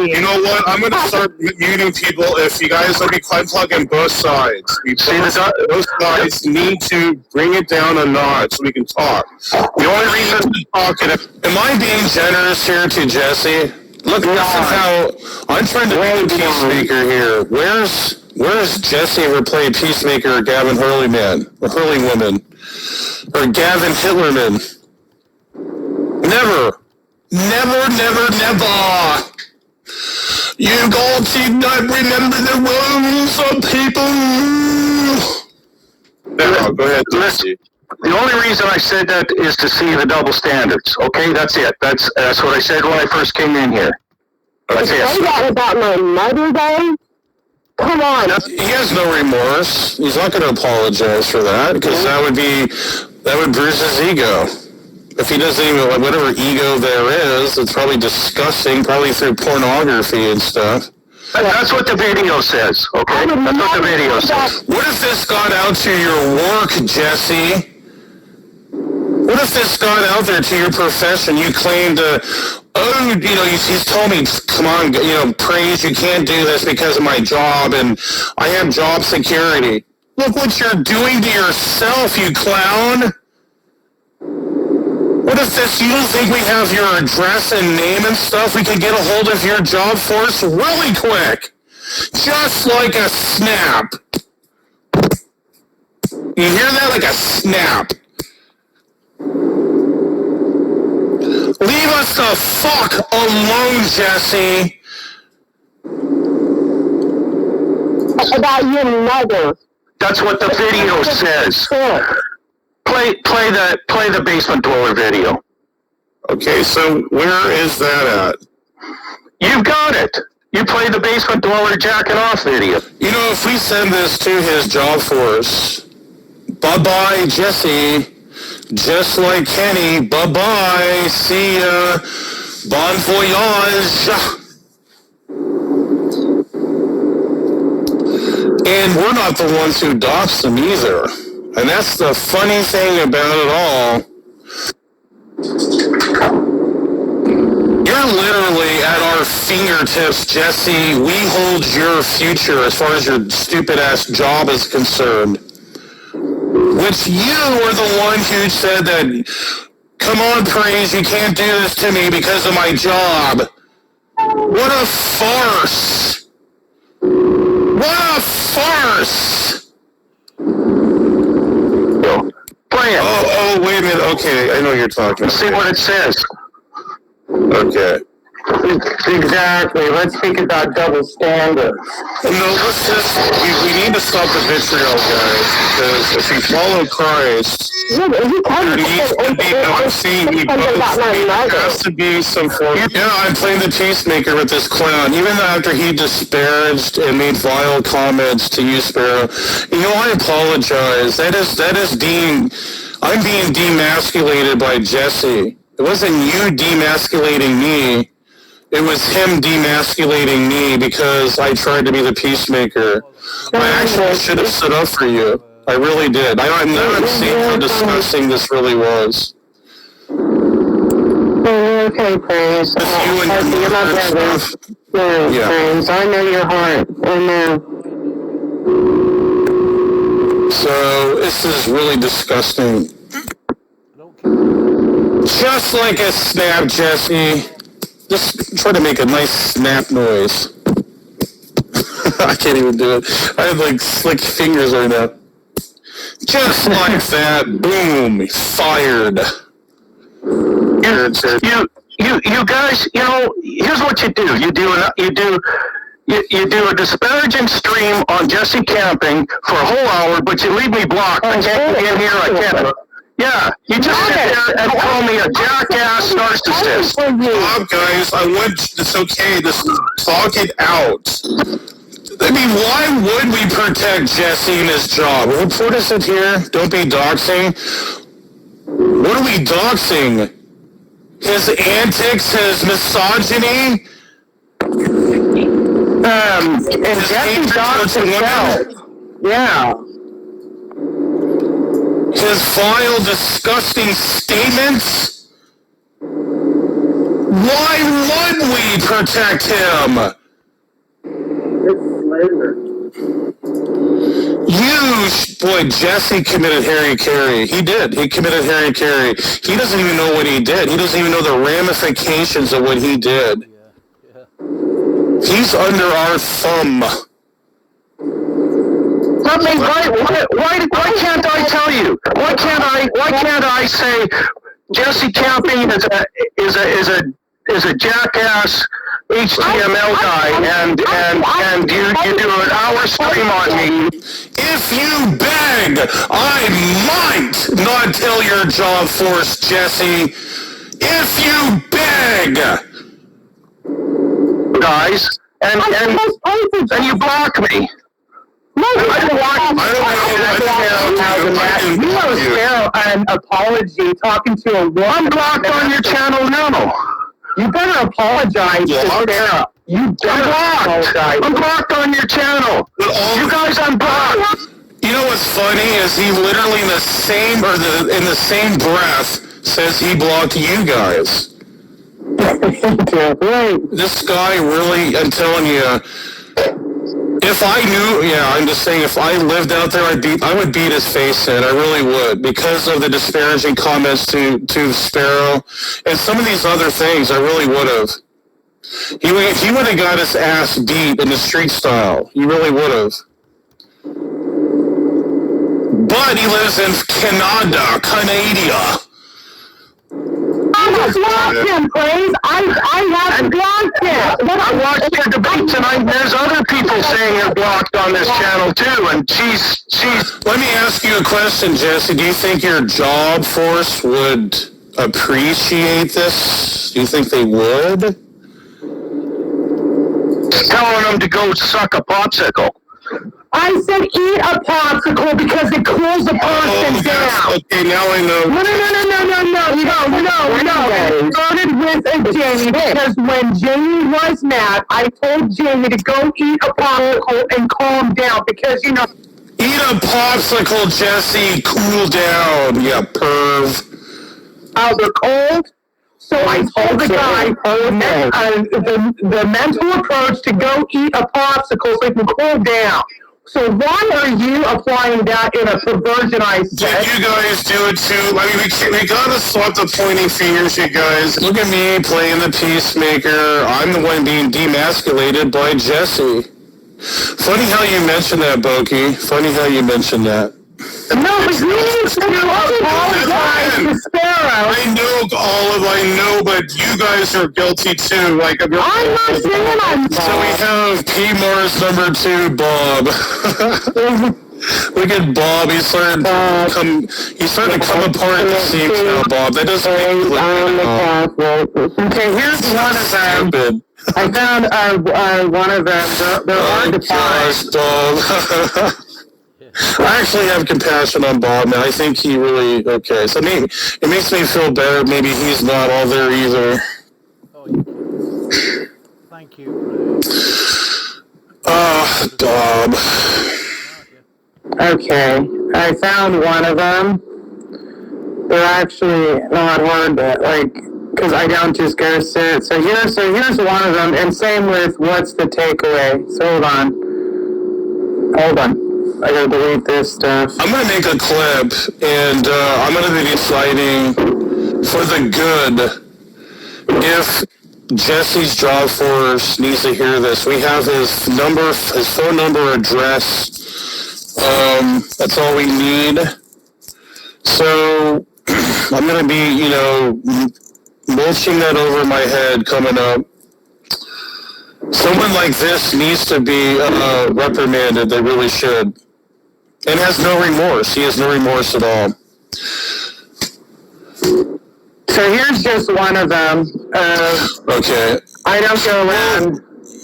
You know what? I'm going to start muting people if you guys let me plug in both sides. Both sides need to bring it down a notch so we can talk. The only reason to talk, am I being generous here to Jesse? Look, this is how I'm trying to be a peacemaker here. Where's Jesse ever played Peacemaker or Gavin Hurleyman? Or Hurleywoman? Or Gavin Hitlerman? Never. Never. You got to not remember the rules of people. No, go ahead, Jesse. The only reason I said that is to see the double standards. Okay, that's it. That's what I said when I first came in here. That's it. Say that about my mother, though? Come on. He has no remorse. He's not going to apologize for that because that would bruise his ego. If he doesn't even, whatever ego there is, it's probably disgusting, probably through pornography and stuff. That's what the video says, okay? That's what the video says. What if this got out to your work, Jesse? What if this got out there to your profession? You claimed, he's told me, come on, praise, you can't do this because of my job, and I have job security. Look what you're doing to yourself, you clown. What if this, you don't think we have your address and name and stuff? We could get a hold of your job force really quick. Just like a snap. You hear that? Like a snap. Leave us the fuck alone, Jesse. about your mother. That's what the video says. Play the basement dweller video. Okay, so where is that at? You've got it. You play the basement dweller jacking off video. You know, if we send this to his job force, bye-bye, Jesse. Just like Kenny, bye-bye. See ya. Bon voyage. And we're not the ones who dox them either. And that's the funny thing about it all. You're literally at our fingertips, Jesse. We hold your future as far as your stupid-ass job is concerned. Which you were the one who said that, come on, Praise, you can't do this to me because of my job. What a farce. What a farce. Play it. Oh, wait a minute. Okay, I know you're talking. Let's see what it says. Okay. Exactly. Let's speak about double standards. No, let's just, we need to stop the vitriol, guys, because if you follow Christ, there needs to be, I'm seeing you both, there has to be some form. Yeah, I'm playing the peacemaker with this clown, even after he disparaged and made vile comments to you, Sparrow. You know, I apologize. I'm being demasculated by Jesse. It wasn't you demasculating me. It was him demasculating me because I tried to be the peacemaker. I actually should have stood up for you. I really did. I'm seeing how disgusting this really was. Okay, Praise. You're my brother. Yeah, Praise. I know your heart. I know. So, this is really disgusting. Just like a snap, Jesse. Just try to make a nice snap noise. I can't even do it. I have like slick fingers right now. Just like that. Boom. Fired. You guys, you know, here's what you do. You do a disparaging stream on Jesse Camping for a whole hour, but you leave me blocked. I can't get in here. I can't. Yeah, you just sit there and call me a jackass narcissist. Stop, guys. It's okay. Just talk it out. I mean, why would we protect Jesse and his job? What is it here? Don't be doxing. What are we doxing? His antics, his misogyny? And Jesse doxed himself. Yeah. His vile, disgusting statements? Why would we protect him? Boy, Jesse committed Harry Carey. He did. He committed Harry Carey. He doesn't even know what he did. He doesn't even know the ramifications of what he did. He's under our thumb. Why can't I tell you? Why can't I say Jesse Camping is a jackass HTML guy and you do an hour stream on me? If you beg, I might not tell your job force, Jesse. If you beg, guys, and you block me. You owe Sparrow an apology talking to a woman. I'm blocked on your channel now. You better apologize to Sparrow. You better apologize. I'm blocked on your channel. You guys unblocked. You know what's funny is he literally in the same breath says he blocked you guys. This guy really, I'm telling you. If I knew, I'm just saying, if I lived out there, I would beat his face in. I really would, because of the disparaging comments to Sparrow and some of these other things. I really would have. He would have got his ass beat in the street style. He really would have. But he lives in Canada. have blocked him, Praise. I have blocked him. When I watched your debate tonight, there's other people saying you're blocked on this channel too, and she's. Let me ask you a question, Jesse. Do you think your job force would appreciate this? Do you think they would? Telling them to go suck a popsicle. I said eat a popsicle because it cools a person down. Okay, now I know. No. It started with Jamie because when Jamie was mad, I told Jamie to go eat a popsicle and calm down because, you know. Eat a popsicle, Jesse. Cool down, you perv. They're cold. So I told the guy the mental approach to go eat a popsicle so he can cool down. So why are you applying that in a perversion I said? You guys do it too. I mean, we gotta stop the pointing fingers, you guys. Look at me playing the peacemaker. I'm the one being demasculated by Jesse. Funny how you mentioned that, Boki. Funny how you mentioned that. No, but you need to apologize to Sparrow. I know, but you guys are guilty too. Like, I'm not saying I'm not. So we have P. Mars number 2, Bob. Look at Bob. He's starting to come apart at the seams now, Bob. That doesn't make sense. Okay, here's one of them. I found one of them. They're hard to find. Bob. I actually have compassion on Bob now. I think he really, okay. So maybe it makes me feel better. Maybe he's not all there either. Thank you. Bob. Okay, I found one of them. They're actually not hard to, because I don't just go sit. So here's one of them, and same with what's the takeaway. So hold on. I gotta delete this stuff. I'm gonna make a clip, and I'm gonna be deciding for the good if Jesse's job force needs to hear this. We have his number, his phone number, address. That's all we need. So I'm gonna be, mulching that over my head coming up. Someone like this needs to be reprimanded. They really should. And has no remorse. He has no remorse at all. So here's just one of them. Okay. I don't go around.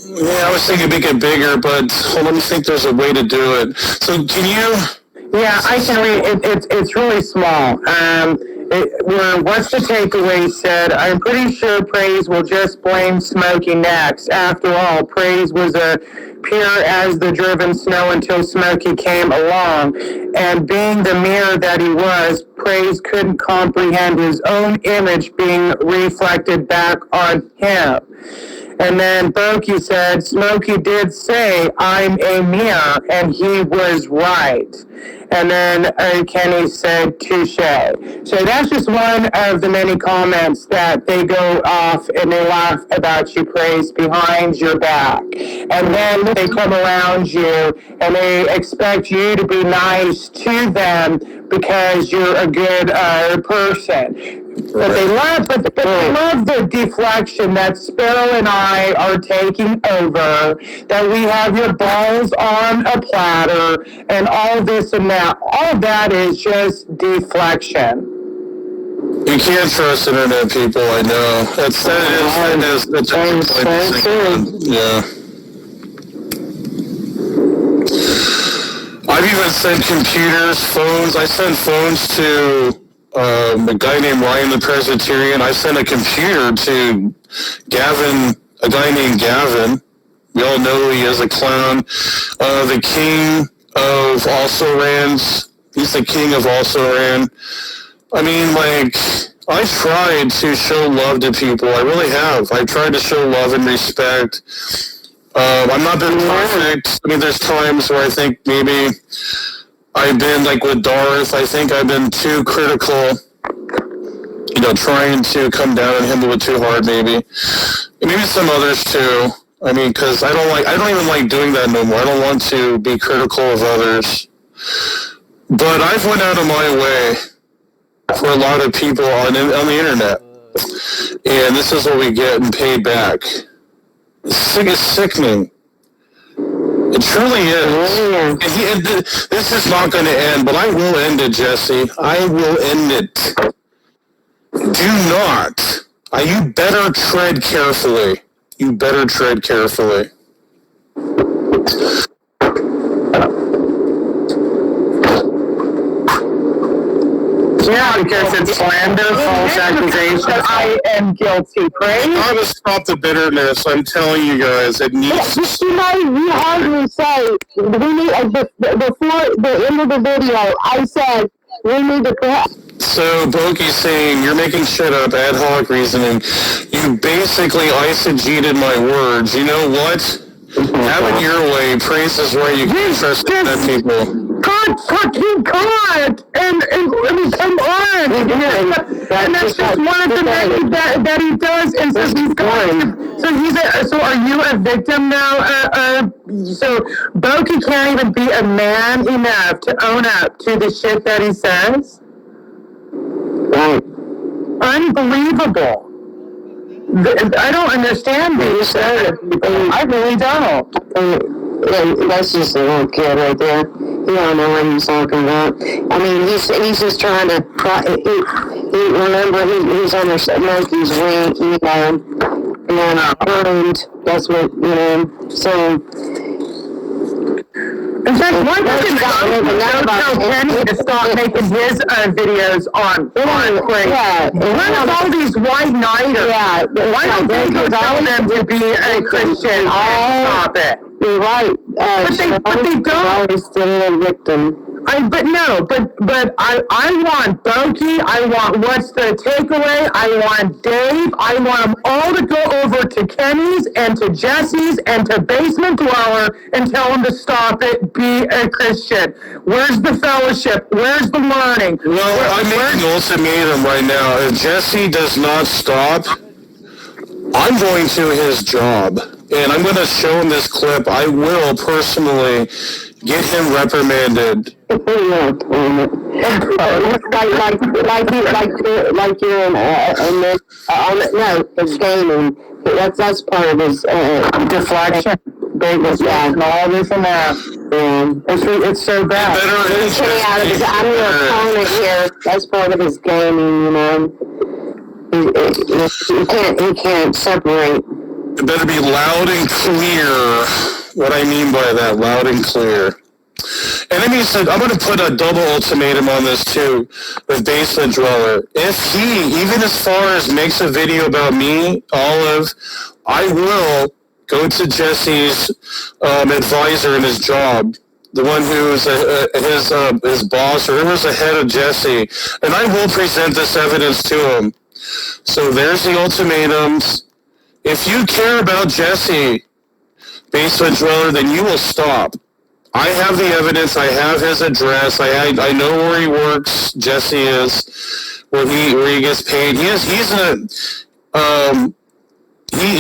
Yeah, I was thinking make it bigger, but let me think there's a way to do it. So can you... Yeah, I can read. It's really small. What's the takeaway said, I'm pretty sure Praise will just blame Smokey next. After all, Praise was pure as the driven snow until Smokey came along. And being the mirror that he was, Praise couldn't comprehend his own image being reflected back on him. And then Boki said, Smokey did say, I'm a mirror, and he was right. And then Kenny said, touche. So that's just one of the many comments that they go off and they laugh about you, Praise, behind your back. And then they come around you and they expect you to be nice to them because you're a good person. But they love the deflection that Sparrow and I are taking over, that we have your balls on a platter, and all this and that. All that is just deflection. You can't trust internet people, I know. That's a good point to think. Yeah. I've even sent computers, phones. I sent phones to a guy named Ryan the Presbyterian. I sent a computer to Gavin, a guy named Gavin. We all know who he is, a clown. The king of Also-Rans. He's the king of Also-Ran. I mean, I tried to show love to people. I really have. I tried to show love and respect. I've not been perfect. I mean, there's times where I think maybe I've been with Darth. I think I've been too critical, trying to come down on him a little too hard, maybe. And maybe some others too. I mean, because I don't even like doing that no more. I don't want to be critical of others. But I've went out of my way for a lot of people on the internet. And this is what we get in payback. It's sickening. It truly is. And this is not going to end, but I will end it, Jesse. I will end it. Do not. You better tread carefully. You better tread carefully. Yeah, because it's slander, false accusation. I am guilty. Praise. I gotta stop the bitterness. I'm telling you guys, it needs. You heard me say we need before the end of the video. I said we need to. So Boki's saying you're making shit up, ad hoc reasoning. You basically eisegeted my words. You know what? Have it your way. Praise is right. You can't trust that people. God fucking God! And come on! And that's just one of the things that he does. And so he's going. So are you a victim now? So Boki can't even be a man enough to own up to the shit that he says. Right. Unbelievable. I don't understand these. I really don't. That's just a little kid right there. He don't know what he's talking about. I mean, he's just trying to. Remember, he's on the monkey's wing, and that's what So. In fact, why doesn't tell Kenny to stop making his videos on Craig? Yeah. Where's all these white knighters? Yeah. Why don't they tell them to be a Christian and stop it? You're right. But they don't. He's still a victim. I want Boki. I want What's the Takeaway. I want Dave. I want them all to go over to Kenny's and to Jesse's and to Basement Dweller and tell them to stop it. Be a Christian. Where's the fellowship? Where's the learning? Well, I'm making an ultimatum right now. If Jesse does not stop, I'm going to his job. And I'm going to show him this clip. I will personally get him reprimanded. Like you're no, it's gaming. That's part of his deflection. And all this and that. It's so bad. I'm your opponent here. That's part of his gaming, He can't separate. It better be loud and clear. What I mean by that, loud and clear. And then he said, I'm going to put a double ultimatum on this too, with Basement Dweller. If he, even as far as makes a video about me, Olive, I will go to Jesse's advisor in his job, the one who's his boss, or whoever's the head of Jesse, and I will present this evidence to him. So there's the ultimatums. If you care about Jesse, Basement Dweller, then you will stop. I have the evidence. I have his address. I know where he works. Jesse is where he gets paid. He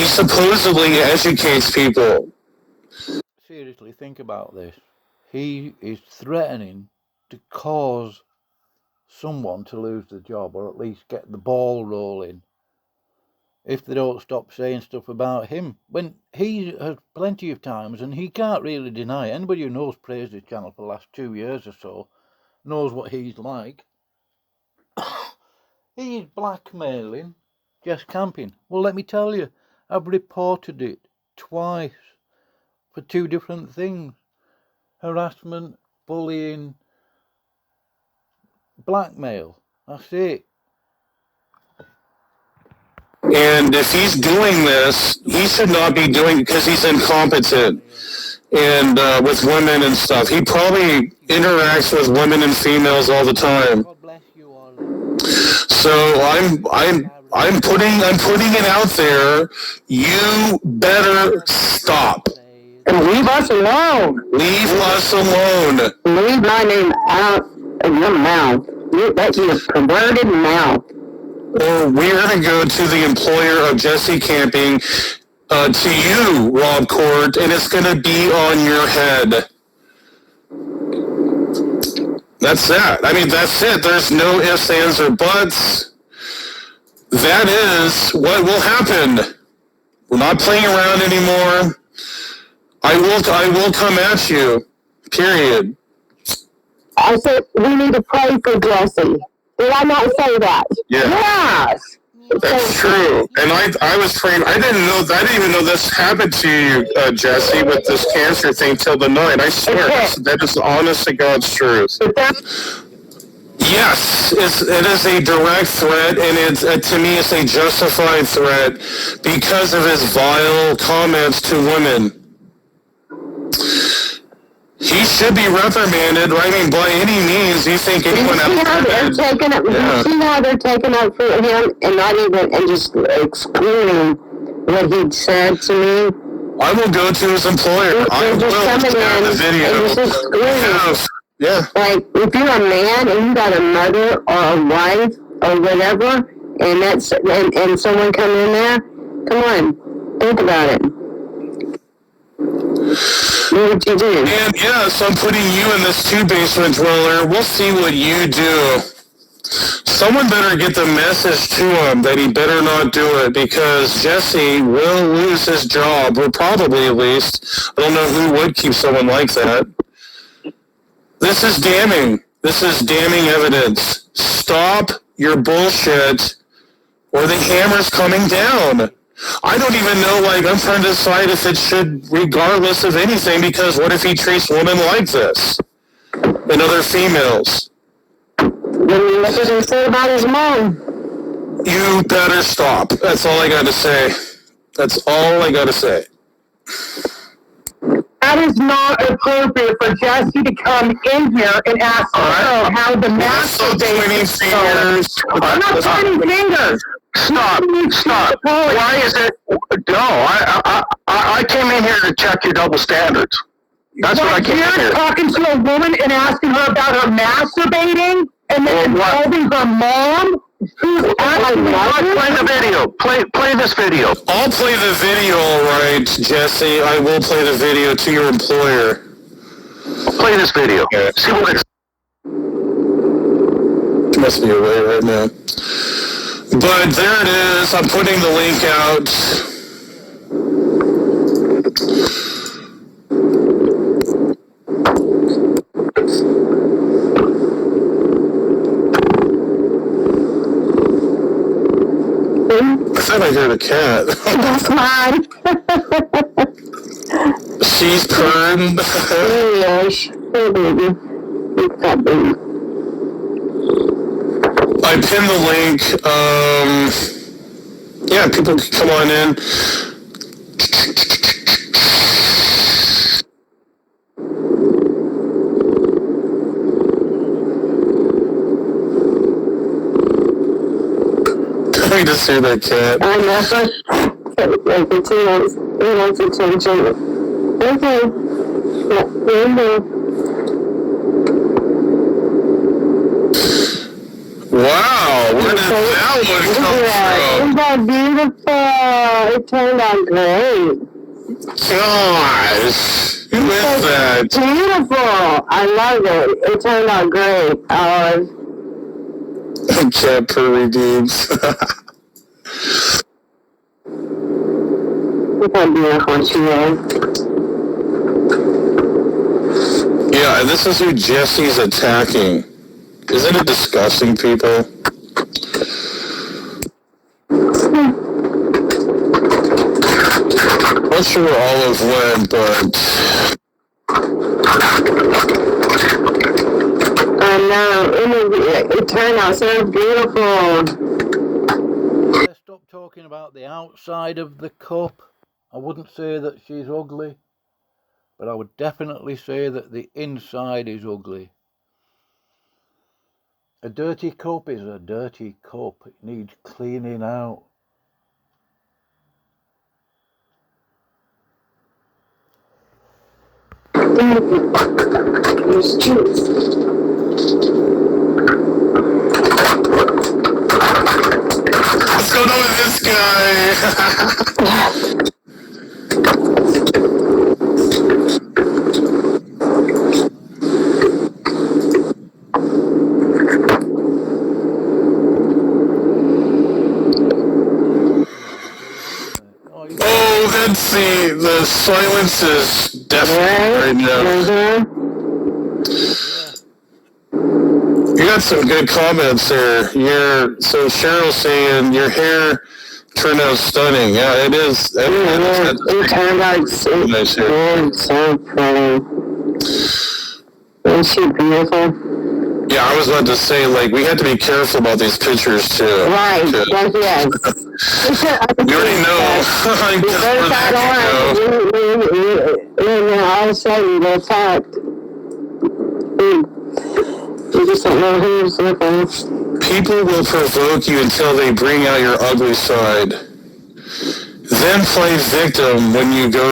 supposedly educates people. Seriously, think about this. He is threatening to cause someone to lose the job, or at least get the ball rolling, if they don't stop saying stuff about him. When he has plenty of times, and he can't really deny it. Anybody who knows Praise His channel for the last 2 years or so knows what he's like. He's blackmailing Jess Camping. Well, let me tell you, I've reported it twice for 2 different things. Harassment, bullying, blackmail. That's it. And if he's doing this, he should not be doing it because he's incompetent and with women and stuff. He probably interacts with women and females all the time. So I'm putting it out there. You better stop. And leave us alone. Leave us alone. Leave my name out of your mouth. That's your perverted mouth. Or we're going to go to the employer of Jesse Camping, to you, Rob Court, and it's going to be on your head. That's that. I mean, that's it. There's no ifs, ands, or buts. that is what will happen. We're not playing around anymore. I will come at you. Period. I said we need to pray for Jesse. Did I not say that? Yeah. Yes. That's true. And I was praying. I didn't even know this happened to you, Jesse, with this cancer thing till the night. I swear, that is honest to God's truth. Yes, it is a direct threat, and it's to me it's a justified threat because of his vile comments to women. He should be reprimanded. I mean, by any means, you think anyone else? You see how they're taking up for him and not even and just excluding what he'd said to me. I will go to his employer. I will share the video. Yeah. Like, if you're a man and you got a mother or a wife or whatever, and that's and someone come in there, come on, think about it. What would you do? And yes, I'm putting you in this two-basement dweller. We'll see what you do. Someone better get the message to him that he better not do it, because Jesse will lose his job, or probably at least. I don't know who would keep someone like that. This is damning. This is damning evidence. Stop your bullshit, or the hammer's coming down. I don't even know, I'm trying to decide if it should, regardless of anything, because what if he treats women like this? And other females? What does he say about his mom? You better stop. That's all I got to say. That's all I got to say. That is not appropriate for Jesse to come in here and ask her how the masturbation goes. I'm not pointing fingers. Stop. Why is it? No, I came in here to check your double standards. That's what I came in here. You're talking to a woman and asking her about her masturbating and then involving her mom? Who's asking her? Play the video. Play this video. I'll play the video, all right, Jesse. I will play the video to your employer. Play this video. Okay. See what it's... She must be away right now. But there it is. I'm putting the link out. I thought I heard a cat. That's mine. She's purring. Oh, baby. It's that baby. I pinned the link. Yeah, people can come on in. Let me just hear that cat. I never. Like, he wants attention. Okay. Wow, where did that one come from? Isn't that beautiful? It turned out great. Gosh, who is that? Beautiful. I love it. It turned out great. Cat purry dudes. Look how beautiful she is. Yeah, this is who Jesse's attacking. Isn't it disgusting, people? Not sure where Olive went, but... I know, it turned out so beautiful. Let's stop talking about the outside of the cup. I wouldn't say that she's ugly, but I would definitely say that the inside is ugly. A dirty cup is a dirty cup. It needs cleaning out. There's juice. What's going on with this guy? the silence is definitely right now. You got some good comments there. So Cheryl's saying your hair turned out stunning. Yeah, it is. It turned out so nice good, so pretty. Isn't she beautiful? Yeah, I was about to say, like, we have to be careful about these pictures too. Right. Yes. You already know. And all of a sudden, they're fact. You just don't know who's looking. People will provoke you until they bring out your ugly side. Then play victim when you go